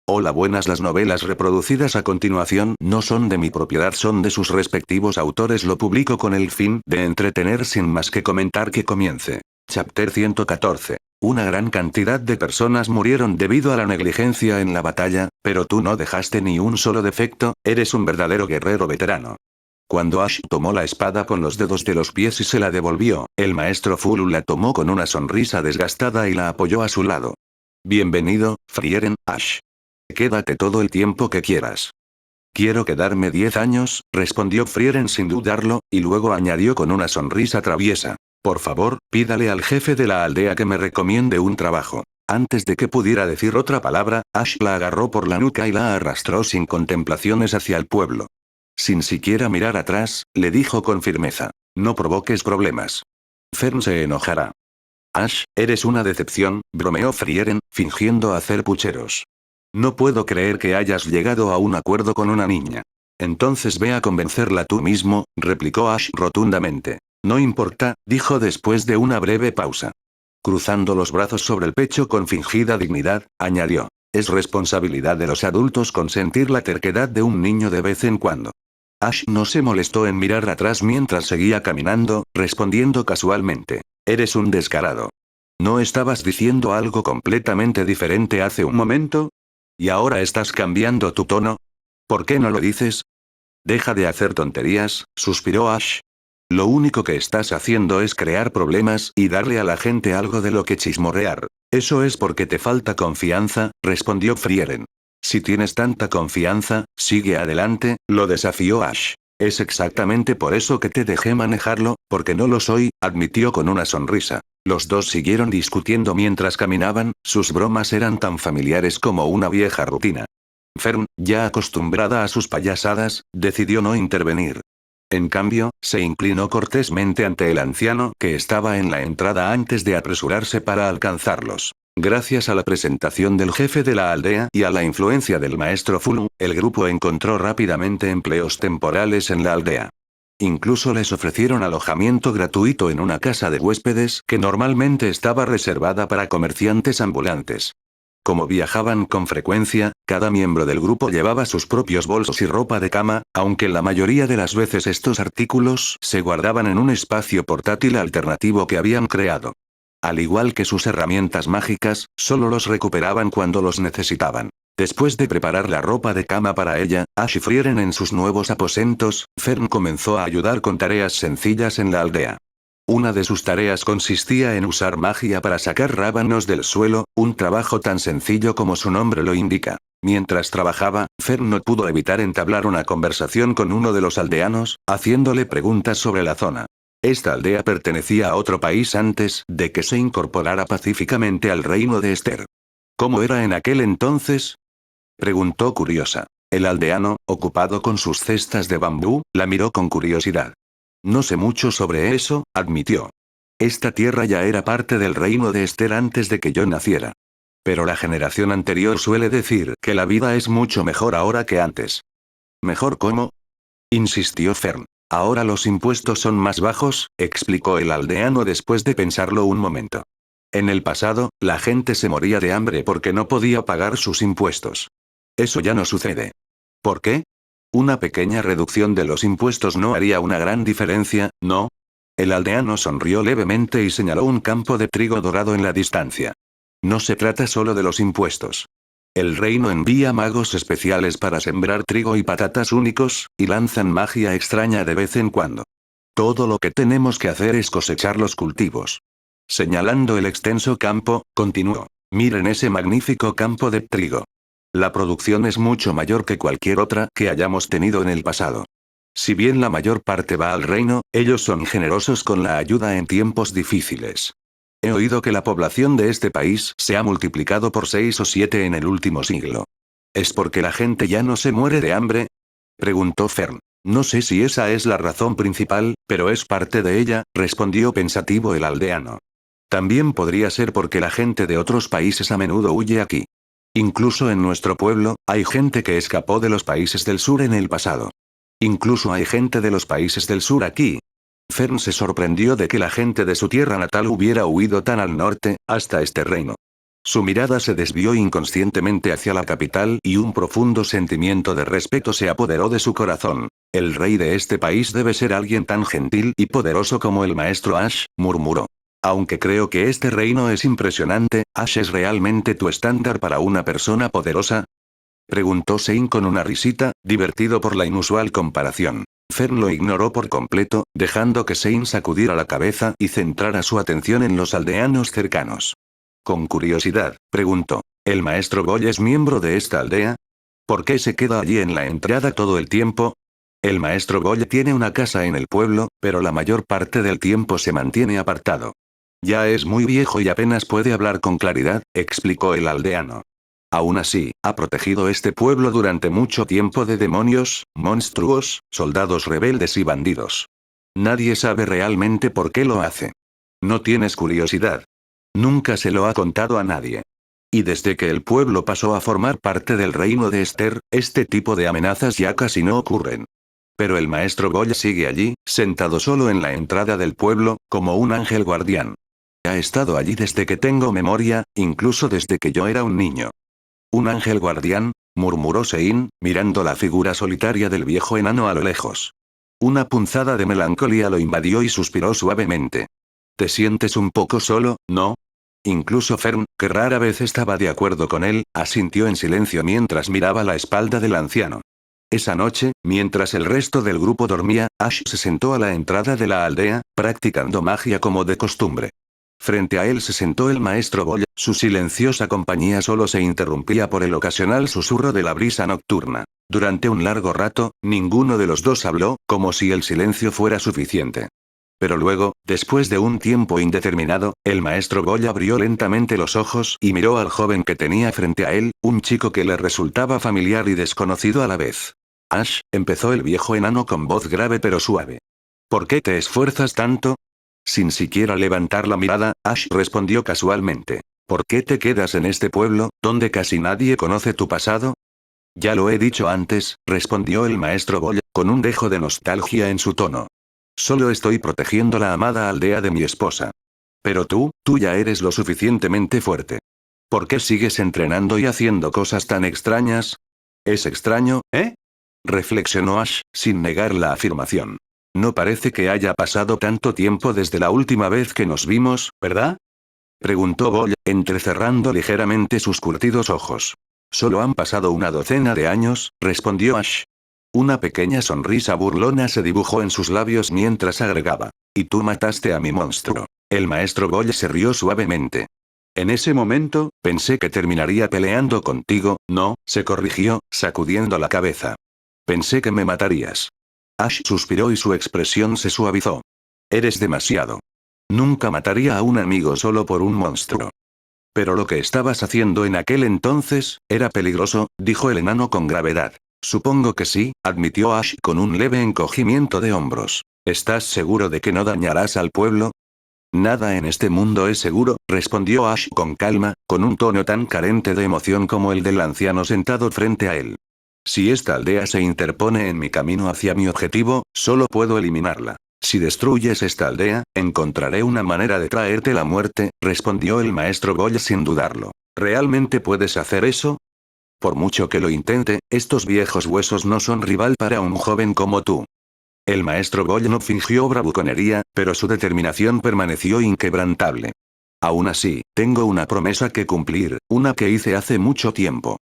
Hola, buenas. Las novelas reproducidas a continuación no son de mi propiedad, son de sus respectivos autores. Lo publico con el fin de entretener. Sin más que comentar, que comience. Chapter 114. Una gran cantidad de personas murieron debido a la negligencia en la batalla, pero tú no dejaste ni un solo defecto, eres un verdadero guerrero veterano. Cuando Ash tomó la espada con los dedos de los pies y se la devolvió, el maestro Fulu la tomó con una sonrisa desgastada y la apoyó a su lado. Bienvenido, Frieren, Ash. Quédate todo el tiempo que quieras. Quiero quedarme 10 años, respondió Frieren sin dudarlo, y luego añadió con una sonrisa traviesa. Por favor, pídale al jefe de la aldea que me recomiende un trabajo. Antes de que pudiera decir otra palabra, Ash la agarró por la nuca y la arrastró sin contemplaciones hacia el pueblo. Sin siquiera mirar atrás, le dijo con firmeza. No provoques problemas. Fern se enojará. Ash, eres una decepción, bromeó Frieren, fingiendo hacer pucheros. No puedo creer que hayas llegado a un acuerdo con una niña. Entonces ve a convencerla tú mismo, replicó Ash rotundamente. No importa, dijo después de una breve pausa. Cruzando los brazos sobre el pecho con fingida dignidad, añadió. Es responsabilidad de los adultos consentir la terquedad de un niño de vez en cuando. Ash no se molestó en mirar atrás mientras seguía caminando, respondiendo casualmente. Eres un descarado. ¿No estabas diciendo algo completamente diferente hace un momento? ¿Y ahora estás cambiando tu tono? ¿Por qué no lo dices? Deja de hacer tonterías, suspiró Ash. Lo único que estás haciendo es crear problemas y darle a la gente algo de lo que chismorrear. Eso es porque te falta confianza, respondió Frieren. Si tienes tanta confianza, sigue adelante, lo desafió Ash. Es exactamente por eso que te dejé manejarlo, porque no lo soy, admitió con una sonrisa. Los dos siguieron discutiendo mientras caminaban, sus bromas eran tan familiares como una vieja rutina. Fern, ya acostumbrada a sus payasadas, decidió no intervenir. En cambio, se inclinó cortésmente ante el anciano que estaba en la entrada antes de apresurarse para alcanzarlos. Gracias a la presentación del jefe de la aldea y a la influencia del maestro Fulu, el grupo encontró rápidamente empleos temporales en la aldea. Incluso les ofrecieron alojamiento gratuito en una casa de huéspedes que normalmente estaba reservada para comerciantes ambulantes. Como viajaban con frecuencia, cada miembro del grupo llevaba sus propios bolsos y ropa de cama, aunque la mayoría de las veces estos artículos se guardaban en un espacio portátil alternativo que habían creado. Al igual que sus herramientas mágicas, solo los recuperaban cuando los necesitaban. Después de preparar la ropa de cama para ella, Ash y Frieren en sus nuevos aposentos, Fern comenzó a ayudar con tareas sencillas en la aldea. Una de sus tareas consistía en usar magia para sacar rábanos del suelo, un trabajo tan sencillo como su nombre lo indica. Mientras trabajaba, Fern no pudo evitar entablar una conversación con uno de los aldeanos, haciéndole preguntas sobre la zona. Esta aldea pertenecía a otro país antes de que se incorporara pacíficamente al reino de Esther. ¿Cómo era en aquel entonces? Preguntó curiosa. El aldeano, ocupado con sus cestas de bambú, la miró con curiosidad. No sé mucho sobre eso, admitió. Esta tierra ya era parte del reino de Esther antes de que yo naciera. Pero la generación anterior suele decir que la vida es mucho mejor ahora que antes. ¿Mejor cómo? Insistió Fern. Ahora los impuestos son más bajos, explicó el aldeano después de pensarlo un momento. En el pasado, la gente se moría de hambre porque no podía pagar sus impuestos. Eso ya no sucede. ¿Por qué? Una pequeña reducción de los impuestos no haría una gran diferencia, ¿no? El aldeano sonrió levemente y señaló un campo de trigo dorado en la distancia. No se trata solo de los impuestos. El reino envía magos especiales para sembrar trigo y patatas únicos, y lanzan magia extraña de vez en cuando. Todo lo que tenemos que hacer es cosechar los cultivos. Señalando el extenso campo, continuó. Miren ese magnífico campo de trigo. La producción es mucho mayor que cualquier otra que hayamos tenido en el pasado. Si bien la mayor parte va al reino, ellos son generosos con la ayuda en tiempos difíciles. He oído que la población de este país se ha multiplicado por 6 o 7 en el último siglo. ¿Es porque la gente ya no se muere de hambre? Preguntó Fern. No sé si esa es la razón principal, pero es parte de ella, respondió pensativo el aldeano. También podría ser porque la gente de otros países a menudo huye aquí. Incluso en nuestro pueblo, hay gente que escapó de los países del sur en el pasado. Incluso hay gente de los países del sur aquí. Fern se sorprendió de que la gente de su tierra natal hubiera huido tan al norte, hasta este reino. Su mirada se desvió inconscientemente hacia la capital y un profundo sentimiento de respeto se apoderó de su corazón. El rey de este país debe ser alguien tan gentil y poderoso como el maestro Ash, murmuró. Aunque creo que este reino es impresionante, ¿Ash es realmente tu estándar para una persona poderosa? Preguntó Zane con una risita, divertido por la inusual comparación. Fern lo ignoró por completo, dejando que Zane sacudiera la cabeza y centrara su atención en los aldeanos cercanos. Con curiosidad, preguntó. ¿El maestro Boy es miembro de esta aldea? ¿Por qué se queda allí en la entrada todo el tiempo? El maestro Boy tiene una casa en el pueblo, pero la mayor parte del tiempo se mantiene apartado. Ya es muy viejo y apenas puede hablar con claridad, explicó el aldeano. Aún así, ha protegido este pueblo durante mucho tiempo de demonios, monstruos, soldados rebeldes y bandidos. Nadie sabe realmente por qué lo hace. ¿No tienes curiosidad? Nunca se lo ha contado a nadie. Y desde que el pueblo pasó a formar parte del reino de Esther, este tipo de amenazas ya casi no ocurren. Pero el maestro Boy sigue allí, sentado solo en la entrada del pueblo, como un ángel guardián. Ha estado allí desde que tengo memoria, incluso desde que yo era un niño. «¿Un ángel guardián?», murmuró Zane, mirando la figura solitaria del viejo enano a lo lejos. Una punzada de melancolía lo invadió y suspiró suavemente. «¿Te sientes un poco solo, no?». Incluso Fern, que rara vez estaba de acuerdo con él, asintió en silencio mientras miraba la espalda del anciano. Esa noche, mientras el resto del grupo dormía, Ash se sentó a la entrada de la aldea, practicando magia como de costumbre. Frente a él se sentó el maestro Boy, su silenciosa compañía solo se interrumpía por el ocasional susurro de la brisa nocturna. Durante un largo rato, ninguno de los dos habló, como si el silencio fuera suficiente. Pero luego, después de un tiempo indeterminado, el maestro Boy abrió lentamente los ojos y miró al joven que tenía frente a él, un chico que le resultaba familiar y desconocido a la vez. «Ash», empezó el viejo enano con voz grave pero suave. «¿Por qué te esfuerzas tanto?». Sin siquiera levantar la mirada, Ash respondió casualmente. «¿Por qué te quedas en este pueblo, donde casi nadie conoce tu pasado?». «Ya lo he dicho antes», respondió el maestro Boy, con un dejo de nostalgia en su tono. «Solo estoy protegiendo la amada aldea de mi esposa. Pero tú ya eres lo suficientemente fuerte. ¿Por qué sigues entrenando y haciendo cosas tan extrañas?». «Es extraño, ¿eh?», reflexionó Ash, sin negar la afirmación. «No parece que haya pasado tanto tiempo desde la última vez que nos vimos, ¿verdad?», preguntó Boy, entrecerrando ligeramente sus curtidos ojos. «Solo han pasado una docena de años», respondió Ash. Una pequeña sonrisa burlona se dibujó en sus labios mientras agregaba. «Y tú mataste a mi monstruo». El maestro Boy se rió suavemente. «En ese momento, pensé que terminaría peleando contigo, ¿no?», se corrigió, sacudiendo la cabeza. «Pensé que me matarías». Ash suspiró y su expresión se suavizó. «Eres demasiado. Nunca mataría a un amigo solo por un monstruo». «Pero lo que estabas haciendo en aquel entonces, era peligroso», dijo el enano con gravedad. «Supongo que sí», admitió Ash con un leve encogimiento de hombros. «¿Estás seguro de que no dañarás al pueblo?». «Nada en este mundo es seguro», respondió Ash con calma, con un tono tan carente de emoción como el del anciano sentado frente a él. «Si esta aldea se interpone en mi camino hacia mi objetivo, solo puedo eliminarla. Si destruyes esta aldea, encontraré una manera de traerte la muerte», respondió el maestro Boy sin dudarlo. «¿Realmente puedes hacer eso?». «Por mucho que lo intente, estos viejos huesos no son rival para un joven como tú». El maestro Boy no fingió bravuconería, pero su determinación permaneció inquebrantable. «Aún así, tengo una promesa que cumplir, una que hice hace mucho tiempo.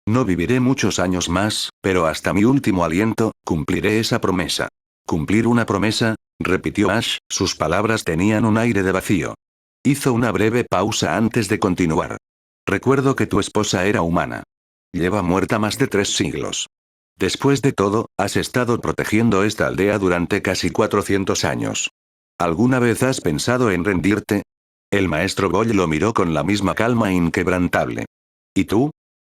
No viviré muchos años más, pero hasta mi último aliento, cumpliré esa promesa». «¿Cumplir una promesa?», repitió Ash, sus palabras tenían un aire de vacío. Hizo una breve pausa antes de continuar. «Recuerdo que tu esposa era humana. Lleva muerta más de 3 siglos. Después de todo, has estado protegiendo esta aldea durante casi 400 años. ¿Alguna vez has pensado en rendirte?». El maestro Boy lo miró con la misma calma inquebrantable. «¿Y tú?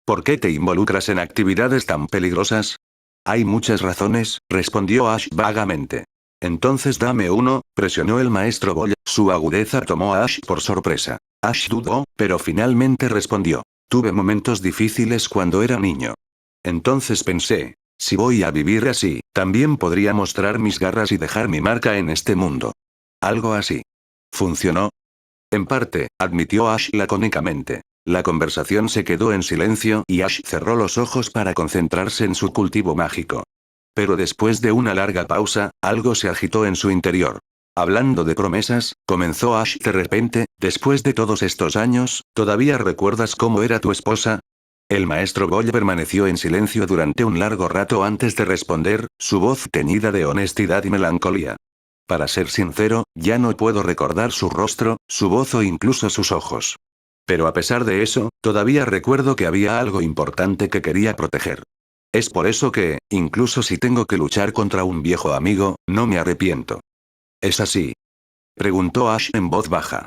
¿Por qué te involucras en actividades tan peligrosas?». «Hay muchas razones», respondió Ash vagamente. «Entonces dame uno», presionó el maestro Boy, su agudeza tomó a Ash por sorpresa. Ash dudó, pero finalmente respondió. «Tuve momentos difíciles cuando era niño. Entonces pensé, si voy a vivir así, también podría mostrar mis garras y dejar mi marca en este mundo». «Algo así». «¿Funcionó?». «En parte», admitió Ash lacónicamente. La conversación se quedó en silencio y Ash cerró los ojos para concentrarse en su cultivo mágico. Pero después de una larga pausa, algo se agitó en su interior. Hablando de promesas, comenzó Ash de repente, después de todos estos años, ¿todavía recuerdas cómo era tu esposa? El maestro Boyle permaneció en silencio durante un largo rato antes de responder, su voz teñida de honestidad y melancolía. Para ser sincero, ya no puedo recordar su rostro, su voz o incluso sus ojos. Pero a pesar de eso, todavía recuerdo que había algo importante que quería proteger. Es por eso que, incluso si tengo que luchar contra un viejo amigo, no me arrepiento. ¿Es así? Preguntó Ash en voz baja.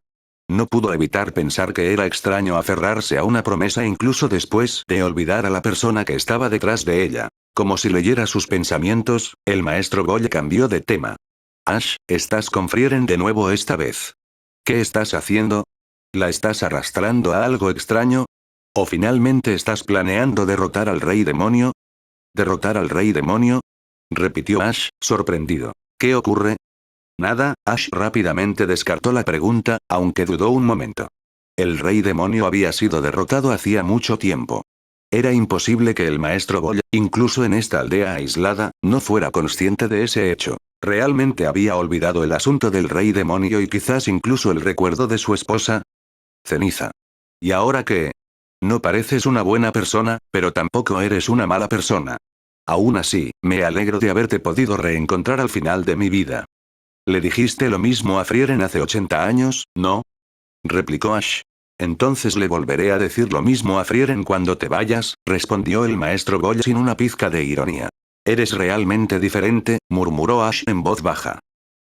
No pudo evitar pensar que era extraño aferrarse a una promesa incluso después de olvidar a la persona que estaba detrás de ella. Como si leyera sus pensamientos, el maestro Boyle cambió de tema. Ash, estás con Frieren de nuevo esta vez. ¿Qué estás haciendo? ¿La estás arrastrando a algo extraño? ¿O finalmente estás planeando derrotar al rey demonio? ¿Derrotar al rey demonio? Repitió Ash, sorprendido. ¿Qué ocurre? Nada, Ash rápidamente descartó la pregunta, aunque dudó un momento. El rey demonio había sido derrotado hacía mucho tiempo. Era imposible que el maestro Boyle, incluso en esta aldea aislada, no fuera consciente de ese hecho. ¿Realmente había olvidado el asunto del rey demonio y quizás incluso el recuerdo de su esposa? Ceniza. ¿Y ahora qué? No pareces una buena persona, pero tampoco eres una mala persona. Aún así, me alegro de haberte podido reencontrar al final de mi vida. Le dijiste lo mismo a Frieren hace 80 años, ¿no? Replicó Ash. Entonces le volveré a decir lo mismo a Frieren cuando te vayas, respondió el maestro Boyle sin una pizca de ironía. Eres realmente diferente, murmuró Ash en voz baja.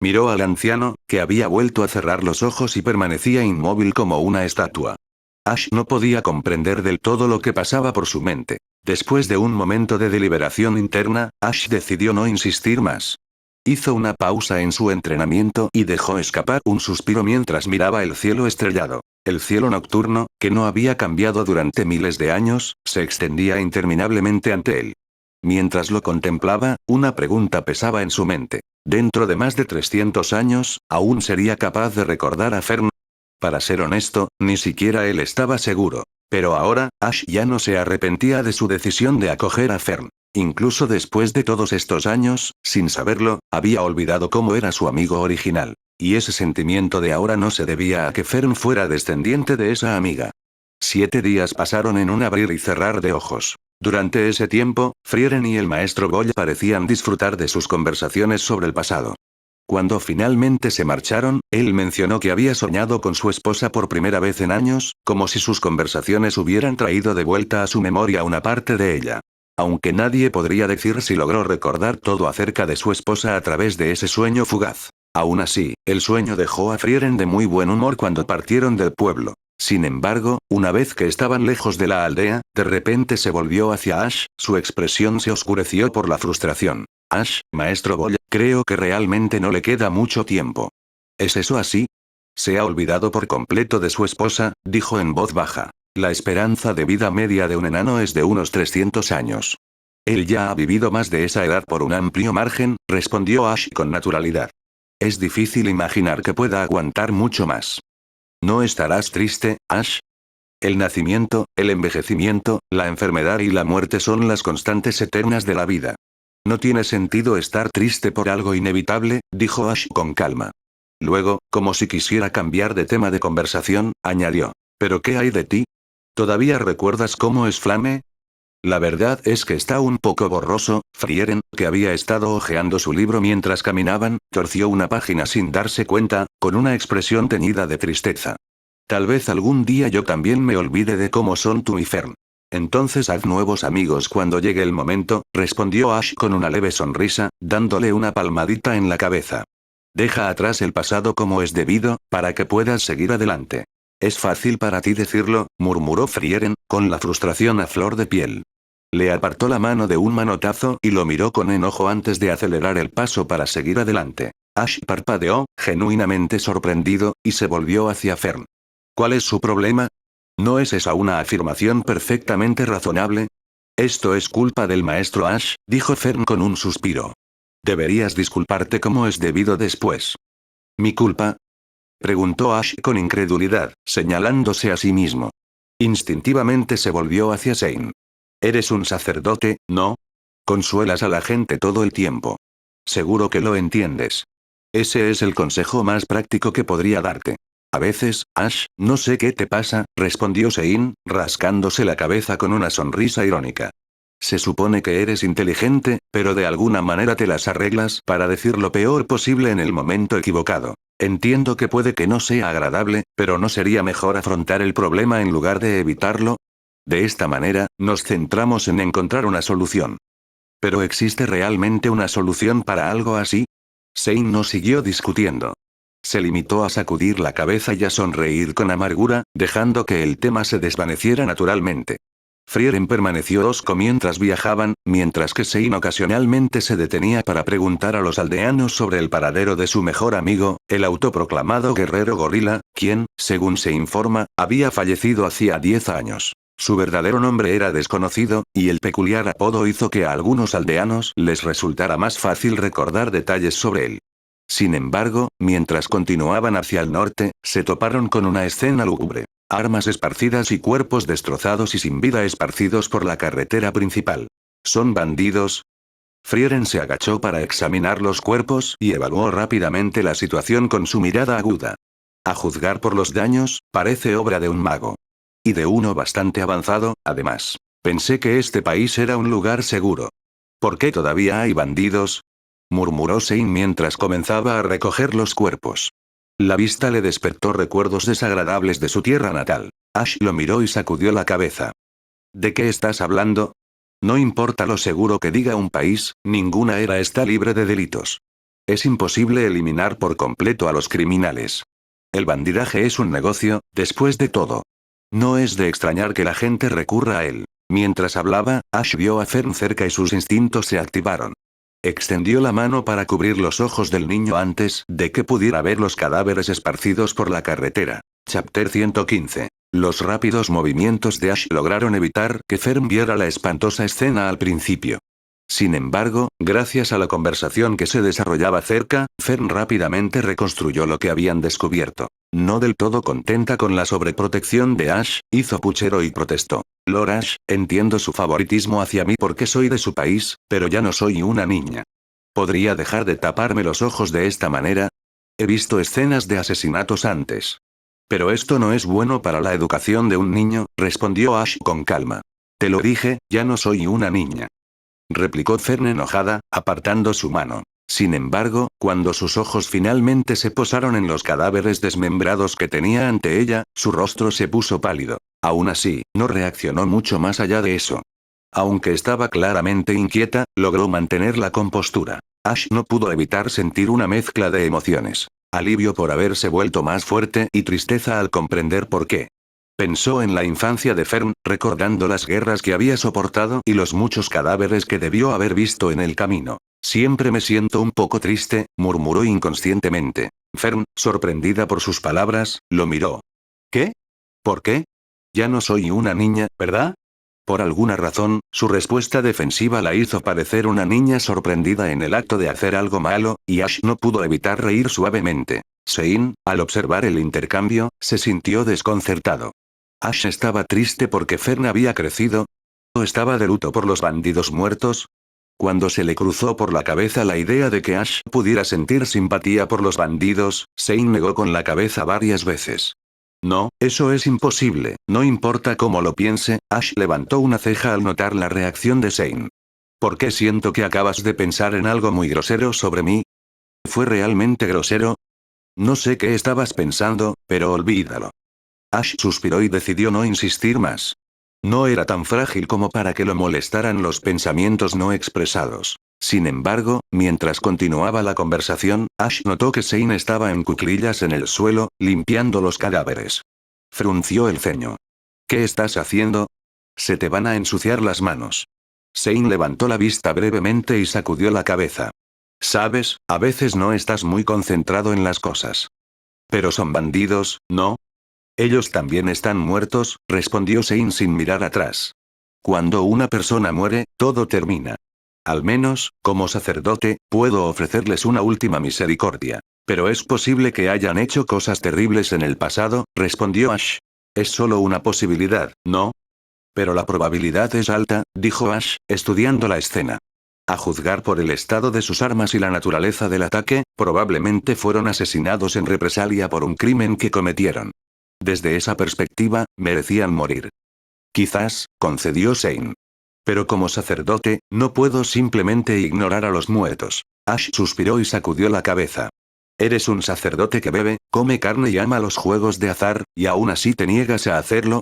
Miró al anciano, que había vuelto a cerrar los ojos y permanecía inmóvil como una estatua. Ash no podía comprender del todo lo que pasaba por su mente. Después de un momento de deliberación interna, Ash decidió no insistir más. Hizo una pausa en su entrenamiento y dejó escapar un suspiro mientras miraba el cielo estrellado. El cielo nocturno, que no había cambiado durante miles de años, se extendía interminablemente ante él. Mientras lo contemplaba, una pregunta pesaba en su mente. Dentro de más de 300 años, ¿aún sería capaz de recordar a Fern? Para ser honesto, ni siquiera él estaba seguro. Pero ahora, Ash ya no se arrepentía de su decisión de acoger a Fern. Incluso después de todos estos años, sin saberlo, había olvidado cómo era su amigo original. Y ese sentimiento de ahora no se debía a que Fern fuera descendiente de esa amiga. 7 días pasaron en un abrir y cerrar de ojos. Durante ese tiempo, Frieren y el maestro Boyle parecían disfrutar de sus conversaciones sobre el pasado. Cuando finalmente se marcharon, él mencionó que había soñado con su esposa por primera vez en años, como si sus conversaciones hubieran traído de vuelta a su memoria una parte de ella. Aunque nadie podría decir si logró recordar todo acerca de su esposa a través de ese sueño fugaz. Aún así, el sueño dejó a Frieren de muy buen humor cuando partieron del pueblo. Sin embargo, una vez que estaban lejos de la aldea, de repente se volvió hacia Ash, su expresión se oscureció por la frustración. Ash, maestro Boyle, creo que realmente no le queda mucho tiempo. ¿Es eso así? Se ha olvidado por completo de su esposa, dijo en voz baja. La esperanza de vida media de un enano es de unos 300 años. Él ya ha vivido más de esa edad por un amplio margen, respondió Ash con naturalidad. Es difícil imaginar que pueda aguantar mucho más. ¿No estarás triste, Ash? El nacimiento, el envejecimiento, la enfermedad y la muerte son las constantes eternas de la vida. No tiene sentido estar triste por algo inevitable, dijo Ash con calma. Luego, como si quisiera cambiar de tema de conversación, añadió. ¿Pero qué hay de ti? ¿Todavía recuerdas cómo es Flame? La verdad es que está un poco borroso. Frieren, que había estado hojeando su libro mientras caminaban, torció una página sin darse cuenta, con una expresión teñida de tristeza. Tal vez algún día yo también me olvide de cómo son tú y Fern. Entonces haz nuevos amigos cuando llegue el momento, respondió Ash con una leve sonrisa, dándole una palmadita en la cabeza. Deja atrás el pasado como es debido, para que puedas seguir adelante. Es fácil para ti decirlo, murmuró Frieren, con la frustración a flor de piel. Le apartó la mano de un manotazo y lo miró con enojo antes de acelerar el paso para seguir adelante. Ash parpadeó, genuinamente sorprendido, y se volvió hacia Fern. ¿Cuál es su problema? ¿No es esa una afirmación perfectamente razonable? Esto es culpa del maestro Ash, dijo Fern con un suspiro. Deberías disculparte como es debido después. ¿Mi culpa? Preguntó Ash con incredulidad, señalándose a sí mismo. Instintivamente se volvió hacia Sein. Eres un sacerdote, ¿no? Consuelas a la gente todo el tiempo. Seguro que lo entiendes. Ese es el consejo más práctico que podría darte. A veces, Ash, no sé qué te pasa, respondió Sein, rascándose la cabeza con una sonrisa irónica. Se supone que eres inteligente, pero de alguna manera te las arreglas para decir lo peor posible en el momento equivocado. Entiendo que puede que no sea agradable, pero ¿no sería mejor afrontar el problema en lugar de evitarlo? De esta manera, nos centramos en encontrar una solución. ¿Pero existe realmente una solución para algo así? Sein no siguió discutiendo. Se limitó a sacudir la cabeza y a sonreír con amargura, dejando que el tema se desvaneciera naturalmente. Frieren permaneció hosco mientras viajaban, mientras que Sein ocasionalmente se detenía para preguntar a los aldeanos sobre el paradero de su mejor amigo, el autoproclamado guerrero gorila, quien, según se informa, había fallecido hacía 10 años. Su verdadero nombre era desconocido, y el peculiar apodo hizo que a algunos aldeanos les resultara más fácil recordar detalles sobre él. Sin embargo, mientras continuaban hacia el norte, se toparon con una escena lúgubre. Armas esparcidas y cuerpos destrozados y sin vida esparcidos por la carretera principal. ¿Son bandidos? Frieren se agachó para examinar los cuerpos y evaluó rápidamente la situación con su mirada aguda. A juzgar por los daños, parece obra de un mago. Y de uno bastante avanzado, además. Pensé que este país era un lugar seguro. ¿Por qué todavía hay bandidos? Murmuró Sein mientras comenzaba a recoger los cuerpos. La vista le despertó recuerdos desagradables de su tierra natal. Ash lo miró y sacudió la cabeza. ¿De qué estás hablando? No importa lo seguro que diga un país, ninguna era está libre de delitos. Es imposible eliminar por completo a los criminales. El bandidaje es un negocio, después de todo. No es de extrañar que la gente recurra a él. Mientras hablaba, Ash vio a Fern cerca y sus instintos se activaron. Extendió la mano para cubrir los ojos del niño antes de que pudiera ver los cadáveres esparcidos por la carretera. Chapter 115. Los rápidos movimientos de Ash lograron evitar que Fern viera la espantosa escena al principio. Sin embargo, gracias a la conversación que se desarrollaba cerca, Fern rápidamente reconstruyó lo que habían descubierto. No del todo contenta con la sobreprotección de Ash, hizo puchero y protestó. Lord Ash, entiendo su favoritismo hacia mí porque soy de su país, pero ya no soy una niña. ¿Podría dejar de taparme los ojos de esta manera? He visto escenas de asesinatos antes. Pero esto no es bueno para la educación de un niño, respondió Ash con calma. Te lo dije, ya no soy una niña. Replicó Fern enojada, apartando su mano. Sin embargo, cuando sus ojos finalmente se posaron en los cadáveres desmembrados que tenía ante ella, su rostro se puso pálido. Aún así, no reaccionó mucho más allá de eso. Aunque estaba claramente inquieta, logró mantener la compostura. Ash no pudo evitar sentir una mezcla de emociones. Alivio por haberse vuelto más fuerte y tristeza al comprender por qué. Pensó en la infancia de Fern, recordando las guerras que había soportado y los muchos cadáveres que debió haber visto en el camino. Siempre me siento un poco triste, murmuró inconscientemente. Fern, sorprendida por sus palabras, lo miró. ¿Qué? ¿Por qué? Ya no soy una niña, ¿verdad? Por alguna razón, su respuesta defensiva la hizo parecer una niña sorprendida en el acto de hacer algo malo, y Ash no pudo evitar reír suavemente. Sein, al observar el intercambio, se sintió desconcertado. Ash estaba triste porque Fern había crecido. ¿O estaba de luto por los bandidos muertos? Cuando se le cruzó por la cabeza la idea de que Ash pudiera sentir simpatía por los bandidos, Sein negó con la cabeza varias veces. No, eso es imposible, no importa cómo lo piense. Ash levantó una ceja al notar la reacción de Sein. ¿Por qué siento que acabas de pensar en algo muy grosero sobre mí? ¿Fue realmente grosero? No sé qué estabas pensando, pero olvídalo. Ash suspiró y decidió no insistir más. No era tan frágil como para que lo molestaran los pensamientos no expresados. Sin embargo, mientras continuaba la conversación, Ash notó que Sein estaba en cuclillas en el suelo, limpiando los cadáveres. Frunció el ceño. ¿Qué estás haciendo? Se te van a ensuciar las manos. Sein levantó la vista brevemente y sacudió la cabeza. Sabes, a veces no estás muy concentrado en las cosas. Pero son bandidos, ¿no? Ellos también están muertos, respondió Sein sin mirar atrás. Cuando una persona muere, todo termina. Al menos, como sacerdote, puedo ofrecerles una última misericordia. Pero es posible que hayan hecho cosas terribles en el pasado, respondió Ash. Es solo una posibilidad, ¿no? Pero la probabilidad es alta, dijo Ash, estudiando la escena. A juzgar por el estado de sus armas y la naturaleza del ataque, probablemente fueron asesinados en represalia por un crimen que cometieron. Desde esa perspectiva, merecían morir. Quizás, concedió Zane. Pero como sacerdote, no puedo simplemente ignorar a los muertos. Ash suspiró y sacudió la cabeza. Eres un sacerdote que bebe, come carne y ama los juegos de azar, ¿y aún así te niegas a hacerlo?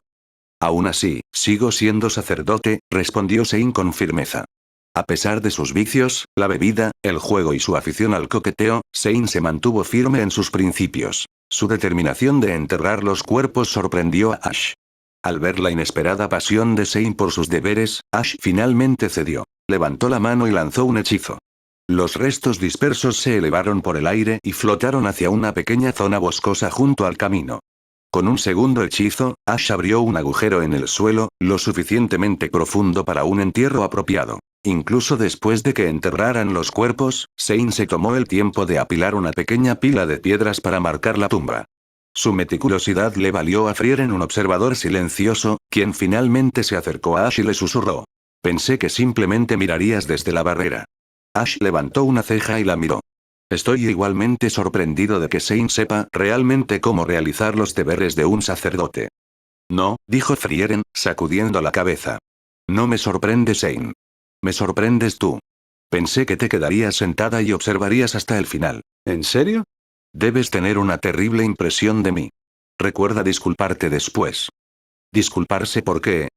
Aún así, sigo siendo sacerdote, respondió Zane con firmeza. A pesar de sus vicios, la bebida, el juego y su afición al coqueteo, Zane se mantuvo firme en sus principios. Su determinación de enterrar los cuerpos sorprendió a Ash. Al ver la inesperada pasión de Zane por sus deberes, Ash finalmente cedió. Levantó la mano y lanzó un hechizo. Los restos dispersos se elevaron por el aire y flotaron hacia una pequeña zona boscosa junto al camino. Con un segundo hechizo, Ash abrió un agujero en el suelo, lo suficientemente profundo para un entierro apropiado. Incluso después de que enterraran los cuerpos, Zane se tomó el tiempo de apilar una pequeña pila de piedras para marcar la tumba. Su meticulosidad le valió a Frieren un observador silencioso, quien finalmente se acercó a Ash y le susurró. Pensé que simplemente mirarías desde la barrera. Ash levantó una ceja y la miró. Estoy igualmente sorprendido de que Zane sepa realmente cómo realizar los deberes de un sacerdote. No, dijo Frieren, sacudiendo la cabeza. No me sorprende Zane. Me sorprendes tú. Pensé que te quedarías sentada y observarías hasta el final. ¿En serio? Debes tener una terrible impresión de mí. Recuerda disculparte después. ¿Disculparse por qué?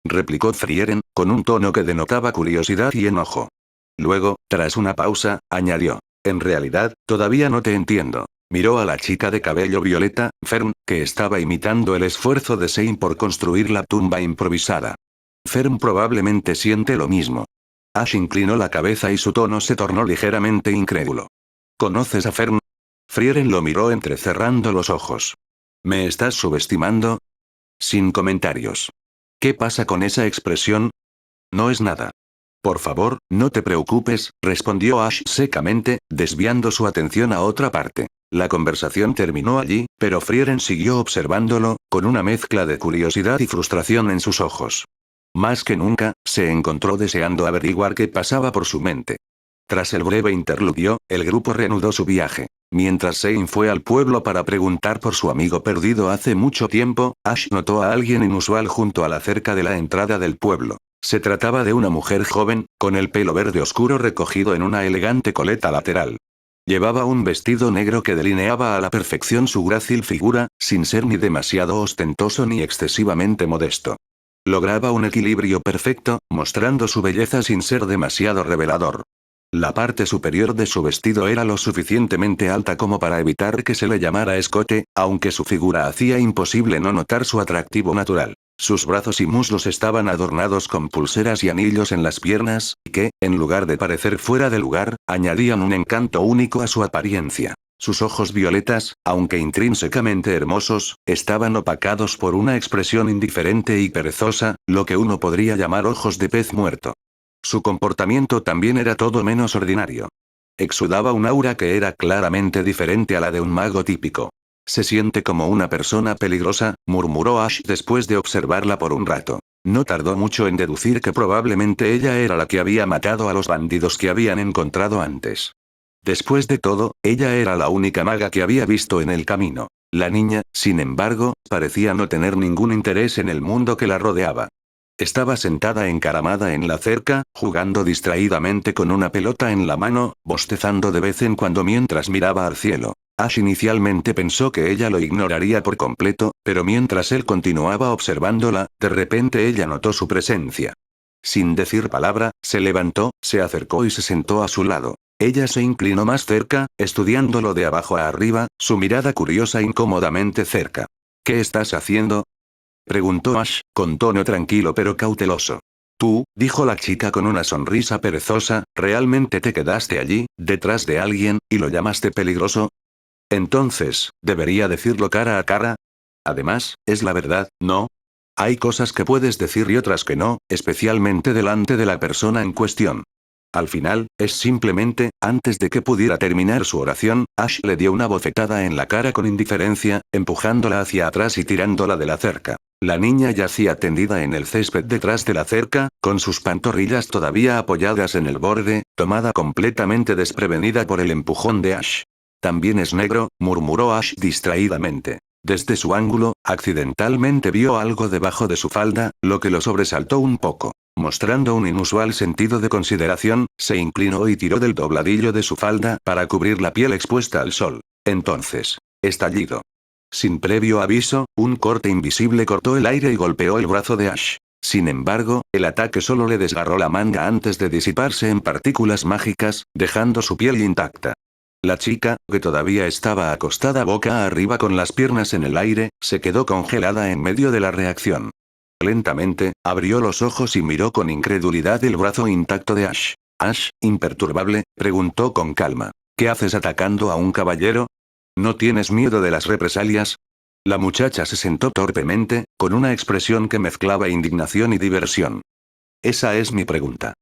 Replicó Frieren, con un tono que denotaba curiosidad y enojo. Luego, tras una pausa, añadió. En realidad, todavía no te entiendo. Miró a la chica de cabello violeta, Fern, que estaba imitando el esfuerzo de Zane por construir la tumba improvisada. Fern probablemente siente lo mismo. Ash inclinó la cabeza y su tono se tornó ligeramente incrédulo. ¿Conoces a Fern? Frieren lo miró entrecerrando los ojos. ¿Me estás subestimando? Sin comentarios. ¿Qué pasa con esa expresión? No es nada. Por favor, no te preocupes, respondió Ash secamente, desviando su atención a otra parte. La conversación terminó allí, pero Frieren siguió observándolo, con una mezcla de curiosidad y frustración en sus ojos. Más que nunca, se encontró deseando averiguar qué pasaba por su mente. Tras el breve interludio, el grupo reanudó su viaje. Mientras Zane fue al pueblo para preguntar por su amigo perdido hace mucho tiempo, Ash notó a alguien inusual junto a la cerca de la entrada del pueblo. Se trataba de una mujer joven, con el pelo verde oscuro recogido en una elegante coleta lateral. Llevaba un vestido negro que delineaba a la perfección su grácil figura, sin ser ni demasiado ostentoso ni excesivamente modesto. Lograba un equilibrio perfecto, mostrando su belleza sin ser demasiado revelador. La parte superior de su vestido era lo suficientemente alta como para evitar que se le llamara escote, aunque su figura hacía imposible no notar su atractivo natural. Sus brazos y muslos estaban adornados con pulseras y anillos en las piernas, que, en lugar de parecer fuera de lugar, añadían un encanto único a su apariencia. Sus ojos violetas, aunque intrínsecamente hermosos, estaban opacados por una expresión indiferente y perezosa, lo que uno podría llamar ojos de pez muerto. Su comportamiento también era todo menos ordinario. Exudaba un aura que era claramente diferente a la de un mago típico. Se siente como una persona peligrosa, murmuró Ash después de observarla por un rato. No tardó mucho en deducir que probablemente ella era la que había matado a los bandidos que habían encontrado antes. Después de todo, ella era la única maga que había visto en el camino. La niña, sin embargo, parecía no tener ningún interés en el mundo que la rodeaba. Estaba sentada encaramada en la cerca, jugando distraídamente con una pelota en la mano, bostezando de vez en cuando mientras miraba al cielo. Ash inicialmente pensó que ella lo ignoraría por completo, pero mientras él continuaba observándola, de repente ella notó su presencia. Sin decir palabra, se levantó, se acercó y se sentó a su lado. Ella se inclinó más cerca, estudiándolo de abajo a arriba, su mirada curiosa incómodamente cerca. ¿Qué estás haciendo? Preguntó Ash, con tono tranquilo pero cauteloso. Tú, dijo la chica con una sonrisa perezosa, ¿realmente te quedaste allí, detrás de alguien, y lo llamaste peligroso? Entonces, ¿debería decirlo cara a cara? Además, es la verdad, ¿no? Hay cosas que puedes decir y otras que no, especialmente delante de la persona en cuestión. Al final, es simplemente, antes de que pudiera terminar su oración, Ash le dio una bofetada en la cara con indiferencia, empujándola hacia atrás y tirándola de la cerca. La niña yacía tendida en el césped detrás de la cerca, con sus pantorrillas todavía apoyadas en el borde, tomada completamente desprevenida por el empujón de Ash. También es negro, murmuró Ash distraídamente. Desde su ángulo, accidentalmente vio algo debajo de su falda, lo que lo sobresaltó un poco. Mostrando un inusual sentido de consideración, se inclinó y tiró del dobladillo de su falda para cubrir la piel expuesta al sol. Entonces, estallido. Sin previo aviso, un corte invisible cortó el aire y golpeó el brazo de Ash. Sin embargo, el ataque solo le desgarró la manga antes de disiparse en partículas mágicas, dejando su piel intacta. La chica, que todavía estaba acostada boca arriba con las piernas en el aire, se quedó congelada en medio de la reacción. Lentamente, abrió los ojos y miró con incredulidad el brazo intacto de Ash. Ash, imperturbable, preguntó con calma. ¿Qué haces atacando a un caballero? ¿No tienes miedo de las represalias? La muchacha se sentó torpemente, con una expresión que mezclaba indignación y diversión. Esa es mi pregunta.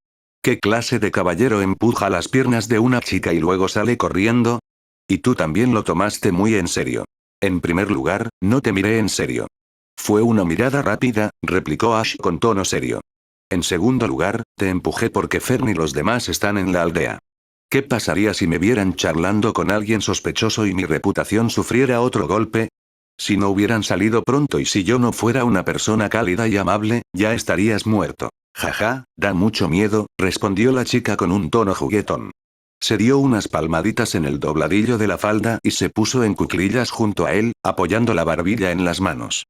¿Qué clase de caballero empuja las piernas de una chica y luego sale corriendo? Y tú también lo tomaste muy en serio. En primer lugar, no te miré en serio. Fue una mirada rápida, replicó Ash con tono serio. En segundo lugar, te empujé porque Fern y los demás están en la aldea. ¿Qué pasaría si me vieran charlando con alguien sospechoso y mi reputación sufriera otro golpe? Si no hubieran salido pronto y si yo no fuera una persona cálida y amable, ya estarías muerto. Jaja, da mucho miedo, respondió la chica con un tono juguetón. Se dio unas palmaditas en el dobladillo de la falda y se puso en cuclillas junto a él, apoyando la barbilla en las manos.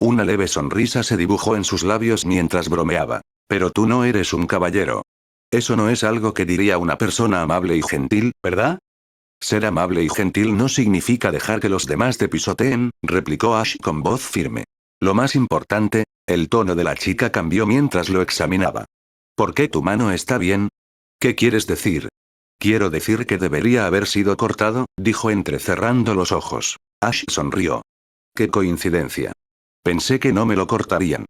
Una leve sonrisa se dibujó en sus labios mientras bromeaba. Pero tú no eres un caballero. Eso no es algo que diría una persona amable y gentil, ¿verdad? Ser amable y gentil no significa dejar que los demás te pisoteen, replicó Ash con voz firme. Lo más importante, el tono de la chica cambió mientras lo examinaba. ¿Por qué tu mano está bien? ¿Qué quieres decir? Quiero decir que debería haber sido cortado, dijo entrecerrando los ojos. Ash sonrió. ¡Qué coincidencia! Pensé que no me lo cortarían.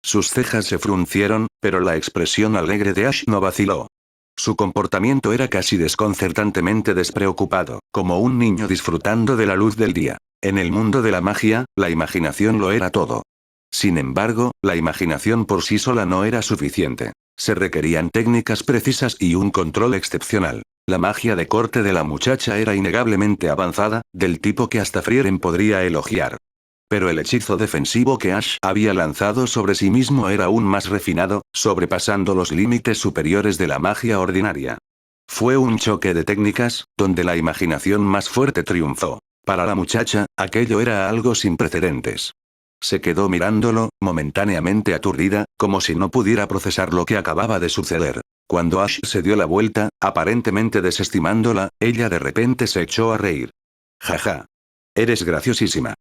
Sus cejas se fruncieron, pero la expresión alegre de Ash no vaciló. Su comportamiento era casi desconcertantemente despreocupado, como un niño disfrutando de la luz del día. En el mundo de la magia, la imaginación lo era todo. Sin embargo, la imaginación por sí sola no era suficiente. Se requerían técnicas precisas y un control excepcional. La magia de corte de la muchacha era innegablemente avanzada, del tipo que hasta Frieren podría elogiar. Pero el hechizo defensivo que Ash había lanzado sobre sí mismo era aún más refinado, sobrepasando los límites superiores de la magia ordinaria. Fue un choque de técnicas, donde la imaginación más fuerte triunfó. Para la muchacha, aquello era algo sin precedentes. Se quedó mirándolo, momentáneamente aturdida, como si no pudiera procesar lo que acababa de suceder. Cuando Ash se dio la vuelta, aparentemente desestimándola, ella de repente se echó a reír. Jaja. Eres graciosísima.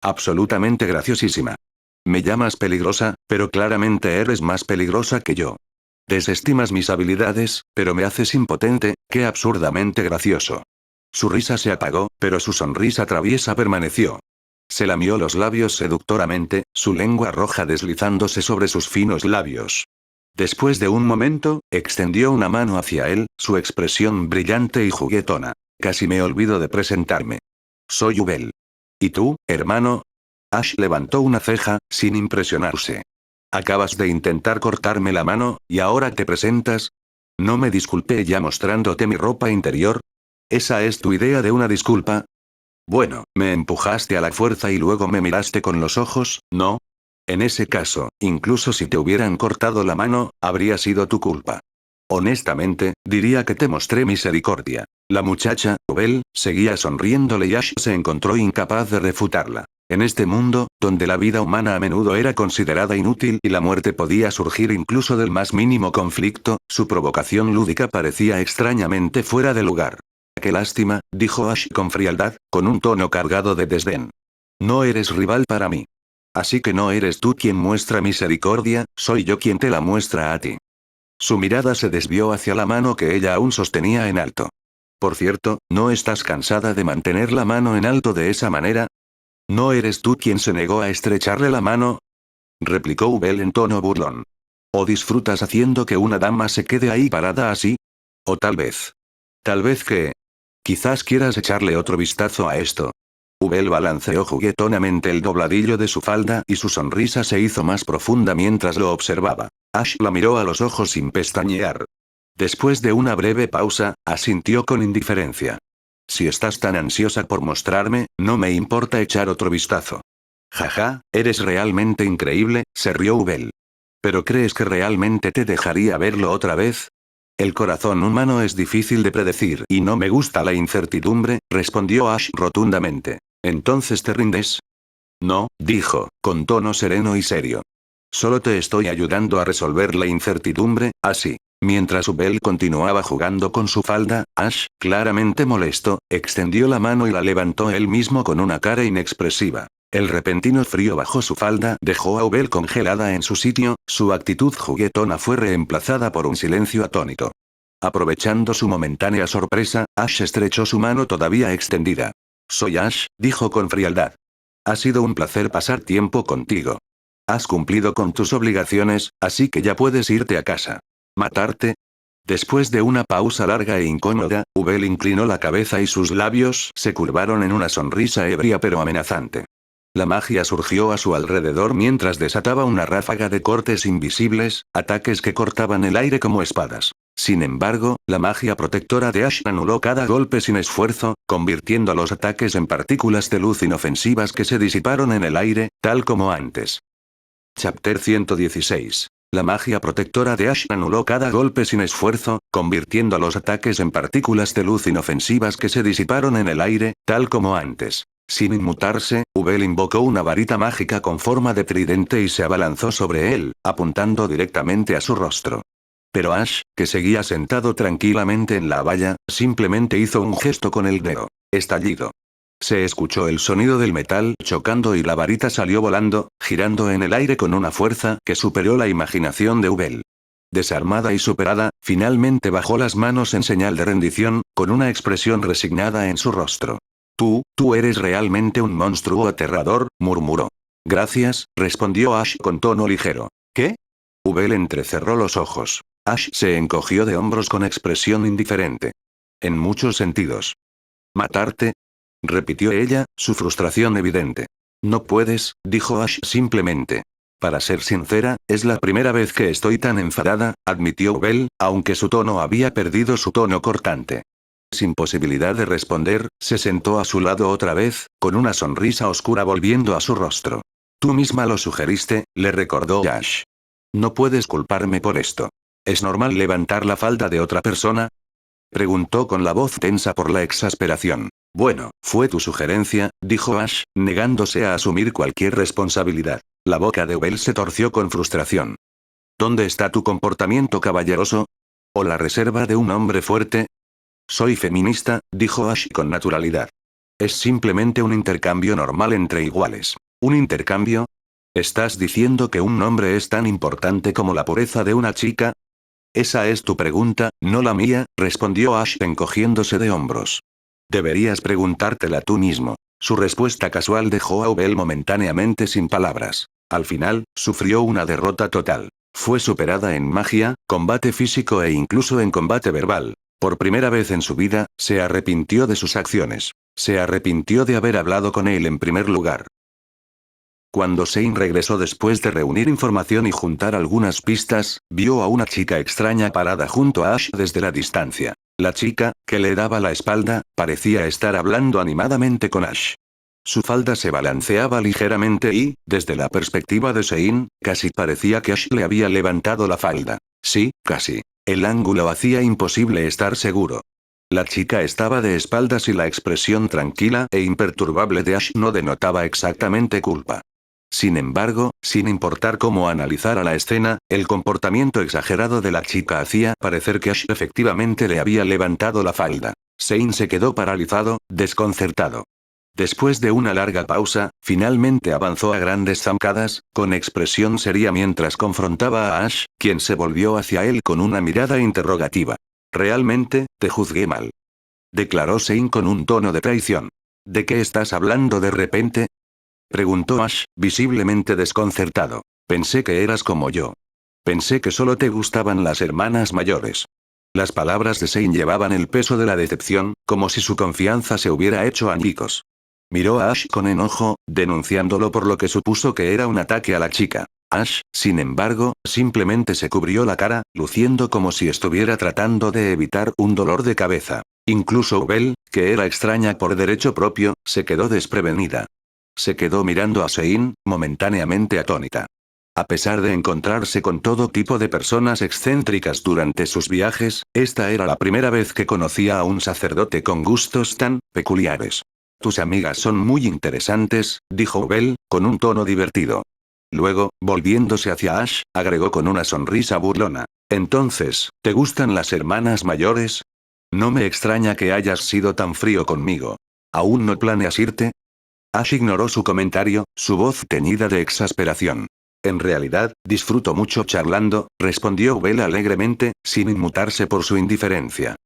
Absolutamente graciosísima. Me llamas peligrosa, pero claramente eres más peligrosa que yo. Desestimas mis habilidades, pero me haces impotente, qué absurdamente gracioso. Su risa se apagó, pero su sonrisa traviesa permaneció. Se lamió los labios seductoramente, su lengua roja deslizándose sobre sus finos labios. Después de un momento, extendió una mano hacia él, su expresión brillante y juguetona. Casi me olvido de presentarme. Soy Ubel. ¿Y tú, hermano? Ash levantó una ceja, sin impresionarse. Acabas de intentar cortarme la mano, ¿y ahora te presentas? ¿No me disculpé ya mostrándote mi ropa interior? ¿Esa es tu idea de una disculpa? Bueno, me empujaste a la fuerza y luego me miraste con los ojos, ¿no? En ese caso, incluso si te hubieran cortado la mano, habría sido tu culpa. Honestamente, diría que te mostré misericordia. La muchacha, Ubel, seguía sonriéndole y Ash se encontró incapaz de refutarla. En este mundo, donde la vida humana a menudo era considerada inútil y la muerte podía surgir incluso del más mínimo conflicto, su provocación lúdica parecía extrañamente fuera de lugar. «Qué lástima», dijo Ash con frialdad, con un tono cargado de desdén. «No eres rival para mí. Así que no eres tú quien muestra misericordia, soy yo quien te la muestra a ti». Su mirada se desvió hacia la mano que ella aún sostenía en alto. «Por cierto, ¿no estás cansada de mantener la mano en alto de esa manera? ¿No eres tú quien se negó a estrecharle la mano?», replicó Ubel en tono burlón. «¿O disfrutas haciendo que una dama se quede ahí parada así? O tal vez. Tal vez que... Quizás quieras echarle otro vistazo a esto. Ubel balanceó juguetonamente el dobladillo de su falda y su sonrisa se hizo más profunda mientras lo observaba. Ash la miró a los ojos sin pestañear. Después de una breve pausa, asintió con indiferencia. Si estás tan ansiosa por mostrarme, no me importa echar otro vistazo. Jaja, eres realmente increíble, se rió Ubel. ¿Pero crees que realmente te dejaría verlo otra vez? El corazón humano es difícil de predecir y no me gusta la incertidumbre, respondió Ash rotundamente. ¿Entonces te rindes? No, dijo, con tono sereno y serio. Solo te estoy ayudando a resolver la incertidumbre, así. Mientras Ubel continuaba jugando con su falda, Ash, claramente molesto, extendió la mano y la levantó él mismo con una cara inexpresiva. El repentino frío bajo su falda dejó a Ubel congelada en su sitio, su actitud juguetona fue reemplazada por un silencio atónito. Aprovechando su momentánea sorpresa, Ash estrechó su mano todavía extendida. Soy Ash, dijo con frialdad. Ha sido un placer pasar tiempo contigo. Has cumplido con tus obligaciones, así que ya puedes irte a casa. ¿Matarte? Después de una pausa larga e incómoda, Ubel inclinó la cabeza y sus labios se curvaron en una sonrisa ebria pero amenazante. La magia surgió a su alrededor mientras desataba una ráfaga de cortes invisibles, ataques que cortaban el aire como espadas. Sin embargo, la magia protectora de Ash anuló cada golpe sin esfuerzo, convirtiendo los ataques en partículas de luz inofensivas que se disiparon en el aire, tal como antes. Chapter 116. La magia protectora de Ash anuló cada golpe sin esfuerzo, convirtiendo los ataques en partículas de luz inofensivas que se disiparon en el aire, tal como antes. Sin inmutarse, Ubel invocó una varita mágica con forma de tridente y se abalanzó sobre él, apuntando directamente a su rostro. Pero Ash, que seguía sentado tranquilamente en la valla, simplemente hizo un gesto con el dedo. Estallido. Se escuchó el sonido del metal chocando y la varita salió volando, girando en el aire con una fuerza que superó la imaginación de Ubel. Desarmada y superada, finalmente bajó las manos en señal de rendición, con una expresión resignada en su rostro. Tú eres realmente un monstruo aterrador, murmuró. Gracias, respondió Ash con tono ligero. ¿Qué? Ubel entrecerró los ojos. Ash se encogió de hombros con expresión indiferente. En muchos sentidos. ¿Matarte? Repitió ella, su frustración evidente. No puedes, dijo Ash simplemente. Para ser sincera, es la primera vez que estoy tan enfadada, admitió Ubel, aunque su tono había perdido su tono cortante. Sin posibilidad de responder, se sentó a su lado otra vez, con una sonrisa oscura volviendo a su rostro. Tú misma lo sugeriste, le recordó Ash. No puedes culparme por esto. ¿Es normal levantar la falda de otra persona? Preguntó con la voz tensa por la exasperación. Bueno, fue tu sugerencia, dijo Ash, negándose a asumir cualquier responsabilidad. La boca de Ubel se torció con frustración. ¿Dónde está tu comportamiento caballeroso? ¿O la reserva de un hombre fuerte? Soy feminista, dijo Ash con naturalidad. Es simplemente un intercambio normal entre iguales. ¿Un intercambio? ¿Estás diciendo que un hombre es tan importante como la pureza de una chica? Esa es tu pregunta, no la mía, respondió Ash encogiéndose de hombros. Deberías preguntártela tú mismo. Su respuesta casual dejó a Ubel momentáneamente sin palabras. Al final, sufrió una derrota total. Fue superada en magia, combate físico e incluso en combate verbal. Por primera vez en su vida, se arrepintió de sus acciones. Se arrepintió de haber hablado con él en primer lugar. Cuando Zane regresó después de reunir información y juntar algunas pistas, vio a una chica extraña parada junto a Ash desde la distancia. La chica, que le daba la espalda, parecía estar hablando animadamente con Ash. Su falda se balanceaba ligeramente y, desde la perspectiva de Zane, casi parecía que Ash le había levantado la falda. Sí, casi. El ángulo hacía imposible estar seguro. La chica estaba de espaldas y la expresión tranquila e imperturbable de Ash no denotaba exactamente culpa. Sin embargo, sin importar cómo analizara la escena, el comportamiento exagerado de la chica hacía parecer que Ash efectivamente le había levantado la falda. Zane se quedó paralizado, desconcertado. Después de una larga pausa, finalmente avanzó a grandes zancadas, con expresión seria mientras confrontaba a Ash, quien se volvió hacia él con una mirada interrogativa. Realmente, te juzgué mal. Declaró Zane con un tono de traición. ¿De qué estás hablando de repente? Preguntó Ash, visiblemente desconcertado. Pensé que eras como yo. Pensé que solo te gustaban las hermanas mayores. Las palabras de Sein llevaban el peso de la decepción, como si su confianza se hubiera hecho añicos. Miró a Ash con enojo, denunciándolo por lo que supuso que era un ataque a la chica. Ash, sin embargo, simplemente se cubrió la cara, luciendo como si estuviera tratando de evitar un dolor de cabeza. Incluso Ubel, que era extraña por derecho propio, se quedó desprevenida. Se quedó mirando a Sein, momentáneamente atónita. A pesar de encontrarse con todo tipo de personas excéntricas durante sus viajes, esta era la primera vez que conocía a un sacerdote con gustos tan peculiares. Tus amigas son muy interesantes, dijo Ubel, con un tono divertido. Luego, volviéndose hacia Ash, agregó con una sonrisa burlona. Entonces, ¿te gustan las hermanas mayores? No me extraña que hayas sido tan frío conmigo. ¿Aún no planeas irte? Ash ignoró su comentario, su voz teñida de exasperación. En realidad, disfruto mucho charlando, respondió Ubel alegremente, sin inmutarse por su indiferencia.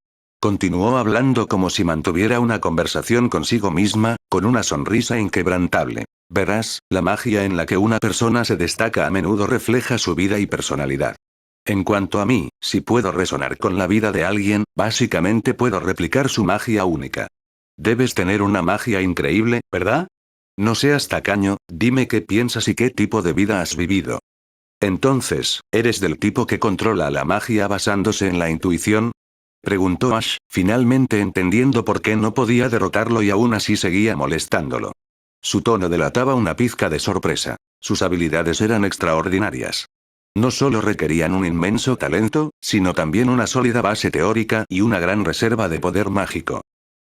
Continuó hablando como si mantuviera una conversación consigo misma, con una sonrisa inquebrantable. Verás, la magia en la que una persona se destaca a menudo refleja su vida y personalidad. En cuanto a mí, si puedo resonar con la vida de alguien, básicamente puedo replicar su magia única. Debes tener una magia increíble, ¿verdad? No seas tacaño, dime qué piensas y qué tipo de vida has vivido. Entonces, ¿eres del tipo que controla la magia basándose en la intuición? Preguntó Ash, finalmente entendiendo por qué no podía derrotarlo y aún así seguía molestándolo. Su tono delataba una pizca de sorpresa. Sus habilidades eran extraordinarias. No solo requerían un inmenso talento, sino también una sólida base teórica y una gran reserva de poder mágico.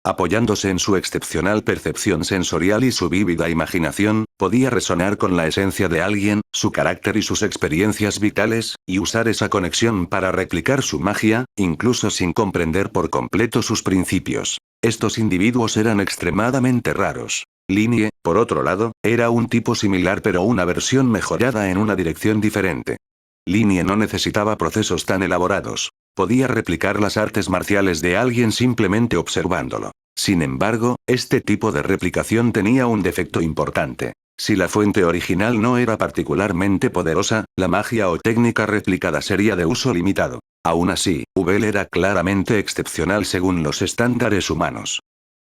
Apoyándose en su excepcional percepción sensorial y su vívida imaginación, podía resonar con la esencia de alguien, su carácter y sus experiencias vitales, y usar esa conexión para replicar su magia, incluso sin comprender por completo sus principios. Estos individuos eran extremadamente raros. Linie, por otro lado, era un tipo similar pero una versión mejorada en una dirección diferente. Linie no necesitaba procesos tan elaborados. Podía replicar las artes marciales de alguien simplemente observándolo. Sin embargo, este tipo de replicación tenía un defecto importante. Si la fuente original no era particularmente poderosa, la magia o técnica replicada sería de uso limitado. Aún así, Ubel era claramente excepcional según los estándares humanos.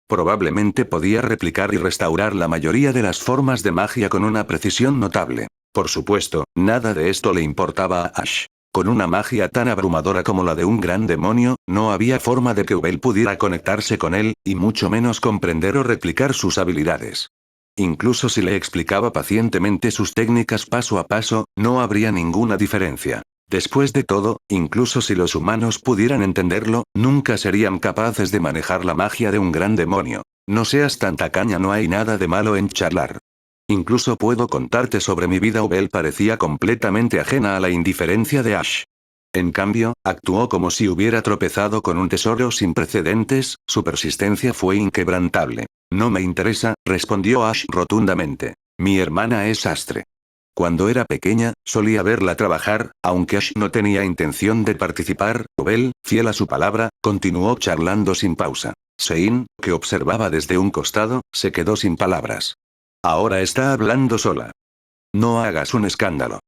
Probablemente podía replicar y restaurar la mayoría de las formas de magia con una precisión notable. Por supuesto, nada de esto le importaba a Ash. Con una magia tan abrumadora como la de un gran demonio, no había forma de que Ubel pudiera conectarse con él, y mucho menos comprender o replicar sus habilidades. Incluso si le explicaba pacientemente sus técnicas paso a paso, no habría ninguna diferencia. Después de todo, incluso si los humanos pudieran entenderlo, nunca serían capaces de manejar la magia de un gran demonio. No seas tan tacaña, no hay nada de malo en charlar. Incluso puedo contarte sobre mi vida. Ubel parecía completamente ajena a la indiferencia de Ash. En cambio, actuó como si hubiera tropezado con un tesoro sin precedentes, su persistencia fue inquebrantable. No me interesa, respondió Ash rotundamente. Mi hermana es sastre. Cuando era pequeña, solía verla trabajar, aunque Ash no tenía intención de participar. Ubel, fiel a su palabra, continuó charlando sin pausa. Sein, que observaba desde un costado, se quedó sin palabras. Ahora está hablando sola. No hagas un escándalo.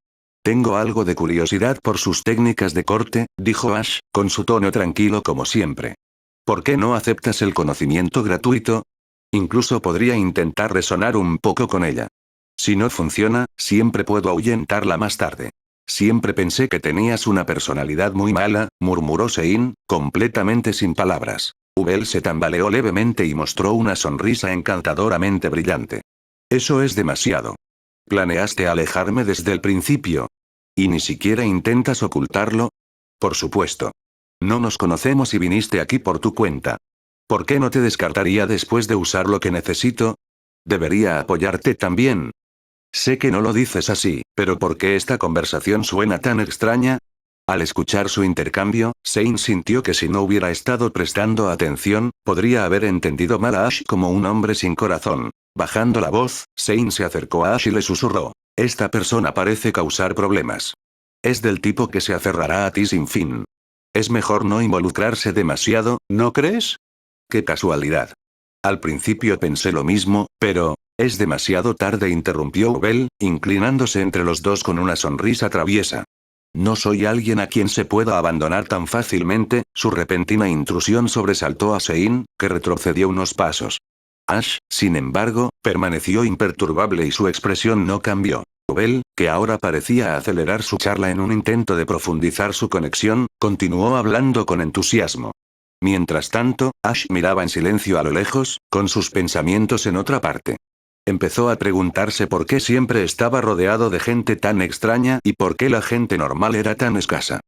Tengo algo de curiosidad por sus técnicas de corte, dijo Ash, con su tono tranquilo como siempre. ¿Por qué no aceptas el conocimiento gratuito? Incluso podría intentar resonar un poco con ella. Si no funciona, siempre puedo ahuyentarla más tarde. Siempre pensé que tenías una personalidad muy mala, murmuró Sein, completamente sin palabras. Ubel se tambaleó levemente y mostró una sonrisa encantadoramente brillante. Eso es demasiado. ¿Planeaste alejarme desde el principio? ¿Y ni siquiera intentas ocultarlo? Por supuesto. No nos conocemos y viniste aquí por tu cuenta. ¿Por qué no te descartaría después de usar lo que necesito? Debería apoyarte también. Sé que no lo dices así, pero ¿por qué esta conversación suena tan extraña? Al escuchar su intercambio, Sein sintió que si no hubiera estado prestando atención, podría haber entendido mal a Ash como un hombre sin corazón. Bajando la voz, Sein se acercó a Ash y le susurró. Esta persona parece causar problemas. Es del tipo que se aferrará a ti sin fin. Es mejor no involucrarse demasiado, ¿no crees? Qué casualidad. Al principio pensé lo mismo, pero... Es demasiado tarde, interrumpió Ubel, inclinándose entre los dos con una sonrisa traviesa. No soy alguien a quien se pueda abandonar tan fácilmente. Su repentina intrusión sobresaltó a Sein, que retrocedió unos pasos. Ash, sin embargo, permaneció imperturbable y su expresión no cambió. Ubel, que ahora parecía acelerar su charla en un intento de profundizar su conexión, continuó hablando con entusiasmo. Mientras tanto, Ash miraba en silencio a lo lejos, con sus pensamientos en otra parte. Empezó a preguntarse por qué siempre estaba rodeado de gente tan extraña y por qué la gente normal era tan escasa.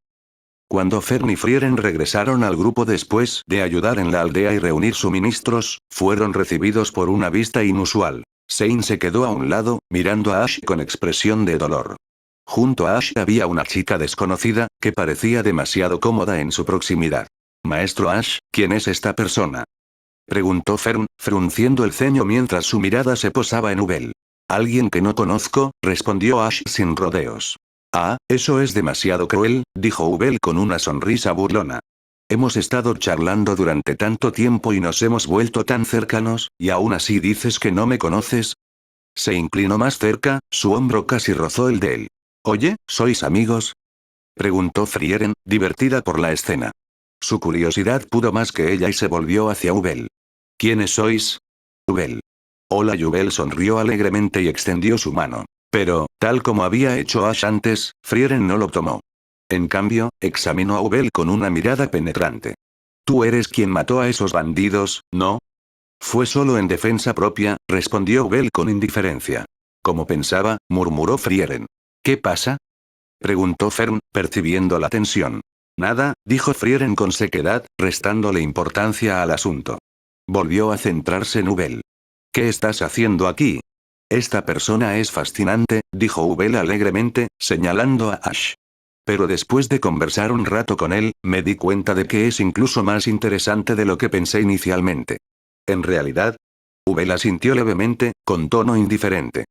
Cuando Fern y Frieren regresaron al grupo después de ayudar en la aldea y reunir suministros, fueron recibidos por una vista inusual. Sein se quedó a un lado, mirando a Ash con expresión de dolor. Junto a Ash había una chica desconocida, que parecía demasiado cómoda en su proximidad. Maestro Ash, ¿quién es esta persona?, preguntó Fern, frunciendo el ceño mientras su mirada se posaba en Ubel. Alguien que no conozco, respondió Ash sin rodeos. Ah, eso es demasiado cruel, dijo Ubel con una sonrisa burlona. Hemos estado charlando durante tanto tiempo y nos hemos vuelto tan cercanos, ¿y aún así dices que no me conoces? Se inclinó más cerca, su hombro casi rozó el de él. Oye, ¿sois amigos?, preguntó Frieren, divertida por la escena. Su curiosidad pudo más que ella y se volvió hacia Ubel. ¿Quiénes sois? Ubel. Hola. Ubel sonrió alegremente y extendió su mano. Pero, tal como había hecho Ash antes, Frieren no lo tomó. En cambio, examinó a Ubel con una mirada penetrante. Tú eres quien mató a esos bandidos, ¿no? Fue solo en defensa propia, respondió Ubel con indiferencia. Como pensaba, murmuró Frieren. ¿Qué pasa?, preguntó Fern, percibiendo la tensión. Nada, dijo Frieren con sequedad, restándole importancia al asunto. Volvió a centrarse en Ubel. ¿Qué estás haciendo aquí? Esta persona es fascinante, dijo Ubel alegremente, señalando a Ash. Pero después de conversar un rato con él, me di cuenta de que es incluso más interesante de lo que pensé inicialmente. En realidad, Ubel asintió levemente, con tono indiferente.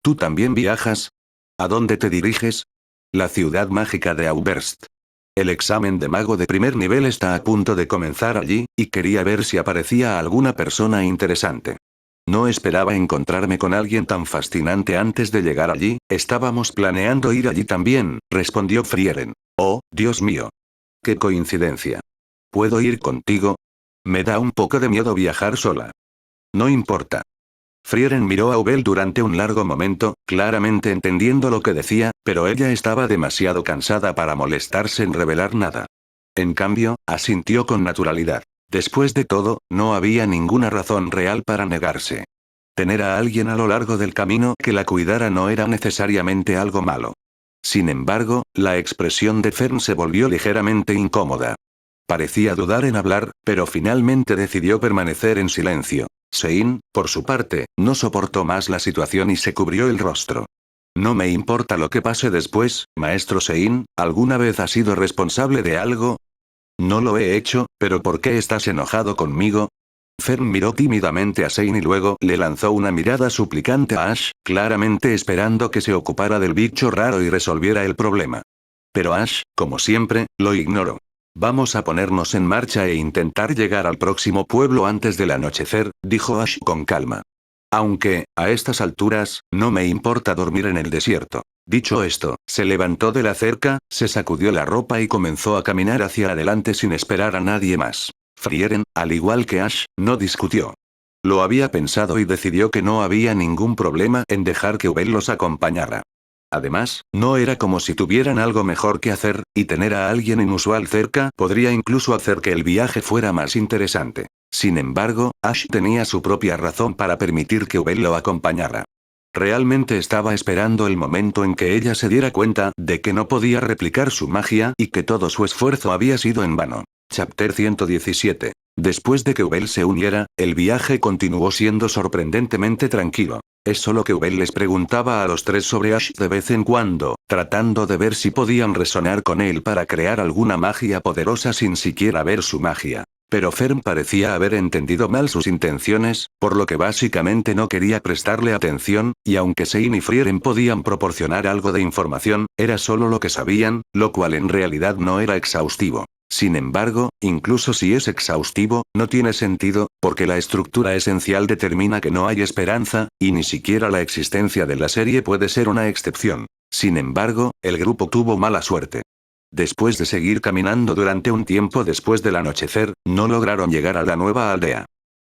¿Tú también viajas? ¿A dónde te diriges? La ciudad mágica de Auberst. El examen de mago de primer nivel está a punto de comenzar allí, y quería ver si aparecía alguna persona interesante. No esperaba encontrarme con alguien tan fascinante antes de llegar allí. Estábamos planeando ir allí también, respondió Frieren. Oh, Dios mío. ¡Qué coincidencia! ¿Puedo ir contigo? Me da un poco de miedo viajar sola. No importa. Frieren miró a Ubel durante un largo momento, claramente entendiendo lo que decía, pero ella estaba demasiado cansada para molestarse en revelar nada. En cambio, asintió con naturalidad. Después de todo, no había ninguna razón real para negarse. Tener a alguien a lo largo del camino que la cuidara no era necesariamente algo malo. Sin embargo, la expresión de Fern se volvió ligeramente incómoda. Parecía dudar en hablar, pero finalmente decidió permanecer en silencio. Sein, por su parte, no soportó más la situación y se cubrió el rostro. No me importa lo que pase después, maestro Sein, ¿alguna vez has sido responsable de algo? No lo he hecho, pero ¿por qué estás enojado conmigo? Fern miró tímidamente a Sein y luego le lanzó una mirada suplicante a Ash, claramente esperando que se ocupara del bicho raro y resolviera el problema. Pero Ash, como siempre, lo ignoró. Vamos a ponernos en marcha e intentar llegar al próximo pueblo antes del anochecer, dijo Ash con calma. Aunque, a estas alturas, no me importa dormir en el desierto. Dicho esto, se levantó de la cerca, se sacudió la ropa y comenzó a caminar hacia adelante sin esperar a nadie más. Frieren, al igual que Ash, no discutió. Lo había pensado y decidió que no había ningún problema en dejar que Ubel los acompañara. Además, no era como si tuvieran algo mejor que hacer, y tener a alguien inusual cerca podría incluso hacer que el viaje fuera más interesante. Sin embargo, Ash tenía su propia razón para permitir que Ubel lo acompañara. Realmente estaba esperando el momento en que ella se diera cuenta de que no podía replicar su magia y que todo su esfuerzo había sido en vano. Chapter 117. Después de que Ubel se uniera, el viaje continuó siendo sorprendentemente tranquilo. Es solo que Ubel les preguntaba a los tres sobre Ash de vez en cuando, tratando de ver si podían resonar con él para crear alguna magia poderosa sin siquiera ver su magia. Pero Fern parecía haber entendido mal sus intenciones, por lo que básicamente no quería prestarle atención, y aunque Sein y Frieren podían proporcionar algo de información, era solo lo que sabían, lo cual en realidad no era exhaustivo. Sin embargo, incluso si es exhaustivo, no tiene sentido, porque la estructura esencial determina que no hay esperanza, y ni siquiera la existencia de la serie puede ser una excepción. Sin embargo, el grupo tuvo mala suerte. Después de seguir caminando durante un tiempo después del anochecer, no lograron llegar a la nueva aldea.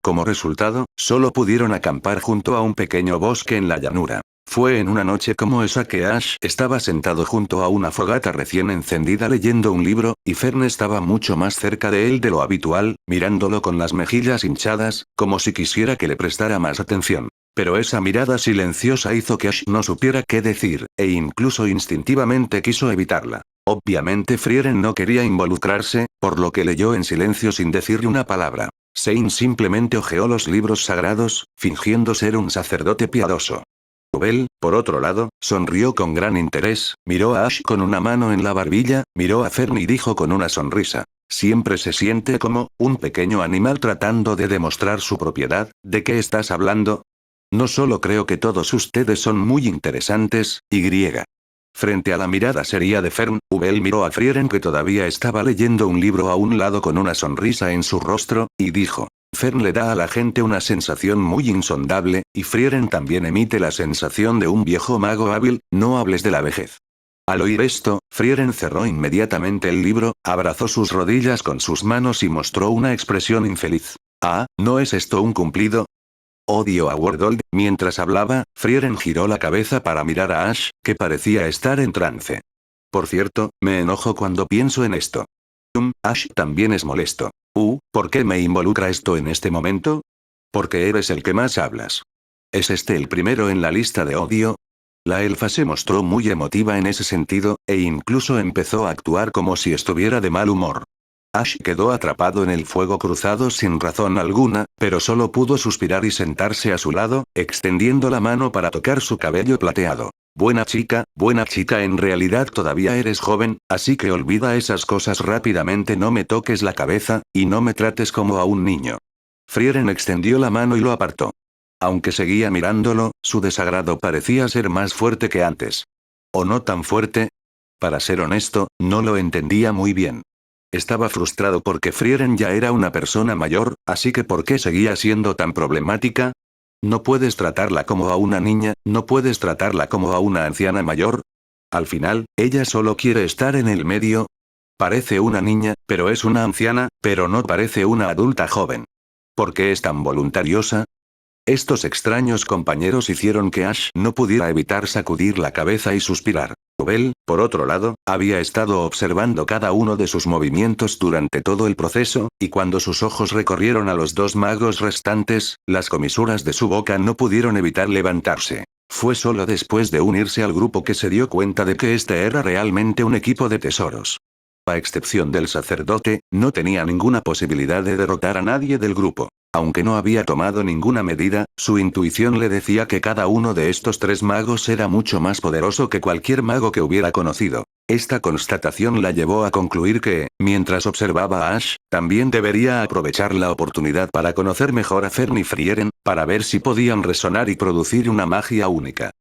Como resultado, solo pudieron acampar junto a un pequeño bosque en la llanura. Fue en una noche como esa que Ash estaba sentado junto a una fogata recién encendida leyendo un libro, y Fern estaba mucho más cerca de él de lo habitual, mirándolo con las mejillas hinchadas, como si quisiera que le prestara más atención. Pero esa mirada silenciosa hizo que Ash no supiera qué decir, e incluso instintivamente quiso evitarla. Obviamente Frieren no quería involucrarse, por lo que leyó en silencio sin decirle una palabra. Zane simplemente hojeó los libros sagrados, fingiendo ser un sacerdote piadoso. Ubel, por otro lado, sonrió con gran interés, miró a Ash con una mano en la barbilla, miró a Fern y dijo con una sonrisa: siempre se siente como un pequeño animal tratando de demostrar su propiedad. ¿De qué estás hablando? No solo creo que todos ustedes son muy interesantes, y. Frente a la mirada seria de Fern, Ubel miró a Frieren que todavía estaba leyendo un libro a un lado con una sonrisa en su rostro, y dijo: Fern le da a la gente una sensación muy insondable, y Frieren también emite la sensación de un viejo mago hábil, no hables de la vejez. Al oír esto, Frieren cerró inmediatamente el libro, abrazó sus rodillas con sus manos y mostró una expresión infeliz. Ah, ¿no es esto un cumplido? Odio a Wardold. Mientras hablaba, Frieren giró la cabeza para mirar a Ash, que parecía estar en trance. Por cierto, me enojo cuando pienso en esto. Ash también es molesto. ¿Por qué me involucra esto en este momento? Porque eres el que más hablas. ¿Es este el primero en la lista de odio? La elfa se mostró muy emotiva en ese sentido, e incluso empezó a actuar como si estuviera de mal humor. Ash quedó atrapado en el fuego cruzado sin razón alguna, pero solo pudo suspirar y sentarse a su lado, extendiendo la mano para tocar su cabello plateado. Buena chica, en realidad todavía eres joven, así que olvida esas cosas rápidamente, no me toques la cabeza, y no me trates como a un niño. Frieren extendió la mano y lo apartó. Aunque seguía mirándolo, su desagrado parecía ser más fuerte que antes. ¿O no tan fuerte? Para ser honesto, no lo entendía muy bien. Estaba frustrado porque Frieren ya era una persona mayor, así que ¿por qué seguía siendo tan problemática? No puedes tratarla como a una niña, no puedes tratarla como a una anciana mayor. Al final, ella solo quiere estar en el medio. Parece una niña, pero es una anciana, pero no parece una adulta joven. ¿Por qué es tan voluntariosa? Estos extraños compañeros hicieron que Ash no pudiera evitar sacudir la cabeza y suspirar. Ubel, por otro lado, había estado observando cada uno de sus movimientos durante todo el proceso, y cuando sus ojos recorrieron a los dos magos restantes, las comisuras de su boca no pudieron evitar levantarse. Fue solo después de unirse al grupo que se dio cuenta de que este era realmente un equipo de tesoros. A excepción del sacerdote, no tenía ninguna posibilidad de derrotar a nadie del grupo. Aunque no había tomado ninguna medida, su intuición le decía que cada uno de estos tres magos era mucho más poderoso que cualquier mago que hubiera conocido. Esta constatación la llevó a concluir que, mientras observaba a Ash, también debería aprovechar la oportunidad para conocer mejor a Fern y Frieren, para ver si podían resonar y producir una magia única.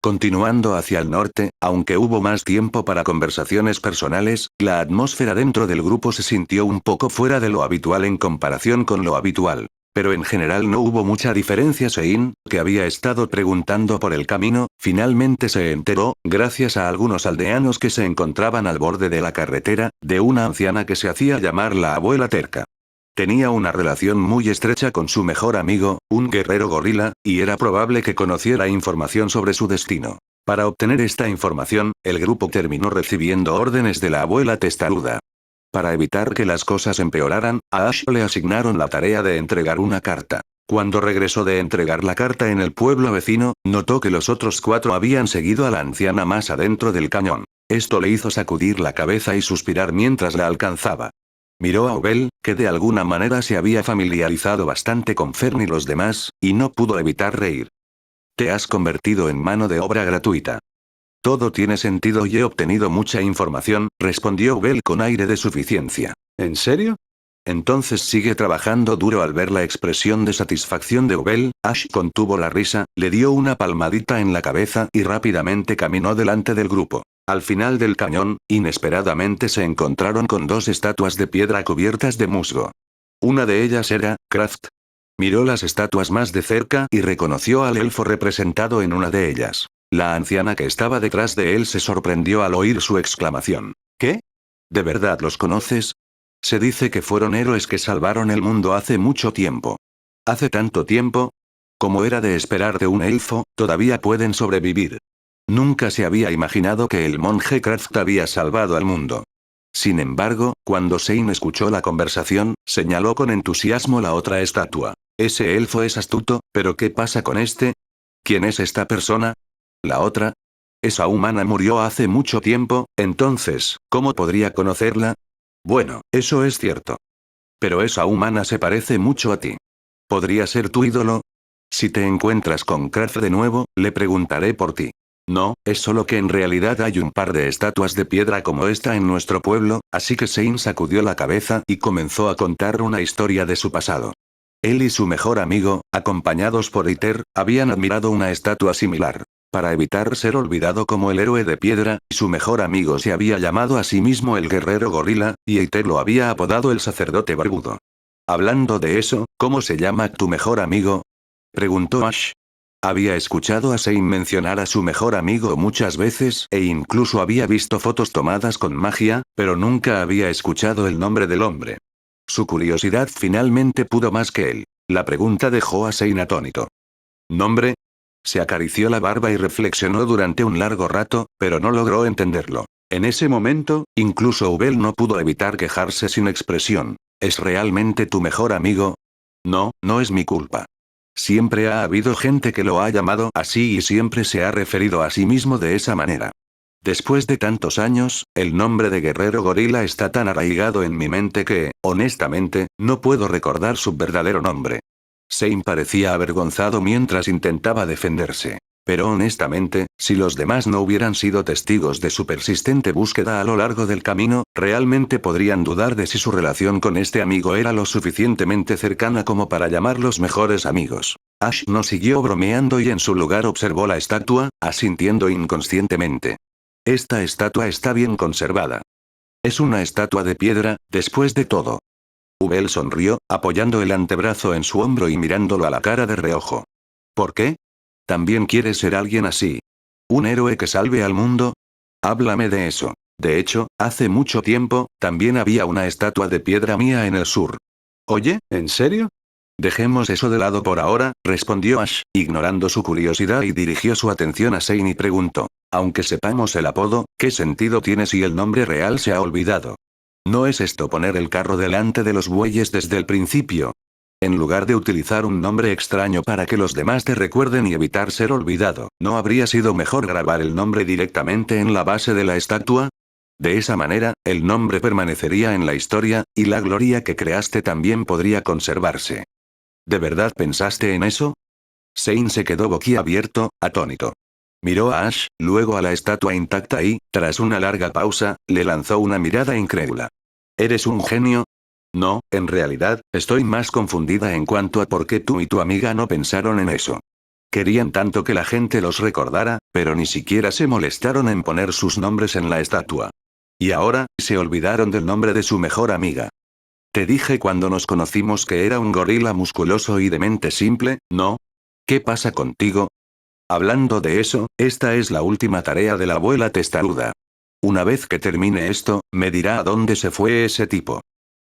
Continuando hacia el norte, aunque hubo más tiempo para conversaciones personales, la atmósfera dentro del grupo se sintió un poco fuera de lo habitual en comparación con lo habitual. Pero en general no hubo mucha diferencia. Zane, que había estado preguntando por el camino, finalmente se enteró, gracias a algunos aldeanos que se encontraban al borde de la carretera, de una anciana que se hacía llamar la abuela terca. Tenía una relación muy estrecha con su mejor amigo, un guerrero gorila, y era probable que conociera información sobre su destino. Para obtener esta información, el grupo terminó recibiendo órdenes de la abuela testaruda. Para evitar que las cosas empeoraran, a Ash le asignaron la tarea de entregar una carta. Cuando regresó de entregar la carta en el pueblo vecino, notó que los otros 4 habían seguido a la anciana más adentro del cañón. Esto le hizo sacudir la cabeza y suspirar mientras la alcanzaba. Miró a Ubel, que de alguna manera se había familiarizado bastante con Fern y los demás, y no pudo evitar reír. Te has convertido en mano de obra gratuita. Todo tiene sentido y he obtenido mucha información, respondió Ubel con aire de suficiencia. ¿En serio? Entonces sigue trabajando duro. Al ver la expresión de satisfacción de Ubel, Ash contuvo la risa, le dio una palmadita en la cabeza y rápidamente caminó delante del grupo. Al final del cañón, inesperadamente se encontraron con 2 estatuas de piedra cubiertas de musgo. Una de ellas era Kraft. Miró las estatuas más de cerca y reconoció al elfo representado en una de ellas. La anciana que estaba detrás de él se sorprendió al oír su exclamación. ¿Qué? ¿De verdad los conoces? Se dice que fueron héroes que salvaron el mundo hace mucho tiempo. ¿Hace tanto tiempo? Como era de esperar de un elfo, todavía pueden sobrevivir. Nunca se había imaginado que el monje Kraft había salvado al mundo. Sin embargo, cuando Sein escuchó la conversación, señaló con entusiasmo la otra estatua. Ese elfo es astuto, pero ¿qué pasa con este? ¿Quién es esta persona? La otra. Esa humana murió hace mucho tiempo, entonces, ¿cómo podría conocerla? Bueno, eso es cierto. Pero esa humana se parece mucho a ti. ¿Podría ser tu ídolo? Si te encuentras con Kraft de nuevo, le preguntaré por ti. No, es solo que en realidad hay un par de estatuas de piedra como esta en nuestro pueblo, así que Sein sacudió la cabeza y comenzó a contar una historia de su pasado. Él y su mejor amigo, acompañados por Iter, habían admirado una estatua similar. Para evitar ser olvidado como el héroe de piedra, su mejor amigo se había llamado a sí mismo el guerrero gorila, y Iter lo había apodado el sacerdote barbudo. Hablando de eso, ¿cómo se llama tu mejor amigo? Preguntó Ash. Había escuchado a Sein mencionar a su mejor amigo muchas veces e incluso había visto fotos tomadas con magia, pero nunca había escuchado el nombre del hombre. Su curiosidad finalmente pudo más que él. La pregunta dejó a Sein atónito. ¿Nombre? Se acarició la barba y reflexionó durante un largo rato, pero no logró entenderlo. En ese momento, incluso Ubel no pudo evitar quejarse sin expresión. ¿Es realmente tu mejor amigo? No, no es mi culpa. Siempre ha habido gente que lo ha llamado así y siempre se ha referido a sí mismo de esa manera. Después de tantos años, el nombre de Guerrero Gorila está tan arraigado en mi mente que, honestamente, no puedo recordar su verdadero nombre. Sein parecía avergonzado mientras intentaba defenderse. Pero honestamente, si los demás no hubieran sido testigos de su persistente búsqueda a lo largo del camino, realmente podrían dudar de si su relación con este amigo era lo suficientemente cercana como para llamarlos mejores amigos. Ash no siguió bromeando y en su lugar observó la estatua, asintiendo inconscientemente. Esta estatua está bien conservada. Es una estatua de piedra, después de todo. Ubel sonrió, apoyando el antebrazo en su hombro y mirándolo a la cara de reojo. ¿Por qué? ¿También quieres ser alguien así? ¿Un héroe que salve al mundo? Háblame de eso. De hecho, hace mucho tiempo, también había una estatua de piedra mía en el sur. Oye, ¿en serio? Dejemos eso de lado por ahora, respondió Ash, ignorando su curiosidad y dirigió su atención a Sein y preguntó. Aunque sepamos el apodo, ¿qué sentido tiene si el nombre real se ha olvidado? ¿No es esto poner el carro delante de los bueyes desde el principio? En lugar de utilizar un nombre extraño para que los demás te recuerden y evitar ser olvidado, ¿no habría sido mejor grabar el nombre directamente en la base de la estatua? De esa manera, el nombre permanecería en la historia, y la gloria que creaste también podría conservarse. ¿De verdad pensaste en eso? Sein se quedó boquiabierto, atónito. Miró a Ash, luego a la estatua intacta y, tras una larga pausa, le lanzó una mirada incrédula. ¿Eres un genio? No, en realidad, estoy más confundida en cuanto a por qué tú y tu amiga no pensaron en eso. Querían tanto que la gente los recordara, pero ni siquiera se molestaron en poner sus nombres en la estatua. Y ahora, se olvidaron del nombre de su mejor amiga. Te dije cuando nos conocimos que era un gorila musculoso y de mente simple, ¿no? ¿Qué pasa contigo? Hablando de eso, esta es la última tarea de la abuela testaruda. Una vez que termine esto, me dirá a dónde se fue ese tipo.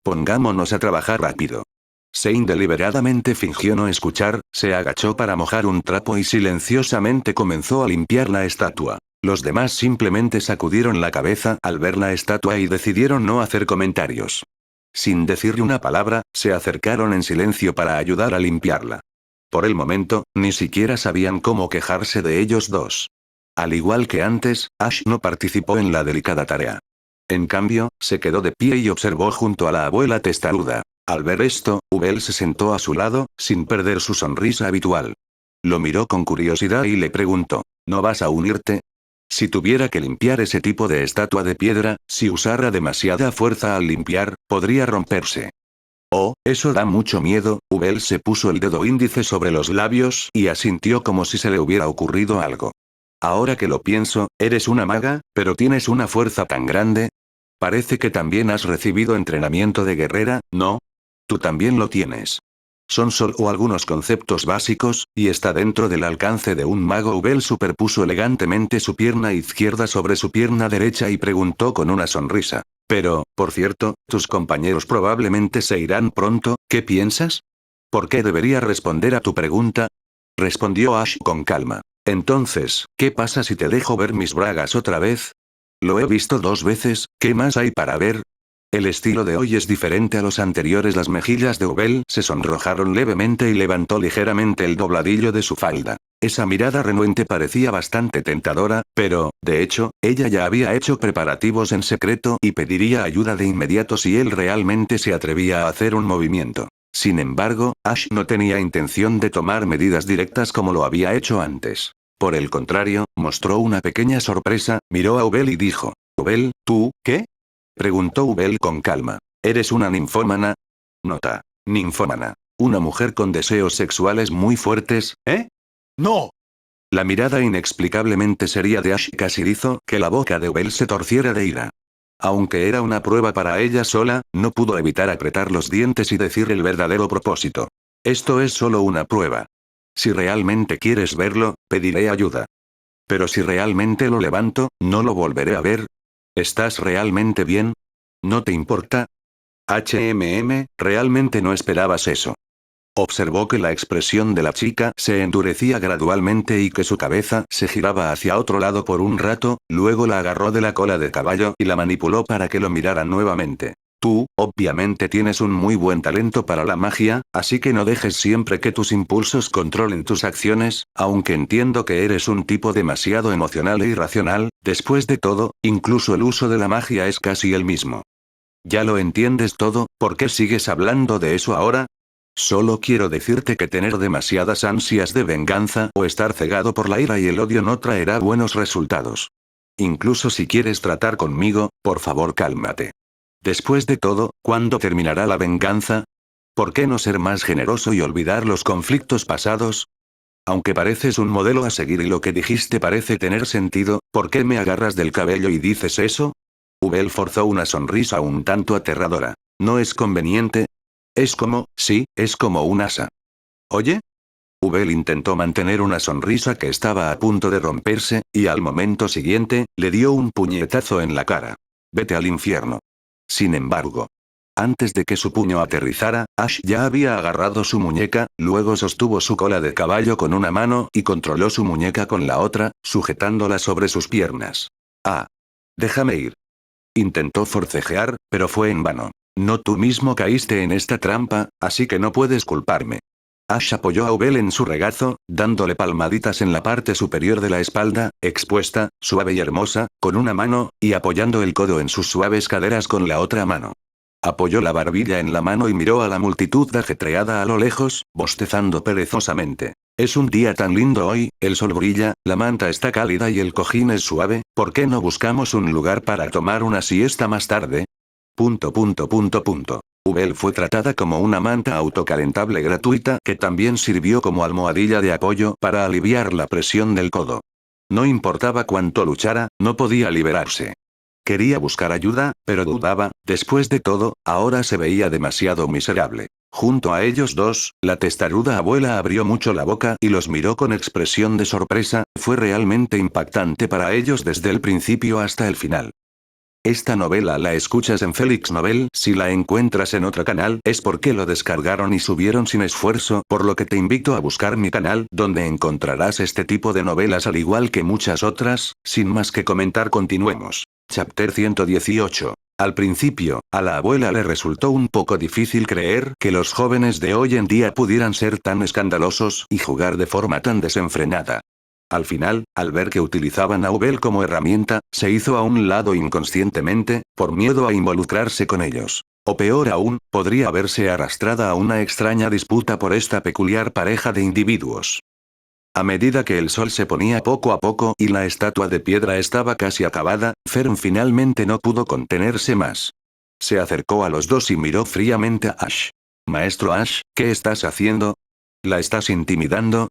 Pongámonos a trabajar rápido. Sein deliberadamente fingió no escuchar, se agachó para mojar un trapo y silenciosamente comenzó a limpiar la estatua. Los demás simplemente sacudieron la cabeza al ver la estatua y decidieron no hacer comentarios. Sin decirle una palabra, se acercaron en silencio para ayudar a limpiarla. Por el momento, ni siquiera sabían cómo quejarse de ellos dos. Al igual que antes, Ash no participó en la delicada tarea. En cambio, se quedó de pie y observó junto a la abuela testaruda. Al ver esto, Ubel se sentó a su lado, sin perder su sonrisa habitual. Lo miró con curiosidad y le preguntó, ¿no vas a unirte? Si tuviera que limpiar ese tipo de estatua de piedra, si usara demasiada fuerza al limpiar, podría romperse. Oh, eso da mucho miedo. Ubel se puso el dedo índice sobre los labios y asintió como si se le hubiera ocurrido algo. Ahora que lo pienso, eres una maga, pero tienes una fuerza tan grande. Parece que también has recibido entrenamiento de guerrera, ¿no? Tú también lo tienes. Son solo algunos conceptos básicos, y está dentro del alcance de un mago. Ubel superpuso elegantemente su pierna izquierda sobre su pierna derecha y preguntó con una sonrisa. Pero, por cierto, tus compañeros probablemente se irán pronto, ¿qué piensas? ¿Por qué debería responder a tu pregunta? Respondió Ash con calma. Entonces, ¿qué pasa si te dejo ver mis bragas otra vez? Lo he visto 2 veces, ¿qué más hay para ver? El estilo de hoy es diferente a los anteriores. Las mejillas de Ubel se sonrojaron levemente y levantó ligeramente el dobladillo de su falda. Esa mirada renuente parecía bastante tentadora, pero, de hecho, ella ya había hecho preparativos en secreto y pediría ayuda de inmediato si él realmente se atrevía a hacer un movimiento. Sin embargo, Ash no tenía intención de tomar medidas directas como lo había hecho antes. Por el contrario, mostró una pequeña sorpresa, miró a Ubel y dijo: «Ubel, ¿tú, qué?», preguntó Ubel con calma. ¿Eres una ninfómana? Nota. Ninfómana. Una mujer con deseos sexuales muy fuertes, ¿eh? No. La mirada inexplicablemente seria de Ash casi hizo que la boca de Ubel se torciera de ira. Aunque era una prueba para ella sola, no pudo evitar apretar los dientes y decir el verdadero propósito. Esto es solo una prueba. Si realmente quieres verlo, pediré ayuda. Pero si realmente lo levanto, no lo volveré a ver. ¿Estás realmente bien? ¿No te importa? ¿Realmente no esperabas eso? Observó que la expresión de la chica se endurecía gradualmente y que su cabeza se giraba hacia otro lado por un rato, luego la agarró de la cola de caballo y la manipuló para que lo mirara nuevamente. Tú, obviamente tienes un muy buen talento para la magia, así que no dejes siempre que tus impulsos controlen tus acciones, aunque entiendo que eres un tipo demasiado emocional e irracional, después de todo, incluso el uso de la magia es casi el mismo. Ya lo entiendes todo, ¿por qué sigues hablando de eso ahora? Solo quiero decirte que tener demasiadas ansias de venganza o estar cegado por la ira y el odio no traerá buenos resultados. Incluso si quieres tratar conmigo, por favor cálmate. Después de todo, ¿cuándo terminará la venganza? ¿Por qué no ser más generoso y olvidar los conflictos pasados? Aunque pareces un modelo a seguir y lo que dijiste parece tener sentido, ¿por qué me agarras del cabello y dices eso? Ubel forzó una sonrisa un tanto aterradora. ¿No es conveniente? Sí, es como un asa. ¿Oye? Ubel intentó mantener una sonrisa que estaba a punto de romperse, y al momento siguiente, le dio un puñetazo en la cara. Vete al infierno. Sin embargo, antes de que su puño aterrizara, Ash ya había agarrado su muñeca, luego sostuvo su cola de caballo con una mano y controló su muñeca con la otra, sujetándola sobre sus piernas. Ah. Déjame ir. Intentó forcejear, pero fue en vano. No, tú mismo caíste en esta trampa, así que no puedes culparme. Ash apoyó a Ubel en su regazo, dándole palmaditas en la parte superior de la espalda, expuesta, suave y hermosa, con una mano, y apoyando el codo en sus suaves caderas con la otra mano. Apoyó la barbilla en la mano y miró a la multitud ajetreada a lo lejos, bostezando perezosamente. Es un día tan lindo hoy, el sol brilla, la manta está cálida y el cojín es suave, ¿por qué no buscamos un lugar para tomar una siesta más tarde? Ubel fue tratada como una manta autocalentable gratuita que también sirvió como almohadilla de apoyo para aliviar la presión del codo. No importaba cuánto luchara, no podía liberarse. Quería buscar ayuda, pero dudaba, después de todo, ahora se veía demasiado miserable. Junto a ellos dos, la testaruda abuela abrió mucho la boca y los miró con expresión de sorpresa, fue realmente impactante para ellos desde el principio hasta el final. Esta novela la escuchas en Felix Novel, si la encuentras en otro canal es porque lo descargaron y subieron sin esfuerzo, por lo que te invito a buscar mi canal, donde encontrarás este tipo de novelas al igual que muchas otras. Sin más que comentar, continuemos. Chapter 118. Al principio, a la abuela le resultó un poco difícil creer que los jóvenes de hoy en día pudieran ser tan escandalosos y jugar de forma tan desenfrenada. Al final, al ver que utilizaban a Ubel como herramienta, se hizo a un lado inconscientemente, por miedo a involucrarse con ellos. O peor aún, podría verse arrastrada a una extraña disputa por esta peculiar pareja de individuos. A medida que el sol se ponía poco a poco y la estatua de piedra estaba casi acabada, Fern finalmente no pudo contenerse más. Se acercó a los dos y miró fríamente a Ash. Maestro Ash, ¿qué estás haciendo? ¿La estás intimidando?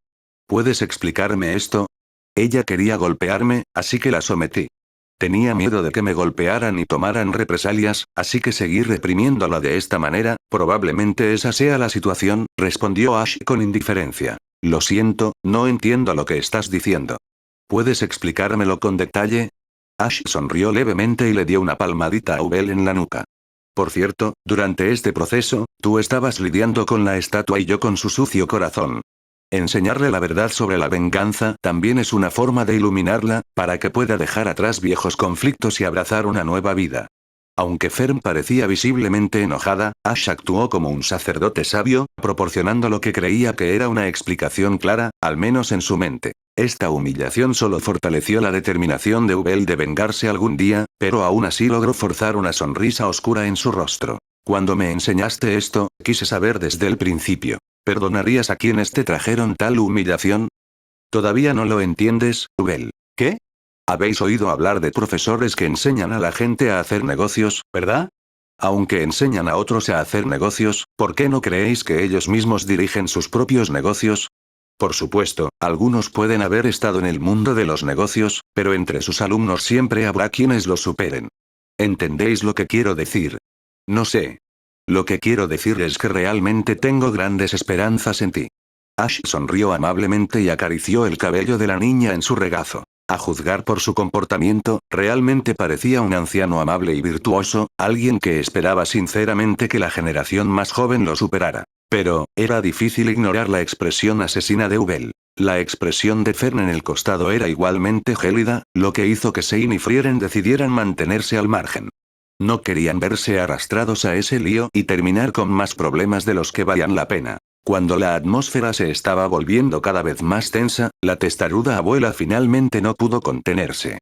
¿Puedes explicarme esto? Ella quería golpearme, así que la sometí. Tenía miedo de que me golpearan y tomaran represalias, así que seguí reprimiéndola de esta manera. Probablemente esa sea la situación, respondió Ash con indiferencia. Lo siento, no entiendo lo que estás diciendo. ¿Puedes explicármelo con detalle? Ash sonrió levemente y le dio una palmadita a Ubel en la nuca. Por cierto, durante este proceso, tú estabas lidiando con la estatua y yo con su sucio corazón. Enseñarle la verdad sobre la venganza también es una forma de iluminarla, para que pueda dejar atrás viejos conflictos y abrazar una nueva vida. Aunque Fern parecía visiblemente enojada, Ash actuó como un sacerdote sabio, proporcionando lo que creía que era una explicación clara, al menos en su mente. Esta humillación solo fortaleció la determinación de Ubel de vengarse algún día, pero aún así logró forzar una sonrisa oscura en su rostro. Cuando me enseñaste esto, quise saber desde el principio. ¿Perdonarías a quienes te trajeron tal humillación? ¿Todavía no lo entiendes, Ubel? ¿Qué? Habéis oído hablar de profesores que enseñan a la gente a hacer negocios, ¿verdad? Aunque enseñan a otros a hacer negocios, ¿por qué no creéis que ellos mismos dirigen sus propios negocios? Por supuesto, algunos pueden haber estado en el mundo de los negocios, pero entre sus alumnos siempre habrá quienes los superen. ¿Entendéis lo que quiero decir? No sé. Lo que quiero decir es que realmente tengo grandes esperanzas en ti. Ash sonrió amablemente y acarició el cabello de la niña en su regazo. A juzgar por su comportamiento, realmente parecía un anciano amable y virtuoso, alguien que esperaba sinceramente que la generación más joven lo superara. Pero, era difícil ignorar la expresión asesina de Ubel. La expresión de Fern en el costado era igualmente gélida, lo que hizo que Sein y Frieren decidieran mantenerse al margen. No querían verse arrastrados a ese lío y terminar con más problemas de los que valían la pena. Cuando la atmósfera se estaba volviendo cada vez más tensa, la testaruda abuela finalmente no pudo contenerse.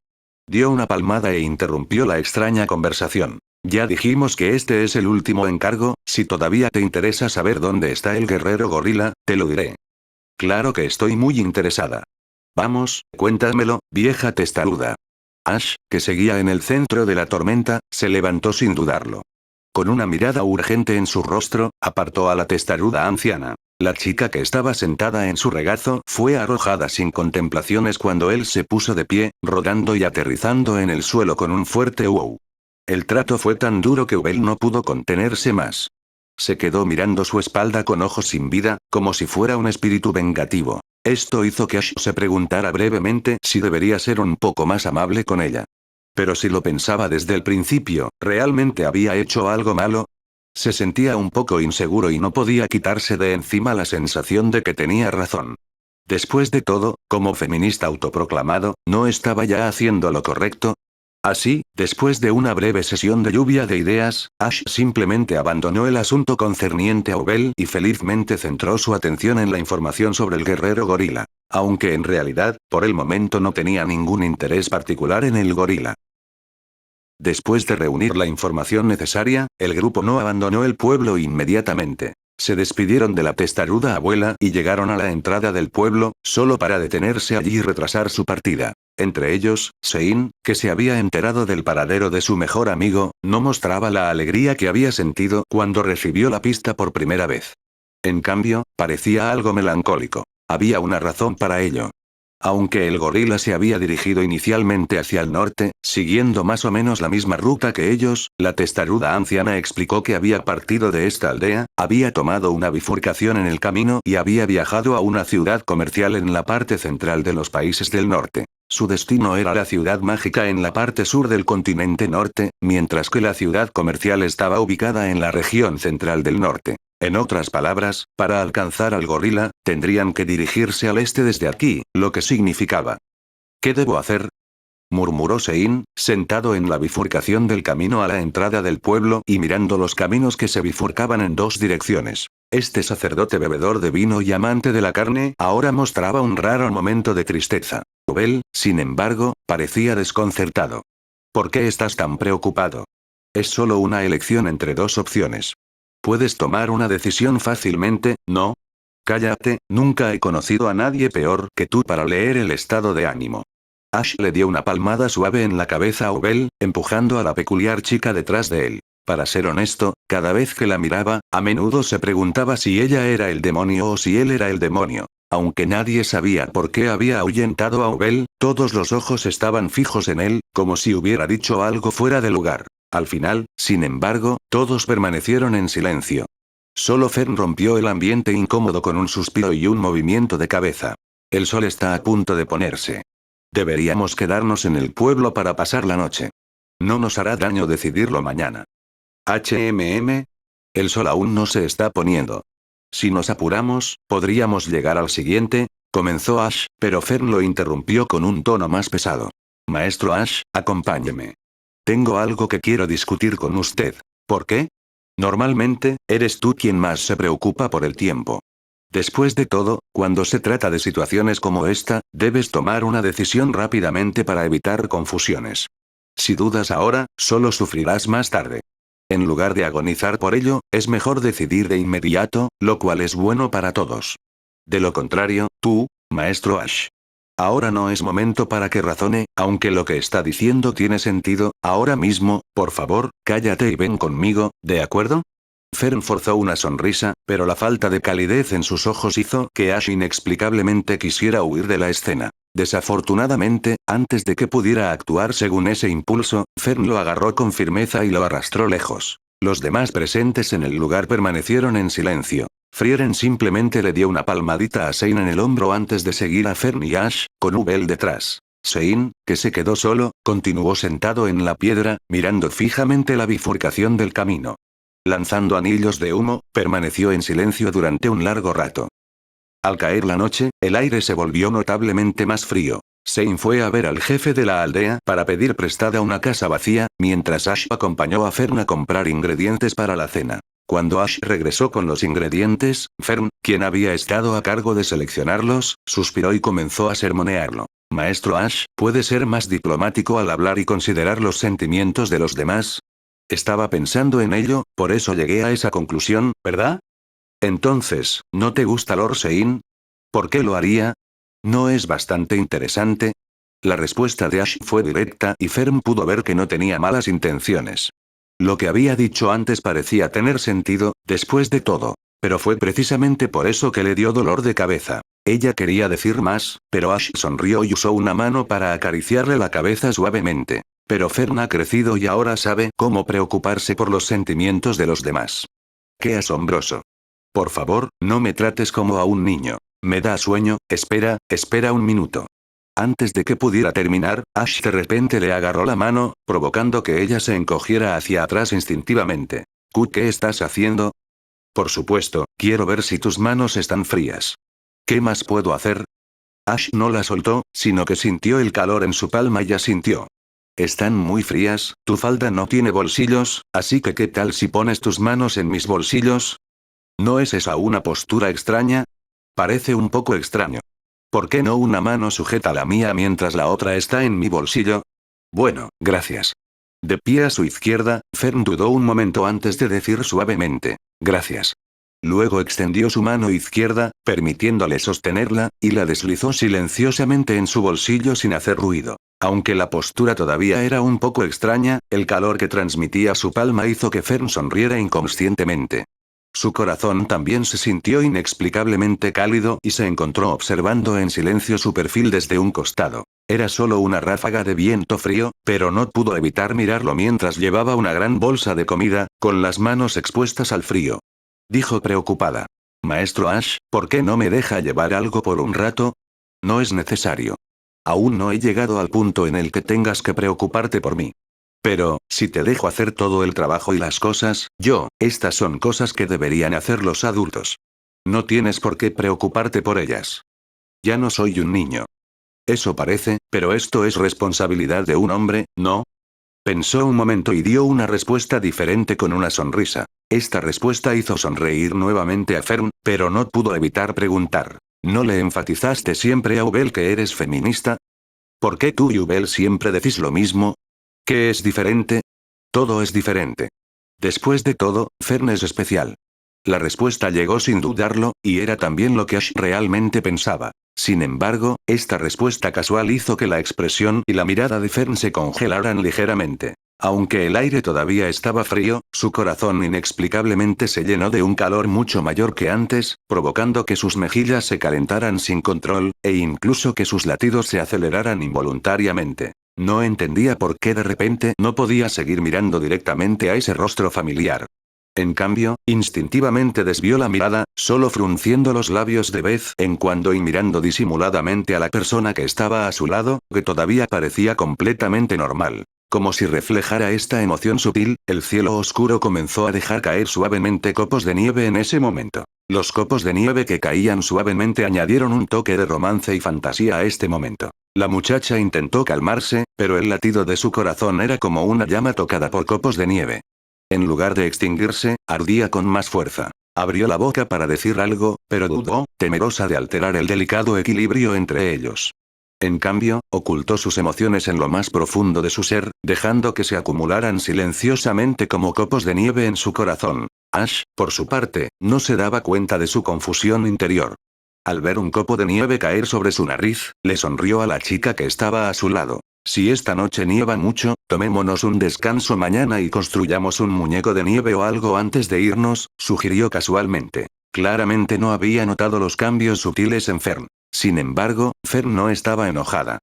Dio una palmada e interrumpió la extraña conversación. Ya dijimos que este es el último encargo, si todavía te interesa saber dónde está el guerrero gorila, te lo diré. Claro que estoy muy interesada. Vamos, cuéntamelo, vieja testaruda. Ash, que seguía en el centro de la tormenta, se levantó sin dudarlo. Con una mirada urgente en su rostro, apartó a la testaruda anciana. La chica que estaba sentada en su regazo fue arrojada sin contemplaciones cuando él se puso de pie, rodando y aterrizando en el suelo con un fuerte wow. El trato fue tan duro que Ubel no pudo contenerse más. Se quedó mirando su espalda con ojos sin vida, como si fuera un espíritu vengativo. Esto hizo que Ash se preguntara brevemente si debería ser un poco más amable con ella. Pero si lo pensaba desde el principio, ¿realmente había hecho algo malo? Se sentía un poco inseguro y no podía quitarse de encima la sensación de que tenía razón. Después de todo, como feminista autoproclamado, ¿no estaba ya haciendo lo correcto? Así, después de una breve sesión de lluvia de ideas, Ash simplemente abandonó el asunto concerniente a Ubel y felizmente centró su atención en la información sobre el guerrero gorila. Aunque en realidad, por el momento no tenía ningún interés particular en el gorila. Después de reunir la información necesaria, el grupo no abandonó el pueblo inmediatamente. Se despidieron de la testaruda abuela y llegaron a la entrada del pueblo, solo para detenerse allí y retrasar su partida. Entre ellos, Sein, que se había enterado del paradero de su mejor amigo, no mostraba la alegría que había sentido cuando recibió la pista por primera vez. En cambio, parecía algo melancólico. Había una razón para ello. Aunque el gorila se había dirigido inicialmente hacia el norte, siguiendo más o menos la misma ruta que ellos, la testaruda anciana explicó que había partido de esta aldea, había tomado una bifurcación en el camino y había viajado a una ciudad comercial en la parte central de los países del norte. Su destino era la ciudad mágica en la parte sur del continente norte, mientras que la ciudad comercial estaba ubicada en la región central del norte. En otras palabras, para alcanzar al gorila, tendrían que dirigirse al este desde aquí, lo que significaba. ¿Qué debo hacer?, murmuró Sein, sentado en la bifurcación del camino a la entrada del pueblo y mirando los caminos que se bifurcaban en dos direcciones. Este sacerdote bebedor de vino y amante de la carne ahora mostraba un raro momento de tristeza. Ubel, sin embargo, parecía desconcertado. ¿Por qué estás tan preocupado? Es solo una elección entre dos opciones. Puedes tomar una decisión fácilmente, ¿no? Cállate, nunca he conocido a nadie peor que tú para leer el estado de ánimo. Ash le dio una palmada suave en la cabeza a Ubel, empujando a la peculiar chica detrás de él. Para ser honesto, cada vez que la miraba, a menudo se preguntaba si ella era el demonio o si él era el demonio. Aunque nadie sabía por qué había ahuyentado a Ubel, todos los ojos estaban fijos en él, como si hubiera dicho algo fuera de lugar. Al final, sin embargo, todos permanecieron en silencio. Solo Fern rompió el ambiente incómodo con un suspiro y un movimiento de cabeza. El sol está a punto de ponerse. Deberíamos quedarnos en el pueblo para pasar la noche. No nos hará daño decidirlo mañana. El sol aún no se está poniendo. Si nos apuramos, podríamos llegar al siguiente, comenzó Ash, pero Fern lo interrumpió con un tono más pesado. Maestro Ash, acompáñeme. Tengo algo que quiero discutir con usted. ¿Por qué? Normalmente, eres tú quien más se preocupa por el tiempo. Después de todo, cuando se trata de situaciones como esta, debes tomar una decisión rápidamente para evitar confusiones. Si dudas ahora, solo sufrirás más tarde. En lugar de agonizar por ello, es mejor decidir de inmediato, lo cual es bueno para todos. De lo contrario, tú, Maestro Ash. Ahora no es momento para que razone, aunque lo que está diciendo tiene sentido, ahora mismo, por favor, cállate y ven conmigo, ¿de acuerdo? Fern forzó una sonrisa, pero la falta de calidez en sus ojos hizo que Ash inexplicablemente quisiera huir de la escena. Desafortunadamente, antes de que pudiera actuar según ese impulso, Fern lo agarró con firmeza y lo arrastró lejos. Los demás presentes en el lugar permanecieron en silencio. Frieren simplemente le dio una palmadita a Sein en el hombro antes de seguir a Fern y Ash, con Ubel detrás. Sein, que se quedó solo, continuó sentado en la piedra, mirando fijamente la bifurcación del camino. Lanzando anillos de humo, permaneció en silencio durante un largo rato. Al caer la noche, el aire se volvió notablemente más frío. Sein fue a ver al jefe de la aldea para pedir prestada una casa vacía, mientras Ash acompañó a Fern a comprar ingredientes para la cena. Cuando Ash regresó con los ingredientes, Fern, quien había estado a cargo de seleccionarlos, suspiró y comenzó a sermonearlo. Maestro Ash, ¿puede ser más diplomático al hablar y considerar los sentimientos de los demás? Estaba pensando en ello, por eso llegué a esa conclusión, ¿verdad? Entonces, ¿no te gusta Lord Sein? ¿Por qué lo haría? ¿No es bastante interesante? La respuesta de Ash fue directa y Fern pudo ver que no tenía malas intenciones. Lo que había dicho antes parecía tener sentido, después de todo. Pero fue precisamente por eso que le dio dolor de cabeza. Ella quería decir más, pero Ash sonrió y usó una mano para acariciarle la cabeza suavemente. Pero Fern ha crecido y ahora sabe cómo preocuparse por los sentimientos de los demás. ¡Qué asombroso! Por favor, no me trates como a un niño. Me da sueño, espera un minuto. Antes de que pudiera terminar, Ash de repente le agarró la mano, provocando que ella se encogiera hacia atrás instintivamente. ¿Qué estás haciendo? Por supuesto, quiero ver si tus manos están frías. ¿Qué más puedo hacer? Ash no la soltó, sino que sintió el calor en su palma y asintió. Están muy frías, tu falda no tiene bolsillos, así que ¿qué tal si pones tus manos en mis bolsillos? ¿No es esa una postura extraña? Parece un poco extraño. ¿Por qué no una mano sujeta la mía mientras la otra está en mi bolsillo? Bueno, gracias. De pie a su izquierda, Fern dudó un momento antes de decir suavemente, gracias. Luego extendió su mano izquierda, permitiéndole sostenerla, y la deslizó silenciosamente en su bolsillo sin hacer ruido. Aunque la postura todavía era un poco extraña, el calor que transmitía su palma hizo que Fern sonriera inconscientemente. Su corazón también se sintió inexplicablemente cálido y se encontró observando en silencio su perfil desde un costado. Era solo una ráfaga de viento frío, pero no pudo evitar mirarlo mientras llevaba una gran bolsa de comida, con las manos expuestas al frío. Dijo preocupada. Maestro Ash, ¿por qué no me deja llevar algo por un rato? No es necesario. Aún no he llegado al punto en el que tengas que preocuparte por mí. Pero, si te dejo hacer todo el trabajo y las cosas, estas son cosas que deberían hacer los adultos. No tienes por qué preocuparte por ellas. Ya no soy un niño. Eso parece, pero esto es responsabilidad de un hombre, ¿no? Pensó un momento y dio una respuesta diferente con una sonrisa. Esta respuesta hizo sonreír nuevamente a Fern, pero no pudo evitar preguntar. ¿No le enfatizaste siempre a Ubel que eres feminista? ¿Por qué tú y Ubel siempre decís lo mismo? ¿Qué es diferente? Todo es diferente. Después de todo, Fern es especial. La respuesta llegó sin dudarlo, y era también lo que Ash realmente pensaba. Sin embargo, esta respuesta casual hizo que la expresión y la mirada de Fern se congelaran ligeramente. Aunque el aire todavía estaba frío, su corazón inexplicablemente se llenó de un calor mucho mayor que antes, provocando que sus mejillas se calentaran sin control, e incluso que sus latidos se aceleraran involuntariamente. No entendía por qué de repente no podía seguir mirando directamente a ese rostro familiar. En cambio, instintivamente desvió la mirada, solo frunciendo los labios de vez en cuando y mirando disimuladamente a la persona que estaba a su lado, que todavía parecía completamente normal. Como si reflejara esta emoción sutil, el cielo oscuro comenzó a dejar caer suavemente copos de nieve en ese momento. Los copos de nieve que caían suavemente añadieron un toque de romance y fantasía a este momento. La muchacha intentó calmarse, pero el latido de su corazón era como una llama tocada por copos de nieve. En lugar de extinguirse, ardía con más fuerza. Abrió la boca para decir algo, pero dudó, temerosa de alterar el delicado equilibrio entre ellos. En cambio, ocultó sus emociones en lo más profundo de su ser, dejando que se acumularan silenciosamente como copos de nieve en su corazón. Ash, por su parte, no se daba cuenta de su confusión interior. Al ver un copo de nieve caer sobre su nariz, le sonrió a la chica que estaba a su lado. Si esta noche nieva mucho, tomémonos un descanso mañana y construyamos un muñeco de nieve o algo antes de irnos, sugirió casualmente. Claramente no había notado los cambios sutiles en Fern. Sin embargo, Fern no estaba enojada.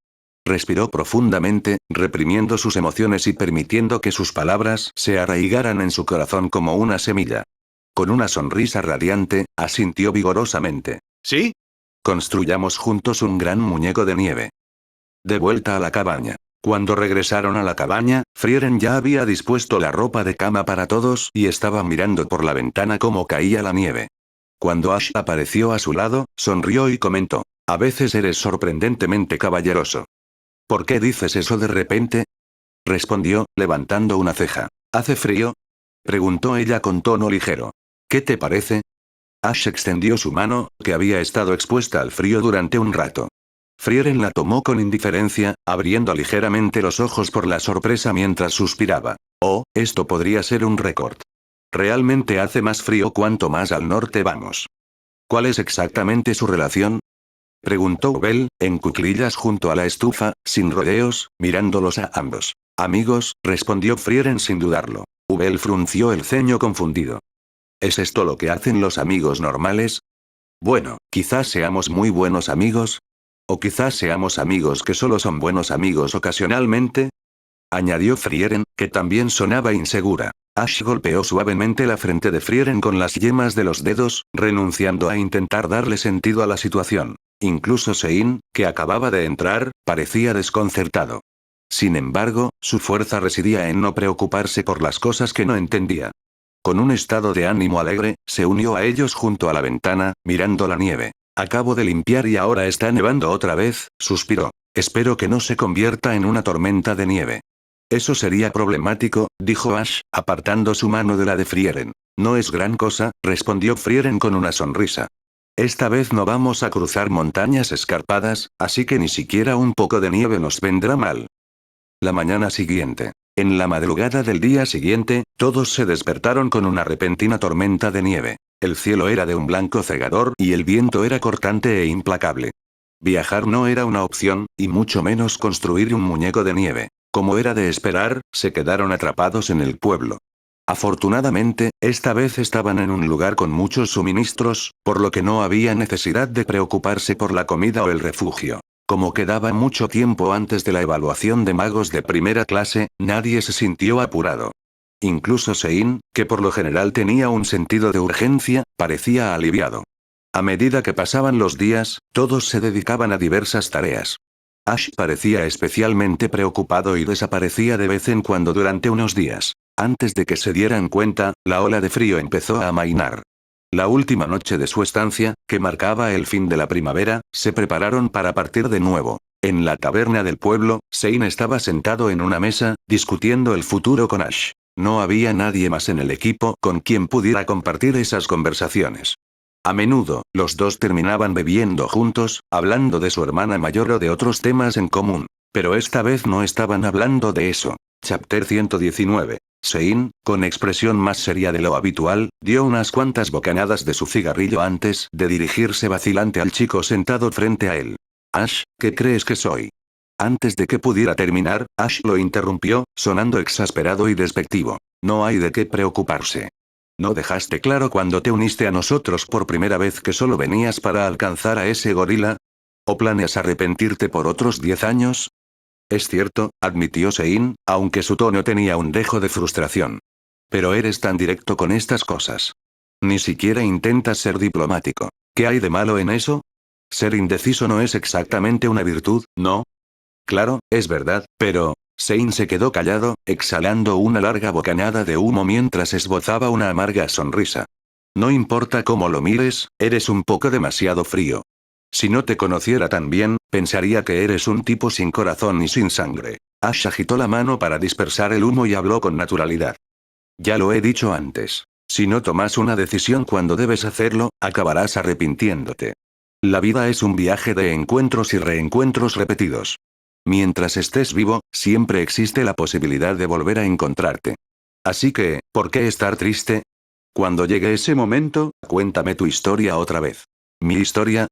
Respiró profundamente, reprimiendo sus emociones y permitiendo que sus palabras se arraigaran en su corazón como una semilla. Con una sonrisa radiante, asintió vigorosamente. ¿Sí? Construyamos juntos un gran muñeco de nieve. De vuelta a la cabaña. Cuando regresaron a la cabaña, Frieren ya había dispuesto la ropa de cama para todos y estaba mirando por la ventana cómo caía la nieve. Cuando Ash apareció a su lado, sonrió y comentó. A veces eres sorprendentemente caballeroso. ¿Por qué dices eso de repente? Respondió, levantando una ceja. ¿Hace frío? Preguntó ella con tono ligero. ¿Qué te parece? Ash extendió su mano, que había estado expuesta al frío durante un rato. Frieren la tomó con indiferencia, abriendo ligeramente los ojos por la sorpresa mientras suspiraba. Oh, esto podría ser un récord. Realmente hace más frío cuanto más al norte vamos. ¿Cuál es exactamente su relación? Preguntó Ubel, en cuclillas junto a la estufa, sin rodeos, mirándolos a ambos. Amigos, respondió Frieren sin dudarlo. Ubel frunció el ceño confundido. ¿Es esto lo que hacen los amigos normales? Bueno, quizás seamos muy buenos amigos. O quizás seamos amigos que solo son buenos amigos ocasionalmente. Añadió Frieren, que también sonaba insegura. Ash golpeó suavemente la frente de Frieren con las yemas de los dedos, renunciando a intentar darle sentido a la situación. Incluso Sein, que acababa de entrar, parecía desconcertado. Sin embargo, su fuerza residía en no preocuparse por las cosas que no entendía. Con un estado de ánimo alegre, se unió a ellos junto a la ventana, mirando la nieve. Acabo de limpiar y ahora está nevando otra vez, suspiró. Espero que no se convierta en una tormenta de nieve. Eso sería problemático, dijo Ash, apartando su mano de la de Frieren. No es gran cosa, respondió Frieren con una sonrisa. Esta vez no vamos a cruzar montañas escarpadas, así que ni siquiera un poco de nieve nos vendrá mal. La mañana siguiente. En la madrugada del día siguiente, todos se despertaron con una repentina tormenta de nieve. El cielo era de un blanco cegador y el viento era cortante e implacable. Viajar no era una opción, y mucho menos construir un muñeco de nieve. Como era de esperar, se quedaron atrapados en el pueblo. Afortunadamente, esta vez estaban en un lugar con muchos suministros, por lo que no había necesidad de preocuparse por la comida o el refugio. Como quedaba mucho tiempo antes de la evaluación de magos de primera clase, nadie se sintió apurado. Incluso Sein, que por lo general tenía un sentido de urgencia, parecía aliviado. A medida que pasaban los días, todos se dedicaban a diversas tareas. Ash parecía especialmente preocupado y desaparecía de vez en cuando durante unos días. Antes de que se dieran cuenta, la ola de frío empezó a amainar. La última noche de su estancia, que marcaba el fin de la primavera, se prepararon para partir de nuevo. En la taberna del pueblo, Sein estaba sentado en una mesa, discutiendo el futuro con Ash. No había nadie más en el equipo con quien pudiera compartir esas conversaciones. A menudo, los dos terminaban bebiendo juntos, hablando de su hermana mayor o de otros temas en común. Pero esta vez no estaban hablando de eso. Chapter 119. Sein, con expresión más seria de lo habitual, dio unas cuantas bocanadas de su cigarrillo antes de dirigirse vacilante al chico sentado frente a él. Ash, ¿qué crees que soy? Antes de que pudiera terminar, Ash lo interrumpió, sonando exasperado y despectivo. No hay de qué preocuparse. ¿No dejaste claro cuando te uniste a nosotros por primera vez que solo venías para alcanzar a ese gorila? ¿O planeas arrepentirte por otros 10 años? Es cierto, admitió Sein, aunque su tono tenía un dejo de frustración. Pero eres tan directo con estas cosas. Ni siquiera intentas ser diplomático. ¿Qué hay de malo en eso? Ser indeciso no es exactamente una virtud, ¿no? Claro, es verdad, pero... Sein se quedó callado, exhalando una larga bocanada de humo mientras esbozaba una amarga sonrisa. No importa cómo lo mires, eres un poco demasiado frío. Si no te conociera tan bien, pensaría que eres un tipo sin corazón y sin sangre. Ash agitó la mano para dispersar el humo y habló con naturalidad. Ya lo he dicho antes. Si no tomas una decisión cuando debes hacerlo, acabarás arrepintiéndote. La vida es un viaje de encuentros y reencuentros repetidos. Mientras estés vivo, siempre existe la posibilidad de volver a encontrarte. Así que, ¿por qué estar triste? Cuando llegue ese momento, cuéntame tu historia otra vez. ¿Mi historia?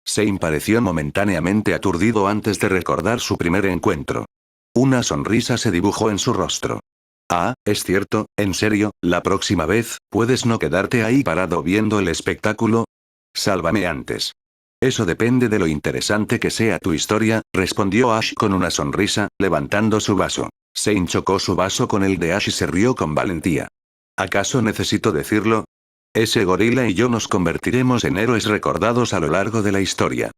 Sein pareció momentáneamente aturdido antes de recordar su primer encuentro. Una sonrisa se dibujó en su rostro. Ah, es cierto, en serio, la próxima vez, ¿puedes no quedarte ahí parado viendo el espectáculo? Sálvame antes. Eso depende de lo interesante que sea tu historia, respondió Ash con una sonrisa, levantando su vaso. Sein chocó su vaso con el de Ash y se rió con valentía. ¿Acaso necesito decirlo? Ese gorila y yo nos convertiremos en héroes recordados a lo largo de la historia.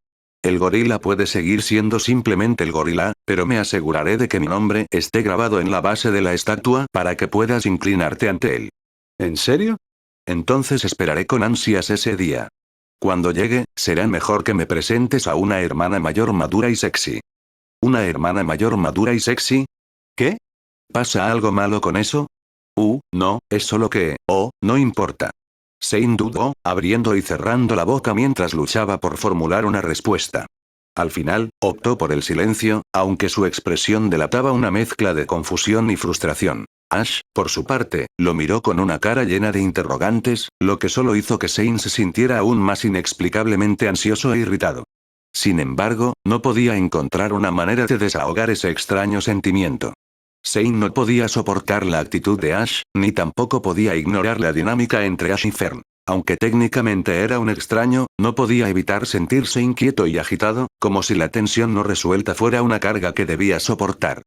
El gorila puede seguir siendo simplemente el gorila, pero me aseguraré de que mi nombre esté grabado en la base de la estatua para que puedas inclinarte ante él. ¿En serio? Entonces esperaré con ansias ese día. Cuando llegue, será mejor que me presentes a una hermana mayor madura y sexy. ¿Una hermana mayor madura y sexy? ¿Qué? ¿Pasa algo malo con eso? No, es solo que, no importa. Sein dudó, abriendo y cerrando la boca mientras luchaba por formular una respuesta. Al final, optó por el silencio, aunque su expresión delataba una mezcla de confusión y frustración. Ash, por su parte, lo miró con una cara llena de interrogantes, lo que solo hizo que Sein se sintiera aún más inexplicablemente ansioso e irritado. Sin embargo, no podía encontrar una manera de desahogar ese extraño sentimiento. Sein no podía soportar la actitud de Ash, ni tampoco podía ignorar la dinámica entre Ash y Fern. Aunque técnicamente era un extraño, no podía evitar sentirse inquieto y agitado, como si la tensión no resuelta fuera una carga que debía soportar.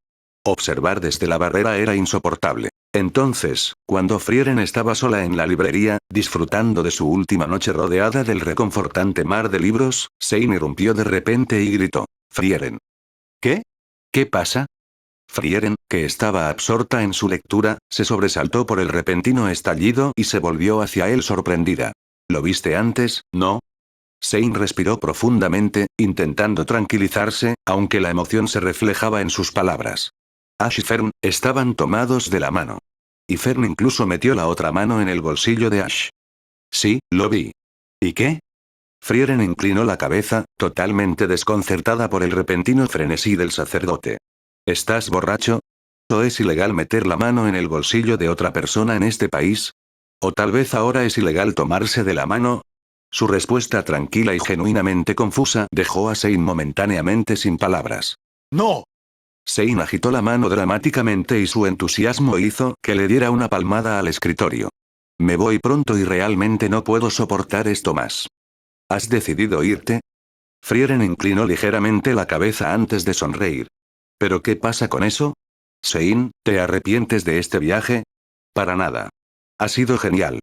Observar desde la barrera era insoportable. Entonces, cuando Frieren estaba sola en la librería, disfrutando de su última noche rodeada del reconfortante mar de libros, Sein irrumpió de repente y gritó. «Frieren». ¿Qué? ¿Qué pasa? Frieren, que estaba absorta en su lectura, se sobresaltó por el repentino estallido y se volvió hacia él sorprendida. ¿Lo viste antes, no? Sein respiró profundamente, intentando tranquilizarse, aunque la emoción se reflejaba en sus palabras. Ash y Fern estaban tomados de la mano. Y Fern incluso metió la otra mano en el bolsillo de Ash. Sí, lo vi. ¿Y qué? Frieren inclinó la cabeza, totalmente desconcertada por el repentino frenesí del sacerdote. ¿Estás borracho? ¿O es ilegal meter la mano en el bolsillo de otra persona en este país? ¿O tal vez ahora es ilegal tomarse de la mano? Su respuesta tranquila y genuinamente confusa dejó a Sein momentáneamente sin palabras. ¡No! Sein agitó la mano dramáticamente y su entusiasmo hizo que le diera una palmada al escritorio. Me voy pronto y realmente no puedo soportar esto más. ¿Has decidido irte? Frieren inclinó ligeramente la cabeza antes de sonreír. ¿Pero qué pasa con eso? Sein, ¿te arrepientes de este viaje? Para nada. Ha sido genial.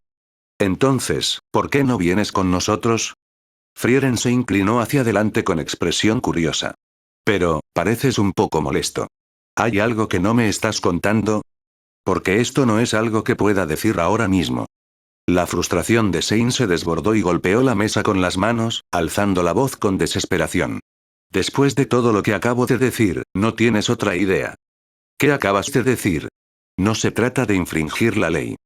Entonces, ¿por qué no vienes con nosotros? Frieren se inclinó hacia adelante con expresión curiosa. Pero, pareces un poco molesto. ¿Hay algo que no me estás contando? Porque esto no es algo que pueda decir ahora mismo. La frustración de Sein se desbordó y golpeó la mesa con las manos, alzando la voz con desesperación. Después de todo lo que acabo de decir, no tienes otra idea. ¿Qué acabas de decir? No se trata de infringir la ley.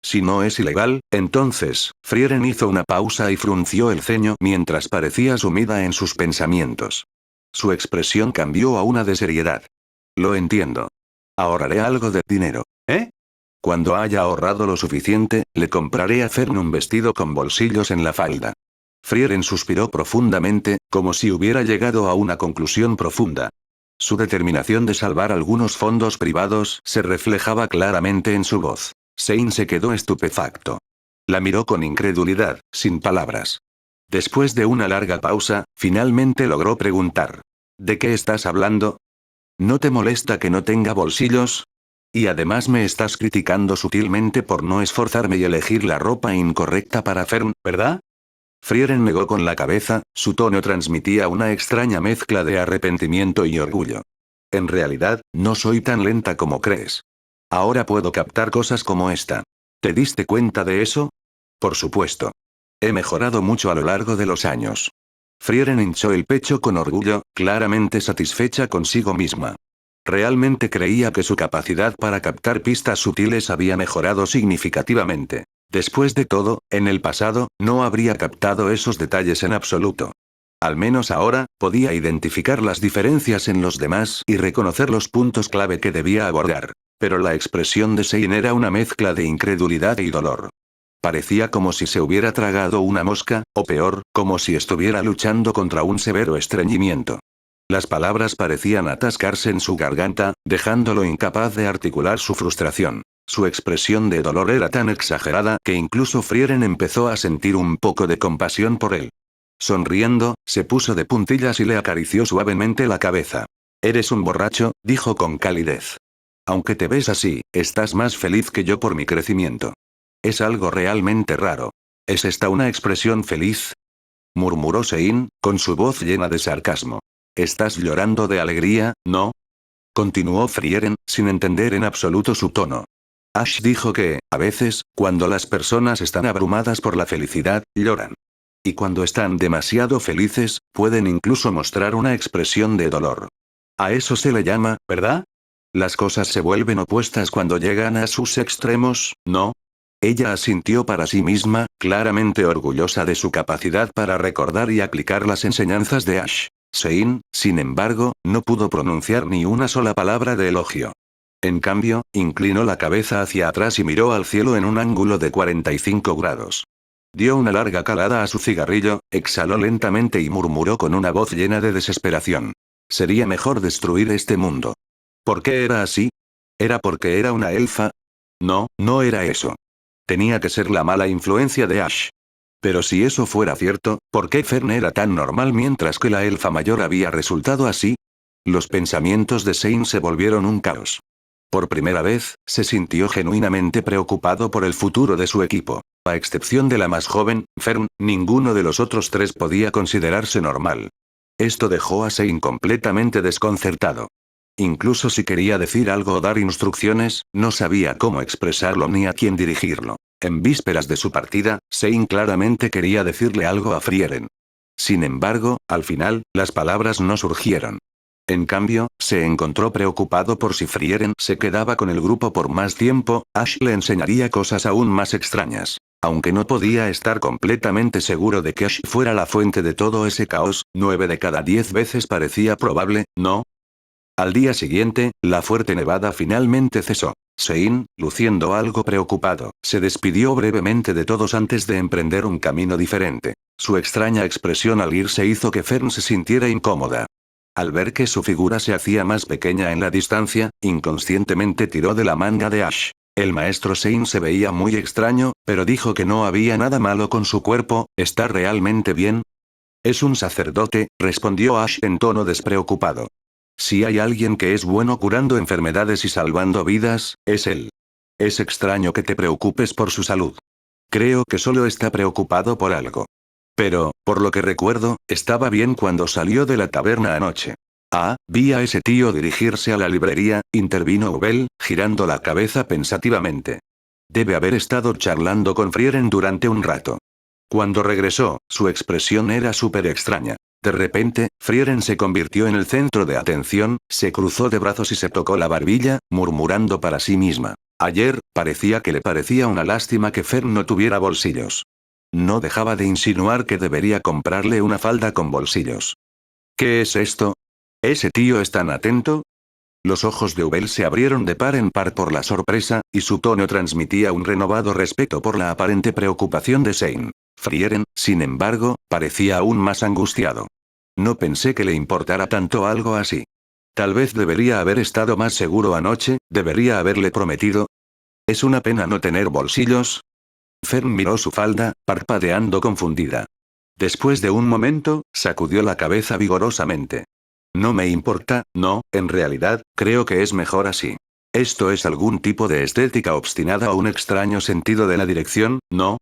Si no es ilegal, entonces, Frieren hizo una pausa y frunció el ceño mientras parecía sumida en sus pensamientos. Su expresión cambió a una de seriedad. Lo entiendo. Ahorraré algo de dinero. ¿Eh? Cuando haya ahorrado lo suficiente, le compraré a Fern un vestido con bolsillos en la falda. Frieren suspiró profundamente, como si hubiera llegado a una conclusión profunda. Su determinación de salvar algunos fondos privados se reflejaba claramente en su voz. Sein se quedó estupefacto. La miró con incredulidad, sin palabras. Después de una larga pausa, finalmente logró preguntar. ¿De qué estás hablando? ¿No te molesta que no tenga bolsillos? Y además me estás criticando sutilmente por no esforzarme y elegir la ropa incorrecta para Fern, ¿verdad? Frieren negó con la cabeza, su tono transmitía una extraña mezcla de arrepentimiento y orgullo. En realidad, no soy tan lenta como crees. Ahora puedo captar cosas como esta. ¿Te diste cuenta de eso? Por supuesto. He mejorado mucho a lo largo de los años. Frieren hinchó el pecho con orgullo, claramente satisfecha consigo misma. Realmente creía que su capacidad para captar pistas sutiles había mejorado significativamente. Después de todo, en el pasado, no habría captado esos detalles en absoluto. Al menos ahora, podía identificar las diferencias en los demás y reconocer los puntos clave que debía abordar. Pero la expresión de Sein era una mezcla de incredulidad y dolor. Parecía como si se hubiera tragado una mosca, o peor, como si estuviera luchando contra un severo estreñimiento. Las palabras parecían atascarse en su garganta, dejándolo incapaz de articular su frustración. Su expresión de dolor era tan exagerada que incluso Frieren empezó a sentir un poco de compasión por él. Sonriendo, se puso de puntillas y le acarició suavemente la cabeza. «Eres un borracho», dijo con calidez. «Aunque te ves así, estás más feliz que yo por mi crecimiento. Es algo realmente raro. ¿Es esta una expresión feliz?», murmuró Sein, con su voz llena de sarcasmo. «Estás llorando de alegría, ¿no?», continuó Frieren, sin entender en absoluto su tono. Ash dijo que, a veces, cuando las personas están abrumadas por la felicidad, lloran. Y cuando están demasiado felices, pueden incluso mostrar una expresión de dolor. A eso se le llama, ¿verdad? Las cosas se vuelven opuestas cuando llegan a sus extremos, ¿no? Ella asintió para sí misma, claramente orgullosa de su capacidad para recordar y aplicar las enseñanzas de Ash. Sein, sin embargo, no pudo pronunciar ni una sola palabra de elogio. En cambio, inclinó la cabeza hacia atrás y miró al cielo en un ángulo de 45 grados. Dio una larga calada a su cigarrillo, exhaló lentamente y murmuró con una voz llena de desesperación. Sería mejor destruir este mundo. ¿Por qué era así? ¿Era porque era una elfa? No, no era eso. Tenía que ser la mala influencia de Ash. Pero si eso fuera cierto, ¿por qué Fern era tan normal mientras que la elfa mayor había resultado así? Los pensamientos de Sein se volvieron un caos. Por primera vez, se sintió genuinamente preocupado por el futuro de su equipo. A excepción de la más joven, Fern, ninguno de los otros tres podía considerarse normal. Esto dejó a Sein completamente desconcertado. Incluso si quería decir algo o dar instrucciones, no sabía cómo expresarlo ni a quién dirigirlo. En vísperas de su partida, Sein claramente quería decirle algo a Frieren. Sin embargo, al final, las palabras no surgieron. En cambio, se encontró preocupado por si Frieren se quedaba con el grupo por más tiempo, Ash le enseñaría cosas aún más extrañas. Aunque no podía estar completamente seguro de que Ash fuera la fuente de todo ese caos, 9 de cada 10 veces parecía probable, ¿no? Al día siguiente, la fuerte nevada finalmente cesó. Sein, luciendo algo preocupado, se despidió brevemente de todos antes de emprender un camino diferente. Su extraña expresión al irse hizo que Fern se sintiera incómoda. Al ver que su figura se hacía más pequeña en la distancia, inconscientemente tiró de la manga de Ash. El maestro Sein se veía muy extraño, pero dijo que no había nada malo con su cuerpo. ¿Está realmente bien? Es un sacerdote, respondió Ash en tono despreocupado. Si hay alguien que es bueno curando enfermedades y salvando vidas, es él. Es extraño que te preocupes por su salud. Creo que solo está preocupado por algo. Pero, por lo que recuerdo, estaba bien cuando salió de la taberna anoche. Ah, vi a ese tío dirigirse a la librería, intervino Ubel, girando la cabeza pensativamente. Debe haber estado charlando con Frieren durante un rato. Cuando regresó, su expresión era súper extraña. De repente, Frieren se convirtió en el centro de atención, se cruzó de brazos y se tocó la barbilla, murmurando para sí misma. Ayer, parecía que le parecía una lástima que Fern no tuviera bolsillos. No dejaba de insinuar que debería comprarle una falda con bolsillos. ¿Qué es esto? ¿Ese tío es tan atento? Los ojos de Ubel se abrieron de par en par por la sorpresa, y su tono transmitía un renovado respeto por la aparente preocupación de Sein. Frieren, sin embargo, parecía aún más angustiado. No pensé que le importara tanto algo así. Tal vez debería haber estado más seguro anoche, debería haberle prometido. ¿Es una pena no tener bolsillos? Fern miró su falda, parpadeando confundida. Después de un momento, sacudió la cabeza vigorosamente. No me importa, no, en realidad, creo que es mejor así. ¿Esto es algún tipo de estética obstinada o un extraño sentido de la dirección, no?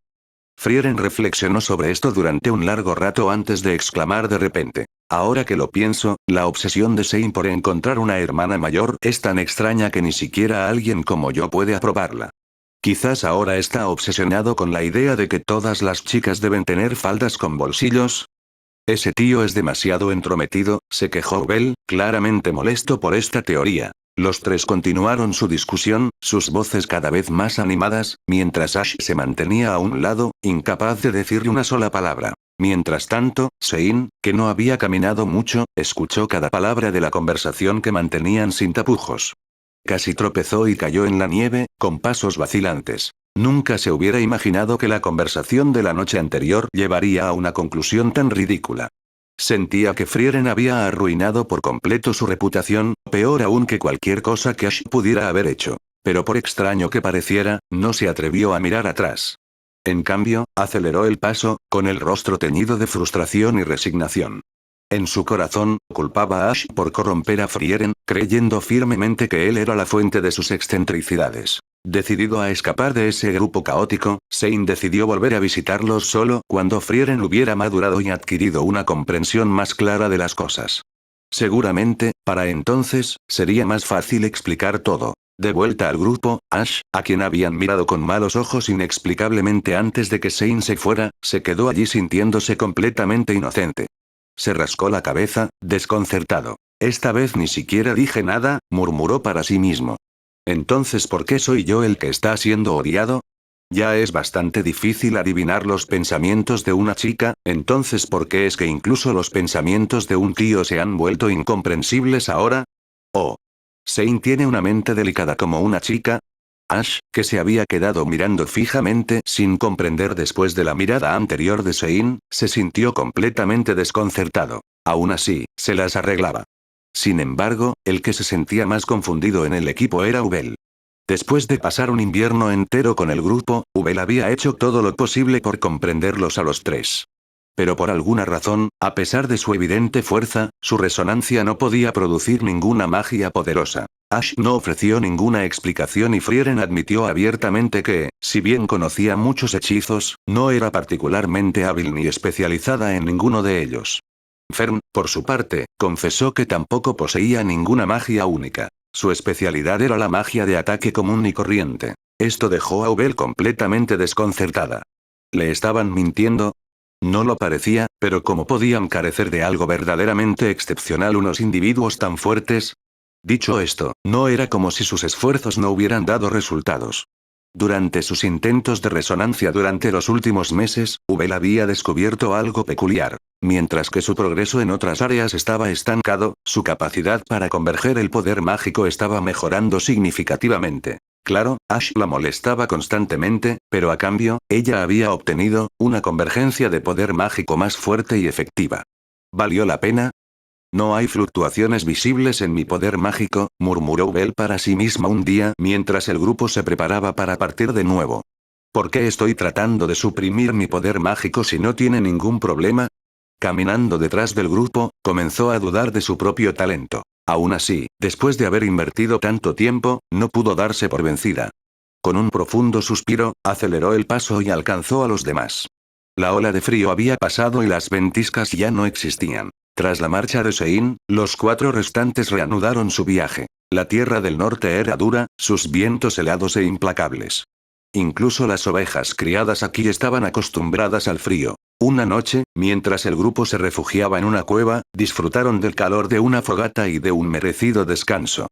Frieren reflexionó sobre esto durante un largo rato antes de exclamar de repente. Ahora que lo pienso, la obsesión de Sein por encontrar una hermana mayor es tan extraña que ni siquiera alguien como yo puede aprobarla. Quizás ahora está obsesionado con la idea de que todas las chicas deben tener faldas con bolsillos. Ese tío es demasiado entrometido, se quejó Bell, claramente molesto por esta teoría. Los tres continuaron su discusión, sus voces cada vez más animadas, mientras Ash se mantenía a un lado, incapaz de decirle una sola palabra. Mientras tanto, Sein, que no había caminado mucho, escuchó cada palabra de la conversación que mantenían sin tapujos. Casi tropezó y cayó en la nieve, con pasos vacilantes. Nunca se hubiera imaginado que la conversación de la noche anterior llevaría a una conclusión tan ridícula. Sentía que Frieren había arruinado por completo su reputación, peor aún que cualquier cosa que Ash pudiera haber hecho. Pero por extraño que pareciera, no se atrevió a mirar atrás. En cambio, aceleró el paso, con el rostro teñido de frustración y resignación. En su corazón, culpaba a Ash por corromper a Frieren, creyendo firmemente que él era la fuente de sus excentricidades. Decidido a escapar de ese grupo caótico, Sein decidió volver a visitarlos solo cuando Frieren hubiera madurado y adquirido una comprensión más clara de las cosas. Seguramente, para entonces, sería más fácil explicar todo. De vuelta al grupo, Ash, a quien habían mirado con malos ojos inexplicablemente antes de que Sein se fuera, se quedó allí sintiéndose completamente inocente. Se rascó la cabeza, desconcertado. Esta vez ni siquiera dije nada, murmuró para sí mismo. Entonces, ¿por qué soy yo el que está siendo odiado? Ya es bastante difícil adivinar los pensamientos de una chica, entonces ¿por qué es que incluso los pensamientos de un tío se han vuelto incomprensibles ahora? Oh. ¿Sein tiene una mente delicada como una chica? Ash, que se había quedado mirando fijamente sin comprender después de la mirada anterior de Sein, se sintió completamente desconcertado. Aún así, se las arreglaba. Sin embargo, el que se sentía más confundido en el equipo era Ubel. Después de pasar un invierno entero con el grupo, Ubel había hecho todo lo posible por comprenderlos a los tres. Pero por alguna razón, a pesar de su evidente fuerza, su resonancia no podía producir ninguna magia poderosa. Ash no ofreció ninguna explicación y Frieren admitió abiertamente que, si bien conocía muchos hechizos, no era particularmente hábil ni especializada en ninguno de ellos. Fern, por su parte, confesó que tampoco poseía ninguna magia única. Su especialidad era la magia de ataque común y corriente. Esto dejó a Ubel completamente desconcertada. ¿Le estaban mintiendo? No lo parecía, pero ¿cómo podían carecer de algo verdaderamente excepcional unos individuos tan fuertes? Dicho esto, no era como si sus esfuerzos no hubieran dado resultados. Durante sus intentos de resonancia durante los últimos meses, Ubel había descubierto algo peculiar. Mientras que su progreso en otras áreas estaba estancado, su capacidad para converger el poder mágico estaba mejorando significativamente. Claro, Ash la molestaba constantemente, pero a cambio, ella había obtenido una convergencia de poder mágico más fuerte y efectiva. ¿Valió la pena? No hay fluctuaciones visibles en mi poder mágico, murmuró Bell para sí misma un día mientras el grupo se preparaba para partir de nuevo. ¿Por qué estoy tratando de suprimir mi poder mágico si no tiene ningún problema? Caminando detrás del grupo, comenzó a dudar de su propio talento. Aún así, después de haber invertido tanto tiempo, no pudo darse por vencida. Con un profundo suspiro, aceleró el paso y alcanzó a los demás. La ola de frío había pasado y las ventiscas ya no existían. Tras la marcha de Sein, los 4 restantes reanudaron su viaje. La tierra del norte era dura, sus vientos helados e implacables. Incluso las ovejas criadas aquí estaban acostumbradas al frío. Una noche, mientras el grupo se refugiaba en una cueva, disfrutaron del calor de una fogata y de un merecido descanso.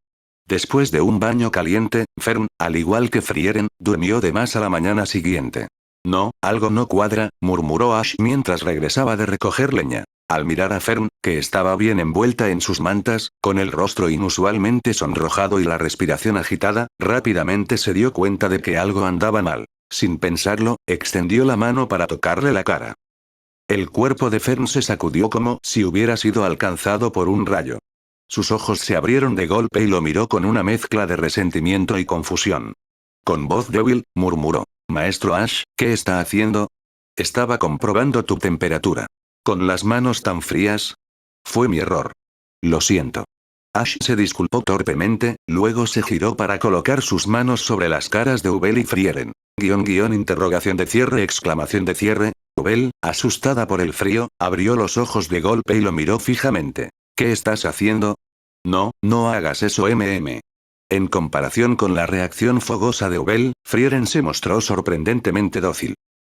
Después de un baño caliente, Fern, al igual que Frieren, durmió de más a la mañana siguiente. No, algo no cuadra, murmuró Ash mientras regresaba de recoger leña. Al mirar a Fern, que estaba bien envuelta en sus mantas, con el rostro inusualmente sonrojado y la respiración agitada, rápidamente se dio cuenta de que algo andaba mal. Sin pensarlo, extendió la mano para tocarle la cara. El cuerpo de Fern se sacudió como si hubiera sido alcanzado por un rayo. Sus ojos se abrieron de golpe y lo miró con una mezcla de resentimiento y confusión. Con voz débil, murmuró. Maestro Ash, ¿qué está haciendo? Estaba comprobando tu temperatura. ¿Con las manos tan frías? Fue mi error. Lo siento. Ash se disculpó torpemente, luego se giró para colocar sus manos sobre las caras de Ubel y Frieren. Interrogación de cierre, exclamación de cierre. Ubel, asustada por el frío, abrió los ojos de golpe y lo miró fijamente. ¿Qué estás haciendo? No, no hagas eso, En comparación con la reacción fogosa de Ubel, Frieren se mostró sorprendentemente dócil.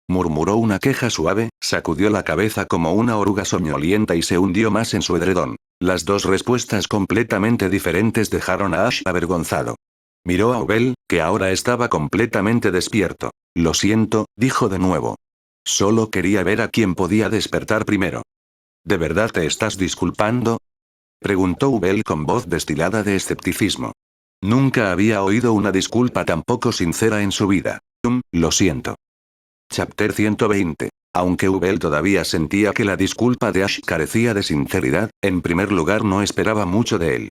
Murmuró una queja suave, sacudió la cabeza como una oruga soñolienta y se hundió más en su edredón. Las dos respuestas completamente diferentes dejaron a Ash avergonzado. Miró a Ubel, que ahora estaba completamente despierto. Lo siento, dijo de nuevo. Solo quería ver a quién podía despertar primero. ¿De verdad te estás disculpando? Preguntó Ubel con voz destilada de escepticismo. Nunca había oído una disculpa tan poco sincera en su vida. Lo siento. Chapter 120. Aunque Ubel todavía sentía que la disculpa de Ash carecía de sinceridad, en primer lugar no esperaba mucho de él.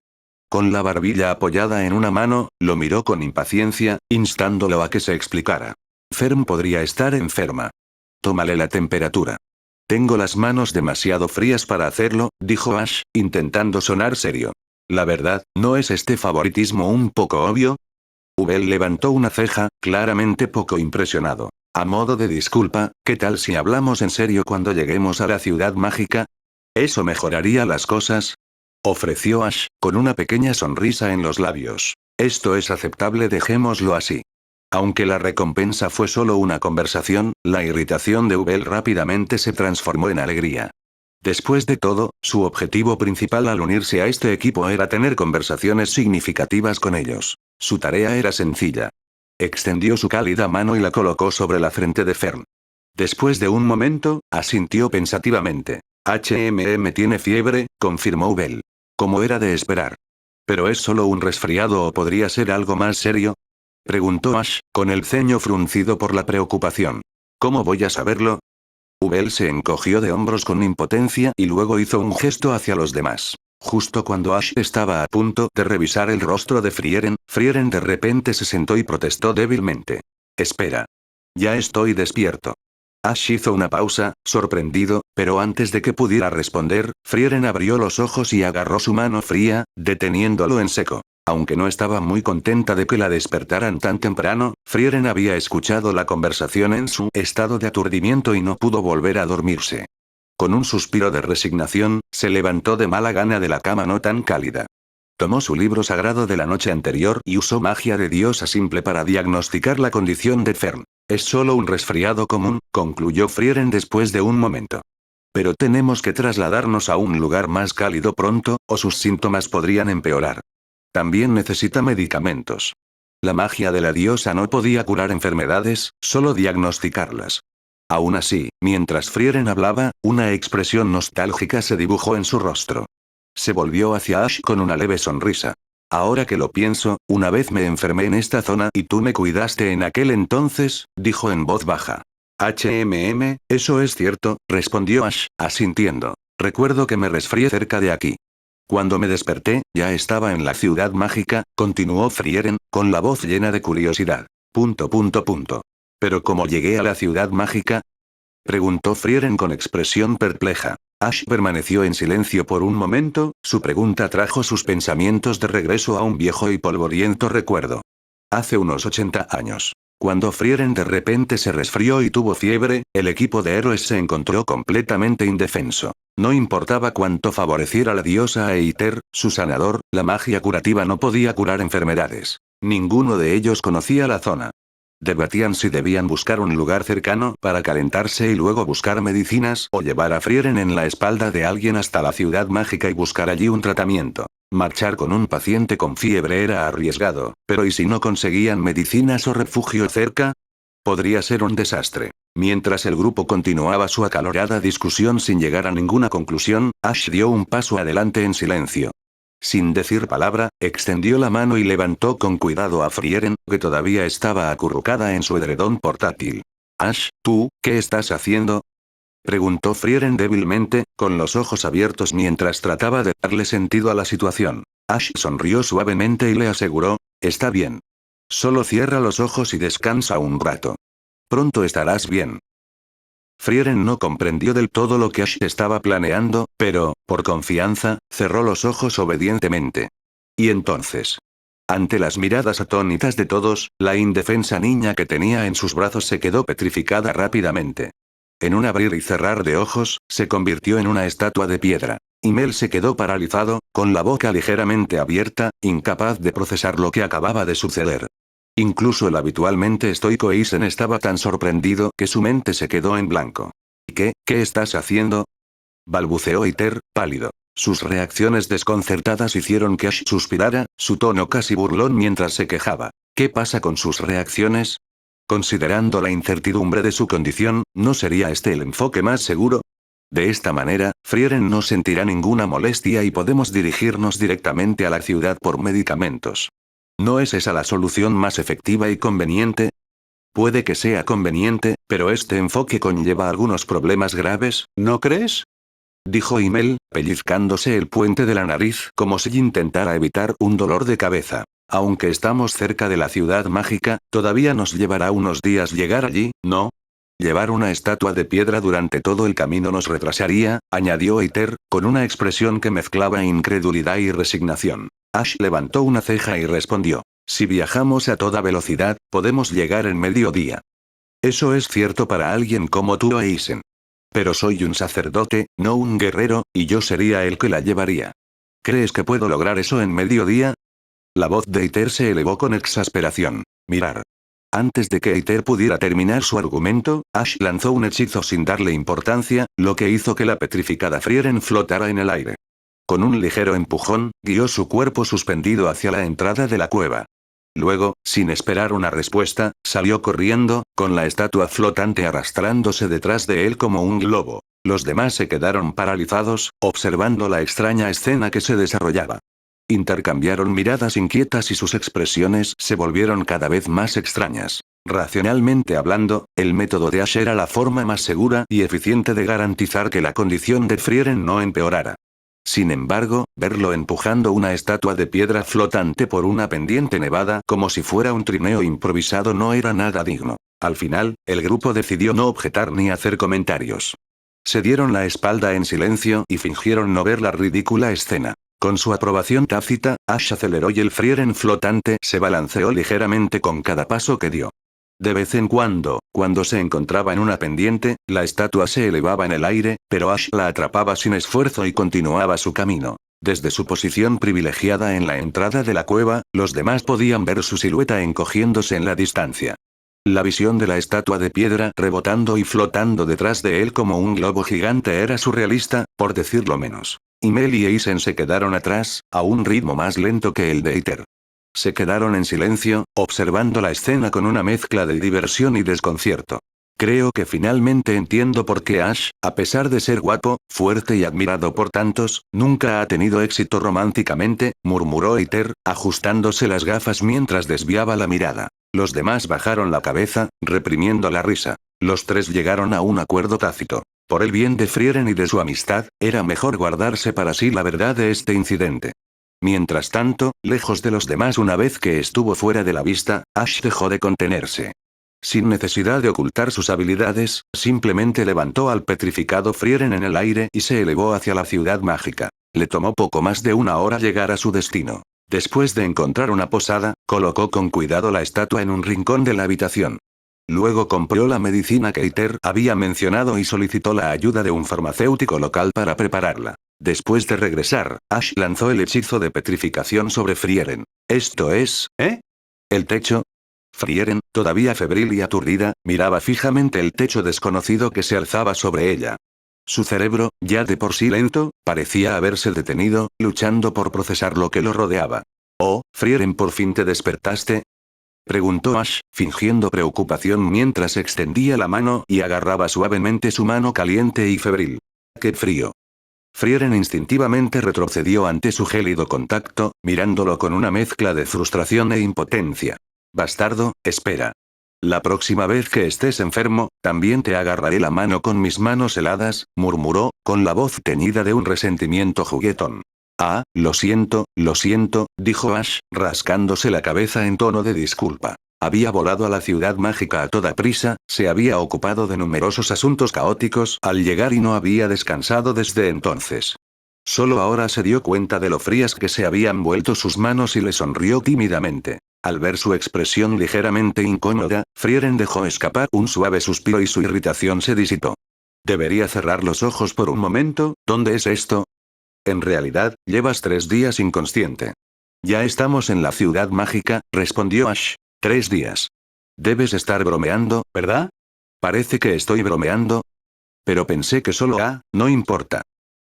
Con la barbilla apoyada en una mano, lo miró con impaciencia, instándolo a que se explicara. Fern podría estar enferma. Tómale la temperatura. Tengo las manos demasiado frías para hacerlo, dijo Ash, intentando sonar serio. La verdad, ¿no es este favoritismo un poco obvio? Ubel levantó una ceja, claramente poco impresionado. A modo de disculpa, ¿qué tal si hablamos en serio cuando lleguemos a la ciudad mágica? ¿Eso mejoraría las cosas? Ofreció Ash, con una pequeña sonrisa en los labios. Esto es aceptable, dejémoslo así. Aunque la recompensa fue solo una conversación, la irritación de Ubel rápidamente se transformó en alegría. Después de todo, su objetivo principal al unirse a este equipo era tener conversaciones significativas con ellos. Su tarea era sencilla. Extendió su cálida mano y la colocó sobre la frente de Fern. Después de un momento, asintió pensativamente. Tiene fiebre, confirmó Ubel. Como era de esperar. ¿Pero es solo un resfriado o podría ser algo más serio? Preguntó Ash, con el ceño fruncido por la preocupación. ¿Cómo voy a saberlo? Ubel se encogió de hombros con impotencia y luego hizo un gesto hacia los demás. Justo cuando Ash estaba a punto de revisar el rostro de Frieren, Frieren de repente se sentó y protestó débilmente. Espera. Ya estoy despierto. Ash hizo una pausa, sorprendido, pero antes de que pudiera responder, Frieren abrió los ojos y agarró su mano fría, deteniéndolo en seco. Aunque no estaba muy contenta de que la despertaran tan temprano, Frieren había escuchado la conversación en su estado de aturdimiento y no pudo volver a dormirse. Con un suspiro de resignación, se levantó de mala gana de la cama no tan cálida. Tomó su libro sagrado de la noche anterior y usó magia de diosa simple para diagnosticar la condición de Fern. Es solo un resfriado común, concluyó Frieren después de un momento. Pero tenemos que trasladarnos a un lugar más cálido pronto, o sus síntomas podrían empeorar. También necesita medicamentos. La magia de la diosa no podía curar enfermedades, solo diagnosticarlas. Aún así, mientras Frieren hablaba, una expresión nostálgica se dibujó en su rostro. Se volvió hacia Ash con una leve sonrisa. Ahora que lo pienso, una vez me enfermé en esta zona y tú me cuidaste en aquel entonces, dijo en voz baja. Eso es cierto, respondió Ash, asintiendo. Recuerdo que me resfrié cerca de aquí. Cuando me desperté, ya estaba en la ciudad mágica, continuó Frieren, con la voz llena de curiosidad. ¿Pero cómo llegué a la ciudad mágica? Preguntó Frieren con expresión perpleja. Ash permaneció en silencio por un momento, su pregunta trajo sus pensamientos de regreso a un viejo y polvoriento recuerdo. Hace unos 80 años. Cuando Frieren de repente se resfrió y tuvo fiebre, el equipo de héroes se encontró completamente indefenso. No importaba cuánto favoreciera la diosa Eiter, su sanador, la magia curativa no podía curar enfermedades. Ninguno de ellos conocía la zona. Debatían si debían buscar un lugar cercano para calentarse y luego buscar medicinas o llevar a Frieren en la espalda de alguien hasta la ciudad mágica y buscar allí un tratamiento. Marchar con un paciente con fiebre era arriesgado, pero ¿y si no conseguían medicinas o refugio cerca? Podría ser un desastre. Mientras el grupo continuaba su acalorada discusión sin llegar a ninguna conclusión, Ash dio un paso adelante en silencio. Sin decir palabra, extendió la mano y levantó con cuidado a Frieren, que todavía estaba acurrucada en su edredón portátil. Ash, ¿tú, qué estás haciendo? Preguntó Frieren débilmente, con los ojos abiertos mientras trataba de darle sentido a la situación. Ash sonrió suavemente y le aseguró, está bien. Solo cierra los ojos y descansa un rato. Pronto estarás bien. Frieren no comprendió del todo lo que Ash estaba planeando, pero, por confianza, cerró los ojos obedientemente. Y entonces, ante las miradas atónitas de todos, la indefensa niña que tenía en sus brazos se quedó petrificada rápidamente. En un abrir y cerrar de ojos, se convirtió en una estatua de piedra. Y Mel se quedó paralizado, con la boca ligeramente abierta, incapaz de procesar lo que acababa de suceder. Incluso el habitualmente estoico Eisen estaba tan sorprendido que su mente se quedó en blanco. ¿Qué estás haciendo? Balbuceó Iter, pálido. Sus reacciones desconcertadas hicieron que Ash suspirara, su tono casi burlón mientras se quejaba. ¿Qué pasa con sus reacciones? Considerando la incertidumbre de su condición, ¿no sería este el enfoque más seguro? De esta manera, Frieren no sentirá ninguna molestia y podemos dirigirnos directamente a la ciudad por medicamentos. ¿No es esa la solución más efectiva y conveniente? Puede que sea conveniente, pero este enfoque conlleva algunos problemas graves, ¿no crees? Dijo Himmel, pellizcándose el puente de la nariz como si intentara evitar un dolor de cabeza. Aunque estamos cerca de la ciudad mágica, todavía nos llevará unos días llegar allí, ¿no? Llevar una estatua de piedra durante todo el camino nos retrasaría, añadió Iter, con una expresión que mezclaba incredulidad y resignación. Ash levantó una ceja y respondió. Si viajamos a toda velocidad, podemos llegar en mediodía. Eso es cierto para alguien como tú, Eisen. Pero soy un sacerdote, no un guerrero, y yo sería el que la llevaría. ¿Crees que puedo lograr eso en mediodía? La voz de Iter se elevó con exasperación. Mirar. Antes de que Iter pudiera terminar su argumento, Ash lanzó un hechizo sin darle importancia, lo que hizo que la petrificada Frieren flotara en el aire. Con un ligero empujón, guió su cuerpo suspendido hacia la entrada de la cueva. Luego, sin esperar una respuesta, salió corriendo, con la estatua flotante arrastrándose detrás de él como un globo. Los demás se quedaron paralizados, observando la extraña escena que se desarrollaba. Intercambiaron miradas inquietas y sus expresiones se volvieron cada vez más extrañas. Racionalmente hablando, el método de Ash era la forma más segura y eficiente de garantizar que la condición de Frieren no empeorara. Sin embargo, verlo empujando una estatua de piedra flotante por una pendiente nevada como si fuera un trineo improvisado no era nada digno. Al final, el grupo decidió no objetar ni hacer comentarios. Se dieron la espalda en silencio y fingieron no ver la ridícula escena. Con su aprobación tácita, Ash aceleró y el Frieren flotante se balanceó ligeramente con cada paso que dio. De vez en cuando se encontraba en una pendiente, la estatua se elevaba en el aire, pero Ash la atrapaba sin esfuerzo y continuaba su camino. Desde su posición privilegiada en la entrada de la cueva, los demás podían ver su silueta encogiéndose en la distancia. La visión de la estatua de piedra rebotando y flotando detrás de él como un globo gigante era surrealista, por decirlo menos. Y Mel y Eisen se quedaron atrás, a un ritmo más lento que el de Iter. Se quedaron en silencio, observando la escena con una mezcla de diversión y desconcierto. Creo que finalmente entiendo por qué Ash, a pesar de ser guapo, fuerte y admirado por tantos, nunca ha tenido éxito románticamente, murmuró Iter, ajustándose las gafas mientras desviaba la mirada. Los demás bajaron la cabeza, reprimiendo la risa. Los tres llegaron a un acuerdo tácito. Por el bien de Frieren y de su amistad, era mejor guardarse para sí la verdad de este incidente. Mientras tanto, lejos de los demás una vez que estuvo fuera de la vista, Ash dejó de contenerse. Sin necesidad de ocultar sus habilidades, simplemente levantó al petrificado Frieren en el aire y se elevó hacia la ciudad mágica. Le tomó poco más de una hora llegar a su destino. Después de encontrar una posada, colocó con cuidado la estatua en un rincón de la habitación. Luego compró la medicina que Iter había mencionado y solicitó la ayuda de un farmacéutico local para prepararla. Después de regresar, Ash lanzó el hechizo de petrificación sobre Frieren. Esto es, ¿eh? ¿El techo? Frieren, todavía febril y aturdida, miraba fijamente el techo desconocido que se alzaba sobre ella. Su cerebro, ya de por sí lento, parecía haberse detenido, luchando por procesar lo que lo rodeaba. «Oh, Frieren, ¿por fin te despertaste?», preguntó Ash, fingiendo preocupación mientras extendía la mano y agarraba suavemente su mano caliente y febril. «¡Qué frío!». Frieren instintivamente retrocedió ante su gélido contacto, mirándolo con una mezcla de frustración e impotencia. «Bastardo, espera». La próxima vez que estés enfermo, también te agarraré la mano con mis manos heladas, murmuró, con la voz teñida de un resentimiento juguetón. Ah, lo siento, dijo Ash, rascándose la cabeza en tono de disculpa. Había volado a la ciudad mágica a toda prisa, se había ocupado de numerosos asuntos caóticos al llegar y no había descansado desde entonces. Solo ahora se dio cuenta de lo frías que se habían vuelto sus manos y le sonrió tímidamente. Al ver su expresión ligeramente incómoda, Frieren dejó escapar un suave suspiro y su irritación se disipó. Debería cerrar los ojos por un momento, ¿dónde es esto? En realidad, llevas 3 días inconsciente. Ya estamos en la ciudad mágica, respondió Ash. 3 días. Debes estar bromeando, ¿verdad? Parece que estoy bromeando. Pero pensé que solo no importa.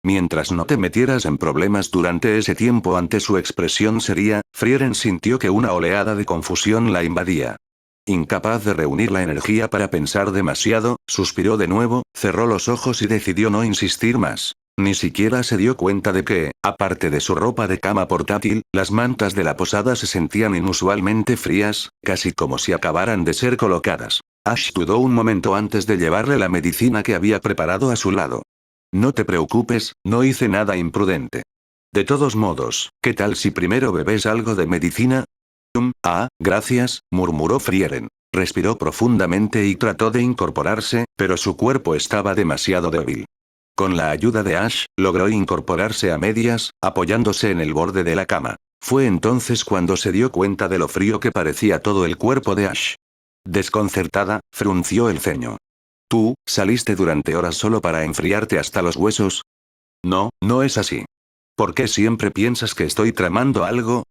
Mientras no te metieras en problemas durante ese tiempo ante su expresión seria, Frieren sintió que una oleada de confusión la invadía. Incapaz de reunir la energía para pensar demasiado, suspiró de nuevo, cerró los ojos y decidió no insistir más. Ni siquiera se dio cuenta de que, aparte de su ropa de cama portátil, las mantas de la posada se sentían inusualmente frías, casi como si acabaran de ser colocadas. Ash dudó un momento antes de llevarle la medicina que había preparado a su lado. No te preocupes, no hice nada imprudente. De todos modos, ¿qué tal si primero bebes algo de medicina? Gracias, murmuró Frieren. Respiró profundamente y trató de incorporarse, pero su cuerpo estaba demasiado débil. Con la ayuda de Ash, logró incorporarse a medias, apoyándose en el borde de la cama. Fue entonces cuando se dio cuenta de lo frío que parecía todo el cuerpo de Ash. Desconcertada, frunció el ceño. ¿Tú, saliste durante horas solo para enfriarte hasta los huesos? No, no es así. ¿Por qué siempre piensas que estoy tramando algo?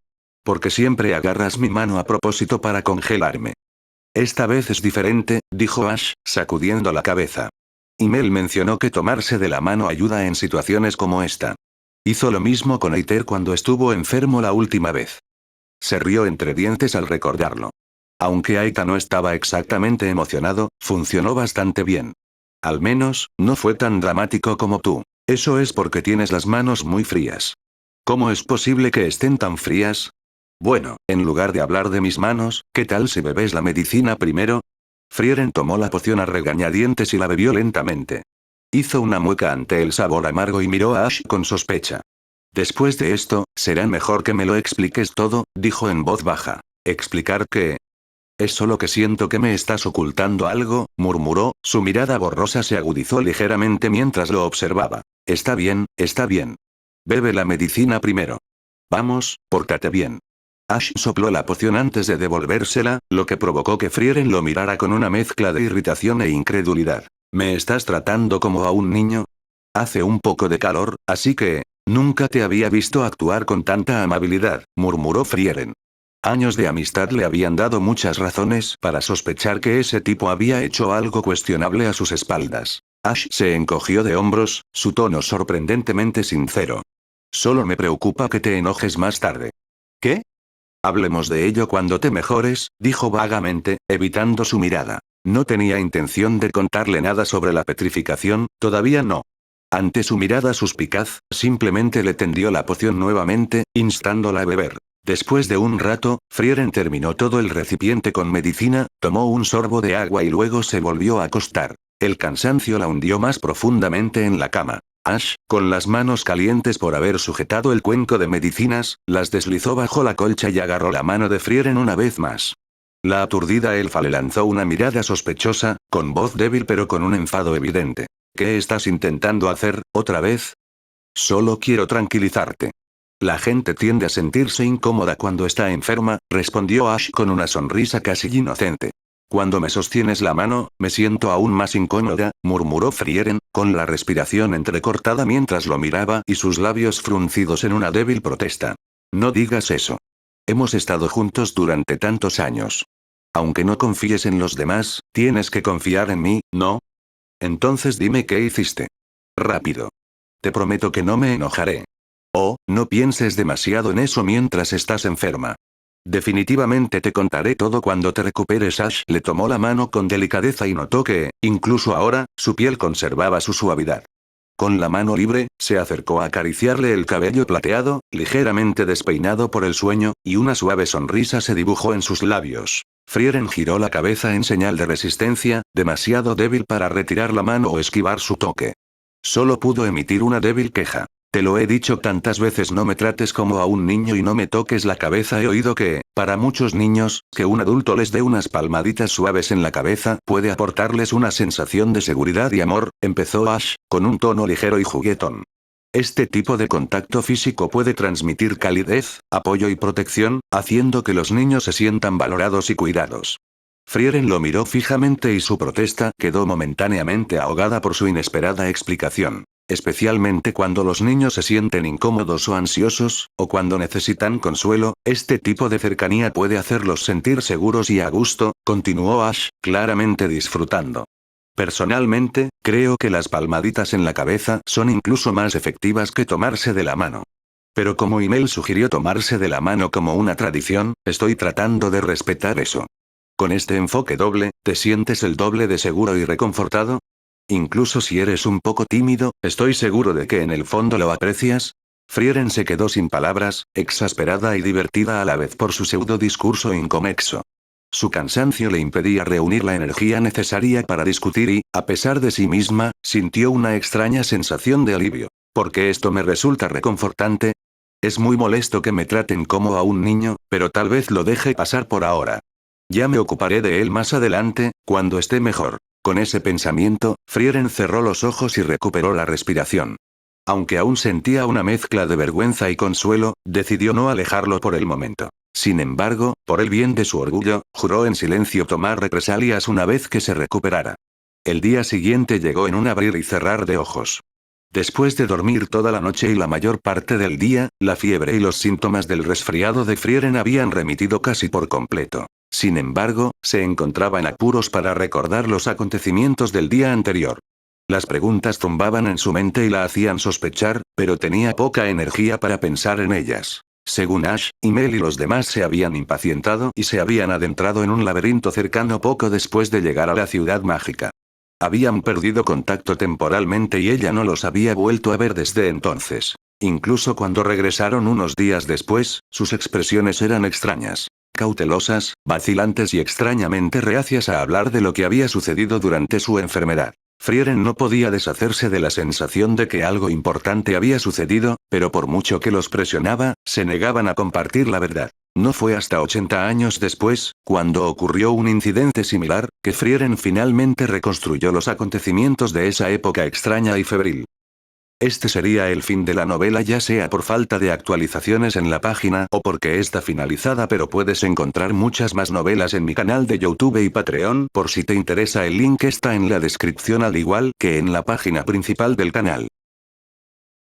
Porque siempre agarras mi mano a propósito para congelarme. Esta vez es diferente, dijo Ash, sacudiendo la cabeza. Mel mencionó que tomarse de la mano ayuda en situaciones como esta. Hizo lo mismo con Aether cuando estuvo enfermo la última vez. Se rió entre dientes al recordarlo. Aunque Aita no estaba exactamente emocionado, funcionó bastante bien. Al menos, no fue tan dramático como tú. Eso es porque tienes las manos muy frías. ¿Cómo es posible que estén tan frías? Bueno, en lugar de hablar de mis manos, ¿qué tal si bebes la medicina primero? Frieren tomó la poción a regañadientes y la bebió lentamente. Hizo una mueca ante el sabor amargo y miró a Ash con sospecha. Después de esto, será mejor que me lo expliques todo, dijo en voz baja. ¿Explicar qué? Es solo que siento que me estás ocultando algo, murmuró, su mirada borrosa se agudizó ligeramente mientras lo observaba. Está bien, está bien. Bebe la medicina primero. Vamos, pórtate bien. Ash sopló la poción antes de devolvérsela, lo que provocó que Frieren lo mirara con una mezcla de irritación e incredulidad. ¿Me estás tratando como a un niño? Hace un poco de calor, así que... Nunca te había visto actuar con tanta amabilidad, murmuró Frieren. Años de amistad le habían dado muchas razones para sospechar que ese tipo había hecho algo cuestionable a sus espaldas. Ash se encogió de hombros, su tono sorprendentemente sincero. Solo me preocupa que te enojes más tarde. ¿Qué? Hablemos de ello cuando te mejores, dijo vagamente, evitando su mirada. No tenía intención de contarle nada sobre la petrificación, todavía no. Ante su mirada suspicaz, simplemente le tendió la poción nuevamente, instándola a beber. Después de un rato, Frieren terminó todo el recipiente con medicina, tomó un sorbo de agua y luego se volvió a acostar. El cansancio la hundió más profundamente en la cama. Ash, con las manos calientes por haber sujetado el cuenco de medicinas, las deslizó bajo la colcha y agarró la mano de Frieren una vez más. La aturdida elfa le lanzó una mirada sospechosa, con voz débil pero con un enfado evidente. ¿Qué estás intentando hacer, otra vez? Solo quiero tranquilizarte. La gente tiende a sentirse incómoda cuando está enferma, respondió Ash con una sonrisa casi inocente. Cuando me sostienes la mano, me siento aún más incómoda, murmuró Frieren, con la respiración entrecortada mientras lo miraba y sus labios fruncidos en una débil protesta. No digas eso. Hemos estado juntos durante tantos años. Aunque no confíes en los demás, tienes que confiar en mí, ¿no? Entonces dime qué hiciste. Rápido. Te prometo que no me enojaré. Oh, no pienses demasiado en eso mientras estás enferma. Definitivamente te contaré todo cuando te recuperes. Ash le tomó la mano con delicadeza y notó que, incluso ahora, su piel conservaba su suavidad. Con la mano libre, se acercó a acariciarle el cabello plateado, ligeramente despeinado por el sueño, y una suave sonrisa se dibujó en sus labios. Frieren giró la cabeza en señal de resistencia, demasiado débil para retirar la mano o esquivar su toque. Solo pudo emitir una débil queja. Te lo he dicho tantas veces, no me trates como a un niño y no me toques la cabeza. He oído que, para muchos niños, que un adulto les dé unas palmaditas suaves en la cabeza puede aportarles una sensación de seguridad y amor, empezó Ash, con un tono ligero y juguetón. Este tipo de contacto físico puede transmitir calidez, apoyo y protección, haciendo que los niños se sientan valorados y cuidados. Frieren lo miró fijamente y su protesta quedó momentáneamente ahogada por su inesperada explicación. Especialmente cuando los niños se sienten incómodos o ansiosos, o cuando necesitan consuelo, este tipo de cercanía puede hacerlos sentir seguros y a gusto, continuó Ash, claramente disfrutando. Personalmente, creo que las palmaditas en la cabeza son incluso más efectivas que tomarse de la mano. Pero como Email sugirió tomarse de la mano como una tradición, estoy tratando de respetar eso. Con este enfoque doble, ¿te sientes el doble de seguro y reconfortado? Incluso si eres un poco tímido, estoy seguro de que en el fondo lo aprecias. Frieren se quedó sin palabras, exasperada y divertida a la vez por su pseudo discurso inconexo. Su cansancio le impedía reunir la energía necesaria para discutir y, a pesar de sí misma, sintió una extraña sensación de alivio. ¿Por qué esto me resulta reconfortante? Es muy molesto que me traten como a un niño, pero tal vez lo deje pasar por ahora. Ya me ocuparé de él más adelante, cuando esté mejor. Con ese pensamiento, Frieren cerró los ojos y recuperó la respiración. Aunque aún sentía una mezcla de vergüenza y consuelo, decidió no alejarlo por el momento. Sin embargo, por el bien de su orgullo, juró en silencio tomar represalias una vez que se recuperara. El día siguiente llegó en un abrir y cerrar de ojos. Después de dormir toda la noche y la mayor parte del día, la fiebre y los síntomas del resfriado de Frieren habían remitido casi por completo. Sin embargo, se encontraba en apuros para recordar los acontecimientos del día anterior. Las preguntas zumbaban en su mente y la hacían sospechar, pero tenía poca energía para pensar en ellas. Según Ash, Email y los demás se habían impacientado y se habían adentrado en un laberinto cercano poco después de llegar a la ciudad mágica. Habían perdido contacto temporalmente y ella no los había vuelto a ver desde entonces. Incluso cuando regresaron unos días después, sus expresiones eran extrañas. Cautelosas, vacilantes y extrañamente reacias a hablar de lo que había sucedido durante su enfermedad. Frieren no podía deshacerse de la sensación de que algo importante había sucedido, pero por mucho que los presionaba, se negaban a compartir la verdad. No fue hasta 80 años después, cuando ocurrió un incidente similar, que Frieren finalmente reconstruyó los acontecimientos de esa época extraña y febril. Este sería el fin de la novela, ya sea por falta de actualizaciones en la página o porque está finalizada, pero puedes encontrar muchas más novelas en mi canal de YouTube y Patreon por si te interesa. El link está en la descripción al igual que en la página principal del canal.